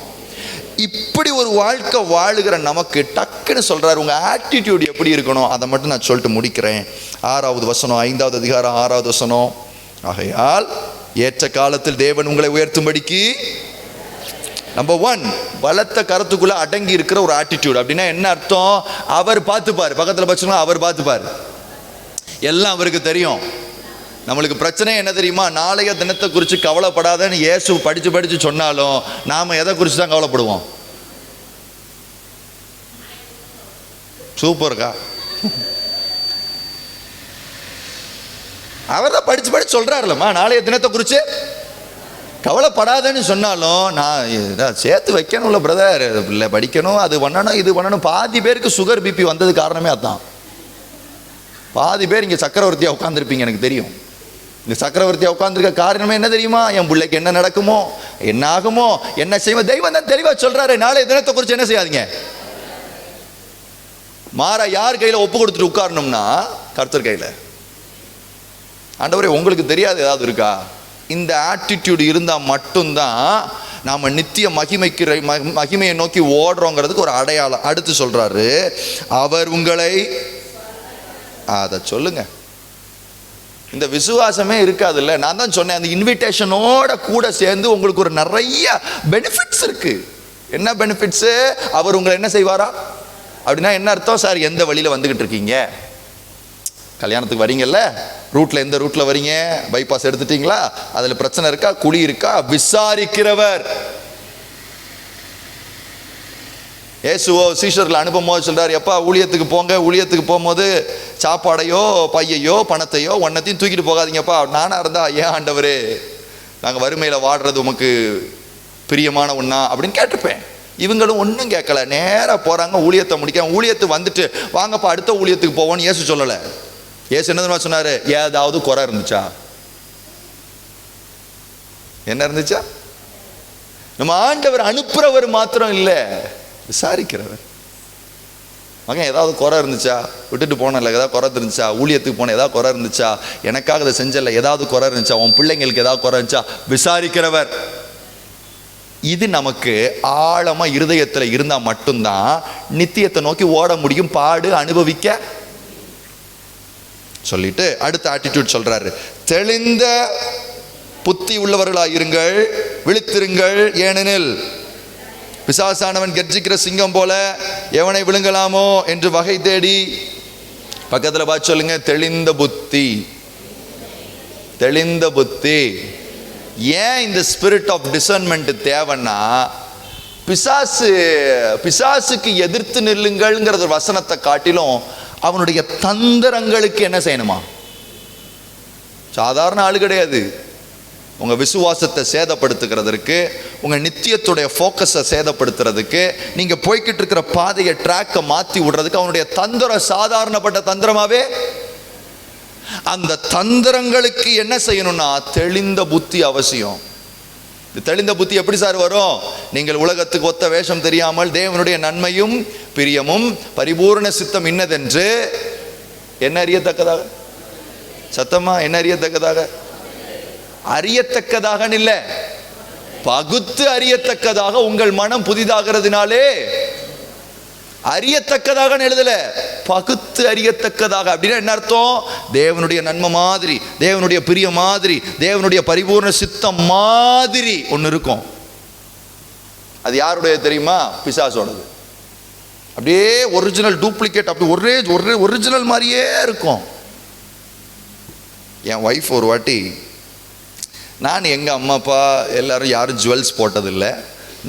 இப்படி ஒரு வாழ்க்கை வாழுகிற நமக்கு டக்குன்னு சொல்றாரு, உங்க ஆட்டிடியூட் எப்படி இருக்கணும் அதை மட்டும் நான் சொல்லிட்டு முடிக்கிறேன். 6வது வசனம், 5வது அதிகாரம் 6வது வசனம். ஆகையால் ஏற்ற காலத்தில் தேவன் உங்களை உயர்த்தும்படிக்கு, நம்பர் 1, பலத்த கருத்துக்குள்ள அடங்கி இருக்கிற ஒரு ஆட்டிடியூட். அப்படின்னா என்ன அர்த்தம்? அவர் பார்த்துப்பார். பக்கத்தில் பட்சம் அவர் பார்த்துப்பார், எல்லாம் அவருக்கு தெரியும். நம்மளுக்கு பிரச்சனை என்ன தெரியுமா? நாளைய தினத்தை குறித்து கவலைப்படாதன்னு இயேசு படிச்சு சொன்னாலும் நாம எதை குறித்து தான் கவலைப்படுவோம்? சூப்பர்க்கா, அவர் தான் படிச்சு சொல்றாருலம்மா, நாளைய தினத்தை குறித்து கவலைப்படாதன்னு சொன்னாலும் நான் சேர்த்து வைக்கணும்ல பிரதர், இல்லை படிக்கணும், அது பண்ணணும், இது பண்ணணும். பாதி பேருக்கு சுகர் பிபி வந்தது காரணமே அதுதான். பாதி பேர் இங்கே சக்கரவர்த்தியாக உட்காந்துருப்பீங்க, எனக்கு தெரியும். இந்த சக்கரவர்த்தியாக உட்காந்துருக்க காரணமே என்ன தெரியுமா? என் பிள்ளைக்கு என்ன நடக்குமோ, என்ன ஆகுமோ, என்ன செய்வோம். தெய்வம் தான் தெளிவாக சொல்றாரு, நாளைய தினத்தை குறித்து என்ன செய்யாதீங்க. மாறா யார் கையில் ஒப்பு கொடுத்துட்டு உட்காரணும்னா கர்த்தர் கையில். ஆண்டவரே உங்களுக்கு தெரியாது ஏதாவது இருக்கா? இந்த ஆட்டிடியூட் இருந்தால் மட்டும்தான் நாம் நித்திய மகிமையை நோக்கி ஓடுறோங்கிறதுக்கு ஒரு அடையாளம். அடுத்து சொல்றாரு, அவர் உங்களை, அதை சொல்லுங்க. இந்த விசுவாசமே இருக்காதுல்ல. நான் தான் சொன்னேன், அந்த இன்விடேஷனோட கூட சேர்ந்து உங்களுக்கு ஒரு நிறைய பெனிஃபிட்ஸ் இருக்கு. என்ன பெனிஃபிட்ஸு? அவர் உங்களை என்ன செய்வாரா அப்படின்னா என்ன அர்த்தம்? சார் எந்த வழியில் வந்துக்கிட்டு இருக்கீங்க? கல்யாணத்துக்கு வரீங்கல்ல, ரூட்டில் எந்த ரூட்டில் வரீங்க? பைபாஸ் எடுத்துட்டீங்களா? அதில் பிரச்சனை இருக்கா, குழி இருக்கா? விசாரிக்கிறவர். இயேசுவோ சீஷர்களை அனுப்பும் போது சொல்றாரு, எப்பா ஊழியத்துக்கு போங்க, ஊழியத்துக்கு போகும்போது சாப்பாடையோ பையையோ பணத்தையோ ஒன்னத்தையும் தூக்கிட்டு போகாதீங்கப்பா. நானா இருந்தா, ஏன் ஆண்டவரே நாங்கள் வறுமையில் வாடுறது உமக்கு பிரியமான ஒன்றா அப்படின்னு கேட்டிருப்பேன். இவங்களும் ஒன்றும் கேட்கல, நேராக போகிறாங்க, ஊழியத்தை முடிக்க. ஊழியத்துக்கு வந்துட்டு வாங்கப்பா அடுத்த ஊழியத்துக்கு போவோன்னு இயேசு சொல்லலை. இயேசு என்ன சொன்னார்? ஏதாவது குறை இருந்துச்சா? என்ன இருந்துச்சா? நம்ம ஆண்டவர் அனுப்புறவர் மாத்திரம் இல்லை, விசாரிக்கிறவர். மகன் ஏதாவது குறை இருந்துச்சா? விட்டுட்டு போனல ஏதாவது குறை இருந்துச்சா? ஊழியத்துக்கு போன ஏதாவது குறை இருந்துச்சா? எனக்காக அதை செஞ்சல ஏதாவது குறை இருந்துச்சா? உன் பிள்ளைங்களுக்கு ஏதாவது குறை இருந்துச்சா? விசாரிக்கிறவர். இது நமக்கு ஆழமா இருதயத்தில் இருந்தால் மட்டும்தான் நித்தியத்தை நோக்கி ஓட முடியும், பாடு அனுபவிக்க. சொல்லிட்டு அடுத்த ஆட்டிடியூட் சொல்றாரு, தெளிந்த புத்தி உள்ளவர்களாயிருங்கள், விழித்திருங்கள், ஏனெனில் பிசாசானவன் கர்ஜிக்கிற சிங்கம் போல எவனை விழுங்கலாமோ என்று வகை தேடி. பக்கத்தில் பார்த்து சொல்லுங்க, தெளிந்த புத்தி. தெளிந்த புத்தி. ஏன் இந்த ஸ்பிரிட் ஆஃப் டிசர்ன்மெண்ட் தேவைன்னா, பிசாசுக்கு எதிர்த்து நில்லுங்கள்ங்கிறது வசனத்தை காட்டிலும் அவனுடைய தந்திரங்களுக்கு என்ன செய்யணுமா? சாதாரண ஆளு கிடையாது. உங்க விசுவாசத்தை சேதப்படுத்துகிறதுக்கு, உங்க நித்தியத்துடைய ஃபோக்கஸை சேதப்படுத்துறதுக்கு, நீங்க போய்கிட்டு இருக்கிற பாதையை ட்ராக்கை மாற்றி விடுறதுக்கு அவனுடைய தந்திரம் சாதாரணப்பட்ட தந்திரமாவே. அந்த தந்திரங்களுக்கு என்ன செய்யணும்னா தெளிந்த புத்தி அவசியம். தெளிந்த புத்தி எப்படி சார் வரும்? நீங்கள் உலகத்துக்கு ஒத்த வேஷம் தெரியாமல் தேவனுடைய நன்மையும் பிரியமும் பரிபூர்ண சித்தம் இன்னதென்று என்ன அறியத்தக்கதாக, சத்தமா என்ன அறியத்தக்கதாக, அறியத்தக்கதாக இல்ல, பகுத்து அறியத்தக்கதாக உங்கள் மனம் புதிதாகிறதுனாலே. அறியத்தக்கதாக எழுதல, பகுத்து அறியத்தக்கதாக. அப்படின்னா என்ன அர்த்தம்? தேவனுடைய நன்மை மாதிரி, தேவனுடைய பிரிய மாதிரி, தேவனுடைய பரிபூர்ண சித்தம் மாதிரி ஒன்று இருக்கும். அது யாருடைய தெரியுமா? பிசாசோடது. அப்படியே ஒரிஜினல் டூப்ளிகேட், அப்படி ஒரே ஒரிஜினல் மாதிரியே இருக்கும். என் ஒய்ஃப் ஒரு வாட்டி, நான் எங்கள் அம்மா அப்பா எல்லாரும் யாரும் ஜுவல்ஸ் போட்டதில்லை,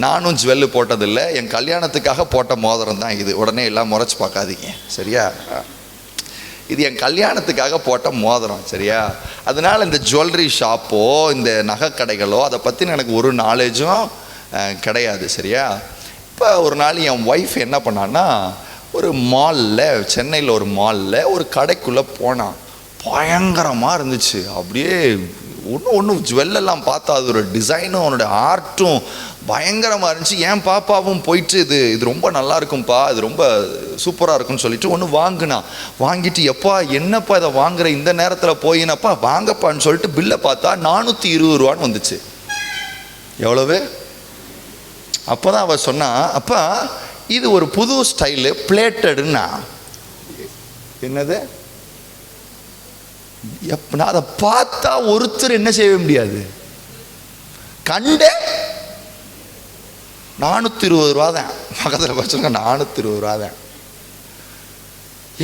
நானும் ஜுவல்லு போட்டதில்லை, என் கல்யாணத்துக்காக போட்ட மோதிரம் தான் இது. உடனே எல்லாம் முறைச்சி பார்க்காதீங்க சரியா? இது என் கல்யாணத்துக்காக போட்ட மோதிரம் சரியா? அதனால் இந்த ஜுவல்லரி ஷாப்போ இந்த நகை கடைகளோ அதை பற்றின எனக்கு ஒரு நாலேஜும் கிடையாது சரியா? இப்போ ஒரு நாள் என் ஒய்ஃப் என்ன பண்ணான்னா, ஒரு மாலில், சென்னையில் ஒரு மாலில் ஒரு கடைக்குள்ளே போனான். பயங்கரமாக இருந்துச்சு. அப்படியே ஒன்றும் ஜுவல்லெல்லாம் பார்த்தா அது ஒரு டிசைனும் அவனோட ஆர்ட்டும் பயங்கரமாக இருந்துச்சு. என் பாப்பாவும் போயிட்டு இது ரொம்ப நல்லா இருக்கும்ப்பா, இது ரொம்ப சூப்பராக இருக்குன்னு சொல்லிட்டு ஒன்று வாங்கினான். வாங்கிட்டு எப்பா என்னப்பா இதை வாங்குற இந்த நேரத்தில் போயினப்பா வாங்கப்பான்னு சொல்லிட்டு பில்லை பார்த்தா 420 ரூபான்னு வந்துச்சு. எவ்வளவு? அப்போ தான் அவள் சொன்னா, அப்பா இது ஒரு புது ஸ்டைலு, பிளேட்டடுன்னா. என்னது? நான் அதை பார்த்தா ஒருத்தர் என்ன செய்ய முடியாது. கண்டே 420 ரூபா தான். பக்கத்தில் வச்சுருங்க, 420 ரூபா தான்.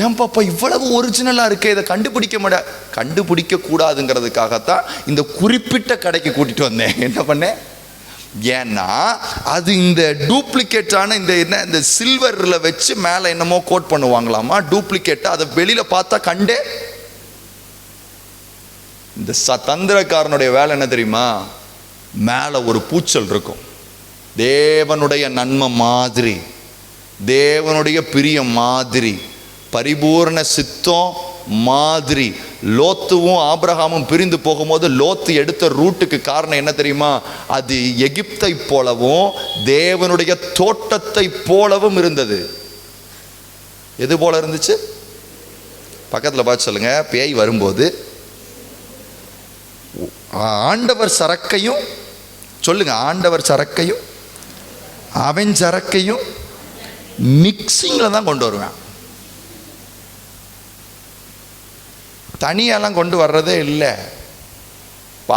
ஏன் பாப்பா இவ்வளவு ஒரிஜினலாக இருக்கு, இதை கண்டுபிடிக்க கூடாதுங்கிறதுக்காகத்தான் இந்த குறிப்பிட்ட கடைக்கு கூட்டிட்டு வந்தேன். என்ன பண்ணேன்? ஏன்னா அது இந்த டூப்ளிகேட்டான இந்த சில்வரில் வச்சு மேலே என்னமோ கோட் பண்ணுவாங்களாமா, டூப்ளிகேட்டா. அதை வெளியில் பார்த்தா கண்டே. இந்த தந்திரக்காரனுடைய வேலை என்ன தெரியுமா? மேலே ஒரு பூச்சல் இருக்கும், தேவனுடைய நன்மை மாதிரி, தேவனுடைய பிரியம் மாதிரி, பரிபூர்ண சித்தம் மாதிரி. லோத்துவும் ஆபிரகாமும் பிரிந்து போகும்போது லோத்து எடுத்த ரூட்டுக்கு காரணம் என்ன தெரியுமா? அது எகிப்தை போலவும் தேவனுடைய தோட்டத்தை போலவும் இருந்தது. எது போல இருந்துச்சு? பக்கத்தில் பார்த்து சொல்லுங்க. பேய் வரும்போது ஆண்டவர் சரக்கையும் சொல்லுங்க, ஆண்டவர் சரக்கையும் அவன் சரக்கையும் மிக்சிங்கில் தான் கொண்டு வருவேன். தனியெல்லாம் கொண்டு வர்றதே இல்லை.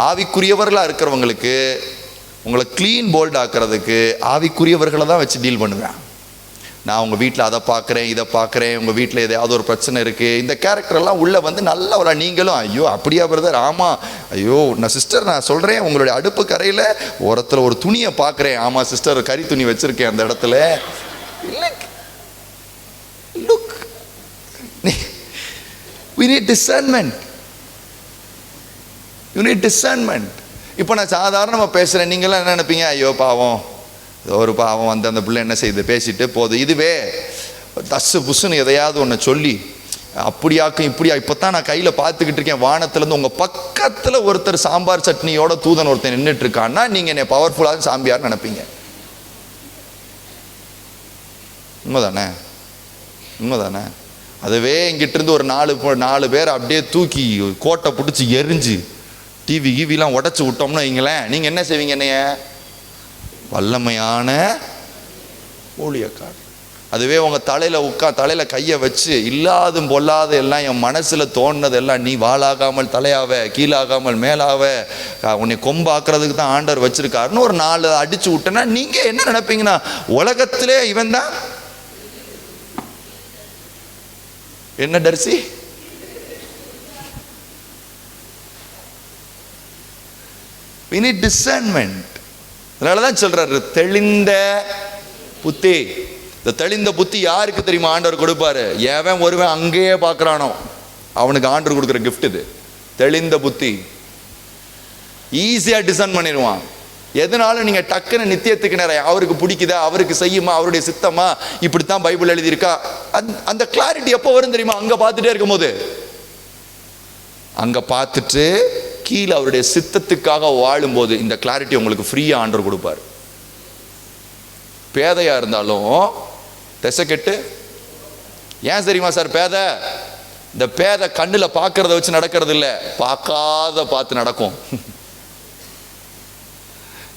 ஆவிக்குரியவர்களாக இருக்கிறவங்களுக்கு உங்களை க்ளீன் போல்ட் ஆக்கிறதுக்கு ஆவிக்குரியவர்களை தான் வச்சு டீல் பண்ணுவேன். நான் உங்கள் வீட்டில் அதை பார்க்குறேன், இதை பார்க்குறேன், உங்கள் வீட்டில் எதையாவது ஒரு பிரச்சனை இருக்குது, இந்த கேரக்டரெல்லாம் உள்ளே வந்து நல்லா ஒரு நீங்களும் ஐயோ அப்படியா பிரதர், ஆமாம், ஐயோ நான் சிஸ்டர் நான் சொல்கிறேன், உங்களுடைய அடுப்பு கரையில் ஓரத்தில் ஒரு துணியை பார்க்குறேன், ஆமாம் சிஸ்டர் கறி துணி வச்சுருக்கேன் அந்த இடத்துல. Look, we need discernment. You need discernment. இப்போ நான் சாதாரணமாக பேசுகிறேன், நீங்களாம் என்ன நினைப்பீங்க? ஐயோ பாவம், ஒரு பாவம் வந்து அந்த பிள்ளை என்ன செய்யுது பேசிட்டு போகுது. இதுவே தஸ்ஸு புஸ்ஸுன்னு எதையாவது ஒன்று சொல்லி அப்படியாக்கும் இப்படியா, இப்போ தான் நான் கையில் பார்த்துக்கிட்டு இருக்கேன், வானத்துலேருந்து உங்கள் பக்கத்தில் ஒருத்தர் சாம்பார் சட்னியோட தூதன் ஒருத்தர் நின்றுட்டு இருக்கான்னா நீங்கள் என்னை பவர்ஃபுல்லாக சாம்பியார் நினைப்பீங்க. உண்மைதானே? உண்மைதானே? அதுவே இங்கிட்டிருந்து ஒரு 4 பேர் அப்படியே தூக்கி கோட்டை பிடிச்சி எரிஞ்சு டிவி ஈவிலாம் உடச்சி விட்டோம்னா வைங்களேன், நீங்கள் என்ன செய்வீங்க? என்னைய வல்லமையான ஊழியக்காரர். அதுவே உங்கள் தலையில் கையை வச்சு இல்லாதும் பொல்லாத எல்லாம் என் மனசில் தோணுனதெல்லாம் நீ வாளாகாமல் தலையாவ, கீழாகாமல் மேலாவ, உன்னை கொம்பாக்குறதுக்கு தான் ஆண்டவர் வச்சிருக்காருன்னு ஒரு 4 அடிச்சு விட்டேன்னா நீங்கள் என்ன நினைப்பீங்கன்னா, உலகத்திலே இவன் தான் என்ன டர்சி? we need discernment. அதனாலதான் சொல்றாரு தெளிந்த புத்தி. இந்த தெளிந்த புத்தி யாருக்கு தெரியுமா ஆண்டவர் கொடுப்பாரு? எவன் ஒருவன் அங்கேயே பார்க்கறானோ அவனுக்கு ஆண்டவர் கொடுக்குற கிஃப்ட் இது. தெளிந்த புத்தி. ஈஸியா டிசைன் பண்ணிடுவான். எதனாலும் நீங்க டக்குன்னு நித்தியத்துக்கு நிறைய அவருக்கு பிடிக்குதா, அவருக்கு செய்யுமா, அவருடைய சித்தமா, இப்படித்தான் பைபிள் எழுதியிருக்கா, அந்த கிளாரிட்டி எப்போ வரும் தெரியுமா? அங்க பார்த்துட்டே இருக்கும் போது, அங்க பார்த்துட்டு கீழே அவருடைய சித்தத்துக்காக வாழும்போது இந்த கிளாரிட்டி உங்களுக்கு ஃப்ரீயா ஆண்டவர் கொடுப்பார். பேதையா இருந்தாலும் திசை கெட்டு, ஏன் தெரியுமா சார் பேதை? இந்த பேதை கண்ணுல பார்க்கறத வச்சு நடக்கிறது இல்லை, பார்த்து நடக்கும்.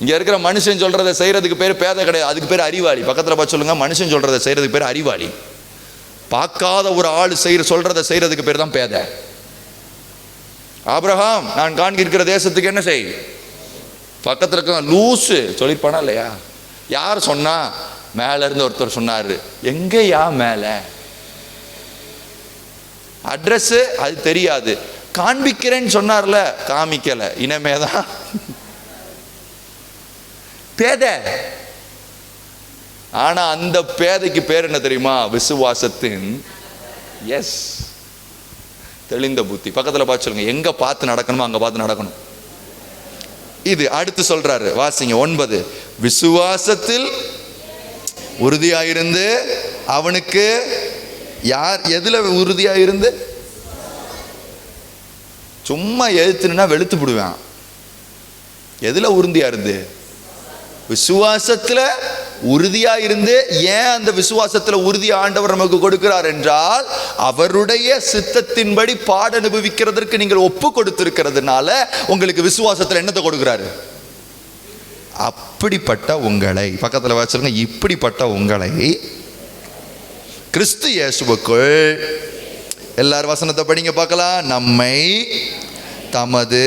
இங்க இருக்கிற மனுஷன் சொல்றதை செய்யறதுக்கு பேர் பேதை கிடையாது, அதுக்கு பேர் அறிவாளி. பக்கத்துல பார்த்து சொல்லுங்க, மனுஷன் சொல்றதை செய்யறதுக்கு பேர் அறிவாளி. பார்க்காத ஒரு ஆள் சொல்றதை செய்யறதுக்கு பேர் தான் பேதை. ஆபிரகாம், நான் காண்கிற தேசத்துக்கு என்ன செய், பக்கத்துல இருக்க லூசு சொல்லிருப்பானா இல்லையா? யார் சொன்னா? மேல இருந்து ஒருத்தர் சொன்னாரு. எங்கயா மேல? அட்ரஸ் அது தெரியாது, காண்பிக்கிறேன்னு சொன்னார்ல, காமிக்கல, இனிமேதான் பேதை. ஆனா அந்த பேதைக்கு பேர் என்ன தெரியுமா? விசுவாசத்தின் எஸ் தெளிந்த புத்தி. பக்கத்துல பார்த்து சொல்லுங்க, எங்க பார்த்து நடக்கணுமோ அங்க பார்த்து நடக்கணும். இது அடுத்து சொல்றாரு, வாசிங்க 9. விசுவாசத்தில் உறுதியாயிருந்து அவனுக்கு யார் எதுல உறுதியாயிருந்து? சும்மா எழுத்துனா வெளுத்து விடுவான். எதுல உறுதியா இருந்து? விசுவாசத்துல உறுதியா இருந்து. ஏன் அந்த விசுவாசத்துல உறுதி ஆண்டவர் நமக்கு கொடுக்கிறார் என்றால், அவருடைய சித்தத்தின்படி பாட அனுபவிக்கிறதற்கு நீங்கள் ஒப்பு கொடுத்திருக்கிறதுனால உங்களுக்கு விசுவாசத்துல என்னத்தை கொடுக்கிறாரு? அப்படிப்பட்ட உங்களை, பக்கத்தில் வச்சுருங்க, இப்படிப்பட்ட உங்களை கிறிஸ்து இயேசுவுக்குள், எல்லாரும் வசனத்தை படிங்க பார்க்கலாம். நம்மை தமது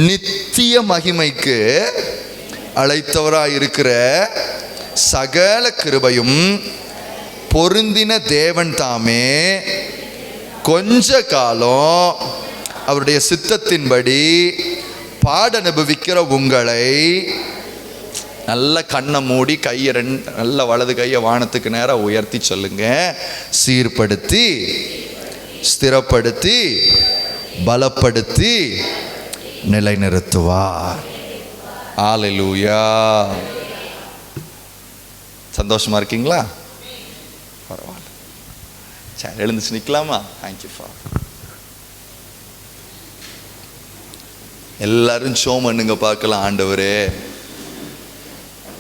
நித்திய மகிமைக்கு அழைத்தவராய் இருக்கிற சகல கிருபையும் பொருந்தின தேவன் தாமே கொஞ்ச காலம் அவருடைய சித்தத்தின்படி பாட அனுபவிக்கிற உங்களை, நல்ல கண்ணை மூடி கையை நல்ல வலது கையை வானத்துக்கு நேரம் உயர்த்தி சொல்லுங்க, சீர்படுத்தி ஸ்திரப்படுத்தி பலப்படுத்தி நிலைநிறுத்துவார். ஹல்லேலூயா. சந்தோஷமா இருக்கீங்களா? பரவாயில்ல. சரி, எழுந்துச்சு நிற்கலாமா? Thank you father. எல்லாரும் ஷோ பண்ணுங்க பார்க்கலாம். ஆண்டவரே,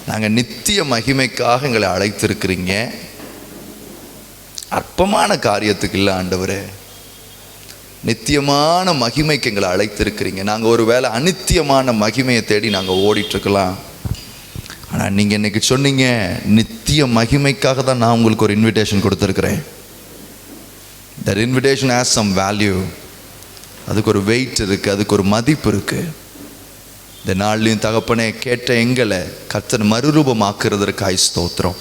நாங்கள் நித்திய மகிமைக்காக எங்களை அழைத்திருக்கிறீங்க, அற்பமான காரியத்துக்கு இல்லை ஆண்டவரே, நித்தியமான மகிமைக்கு எங்களை அழைத்திருக்கிறீங்க. நாங்கள் ஒரு வேளை அநித்தியமான மகிமையை தேடி நாங்கள் ஓடிட்டுருக்கலாம். ஆனால் நீங்கள் இன்னைக்கு சொன்னீங்க, நித்திய மகிமைக்காக தான் நான் உங்களுக்கு ஒரு இன்விடேஷன் கொடுத்துருக்குறேன். That invitation has some value. அதுக்கு ஒரு வெயிட் இருக்குது, அதுக்கு ஒரு மதிப்பு இருக்குது. இந்த நாள்லையும் தகப்பனே, கேட்ட எங்களை கர்த்தர் மறுரூபமாக்குறதற்காய் ஸ்தோத்திரம்.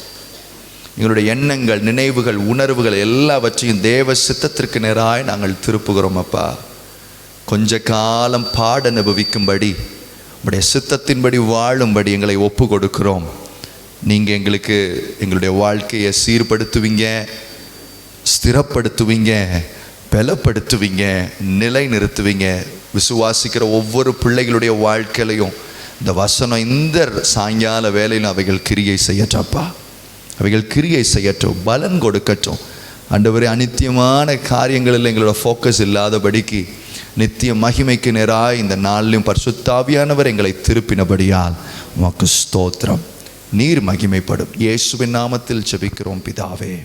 எங்களுடைய எண்ணங்கள், நினைவுகள், உணர்வுகள் எல்லாவற்றையும் தேவ சித்தத்திற்கு நேராய் நாங்கள் திருப்புகிறோம். அப்பா, கொஞ்ச காலம் பாட அனுபவிக்கும்படி, உங்களுடைய சித்தத்தின்படி வாழும்படி எங்களை ஒப்பு கொடுக்கிறோம். நீங்கள் எங்களுக்கு எங்களுடைய வாழ்க்கையை சீர்படுத்துவீங்க, ஸ்திரப்படுத்துவீங்க, பலப்படுத்துவீங்க, நிலை நிறுத்துவீங்க. விசுவாசிக்கிற ஒவ்வொரு பிள்ளைகளுடைய வாழ்க்கையிலையும் இந்த வசனம் இந்த சாயங்கால வேலையிலும் அவைகள் கிரியை செய்யட்டப்பா, அவைகள் கிரியை செய்யட்டும், பலன் கொடுக்கட்டும். ஆண்டவரே, அநித்தியமான காரியங்களில் எங்களோட ஃபோக்கஸ் இல்லாதபடிக்கு நித்திய மகிமைக்கு நேராக இந்த நாளிலும் பரிசுத்தாவியானவர் எங்களை திருப்பினபடியால் உமக்கு ஸ்தோத்திரம். நீர் மகிமைப்படும். இயேசுவின் நாமத்தில் ஜெபிக்கிறோம் பிதாவே.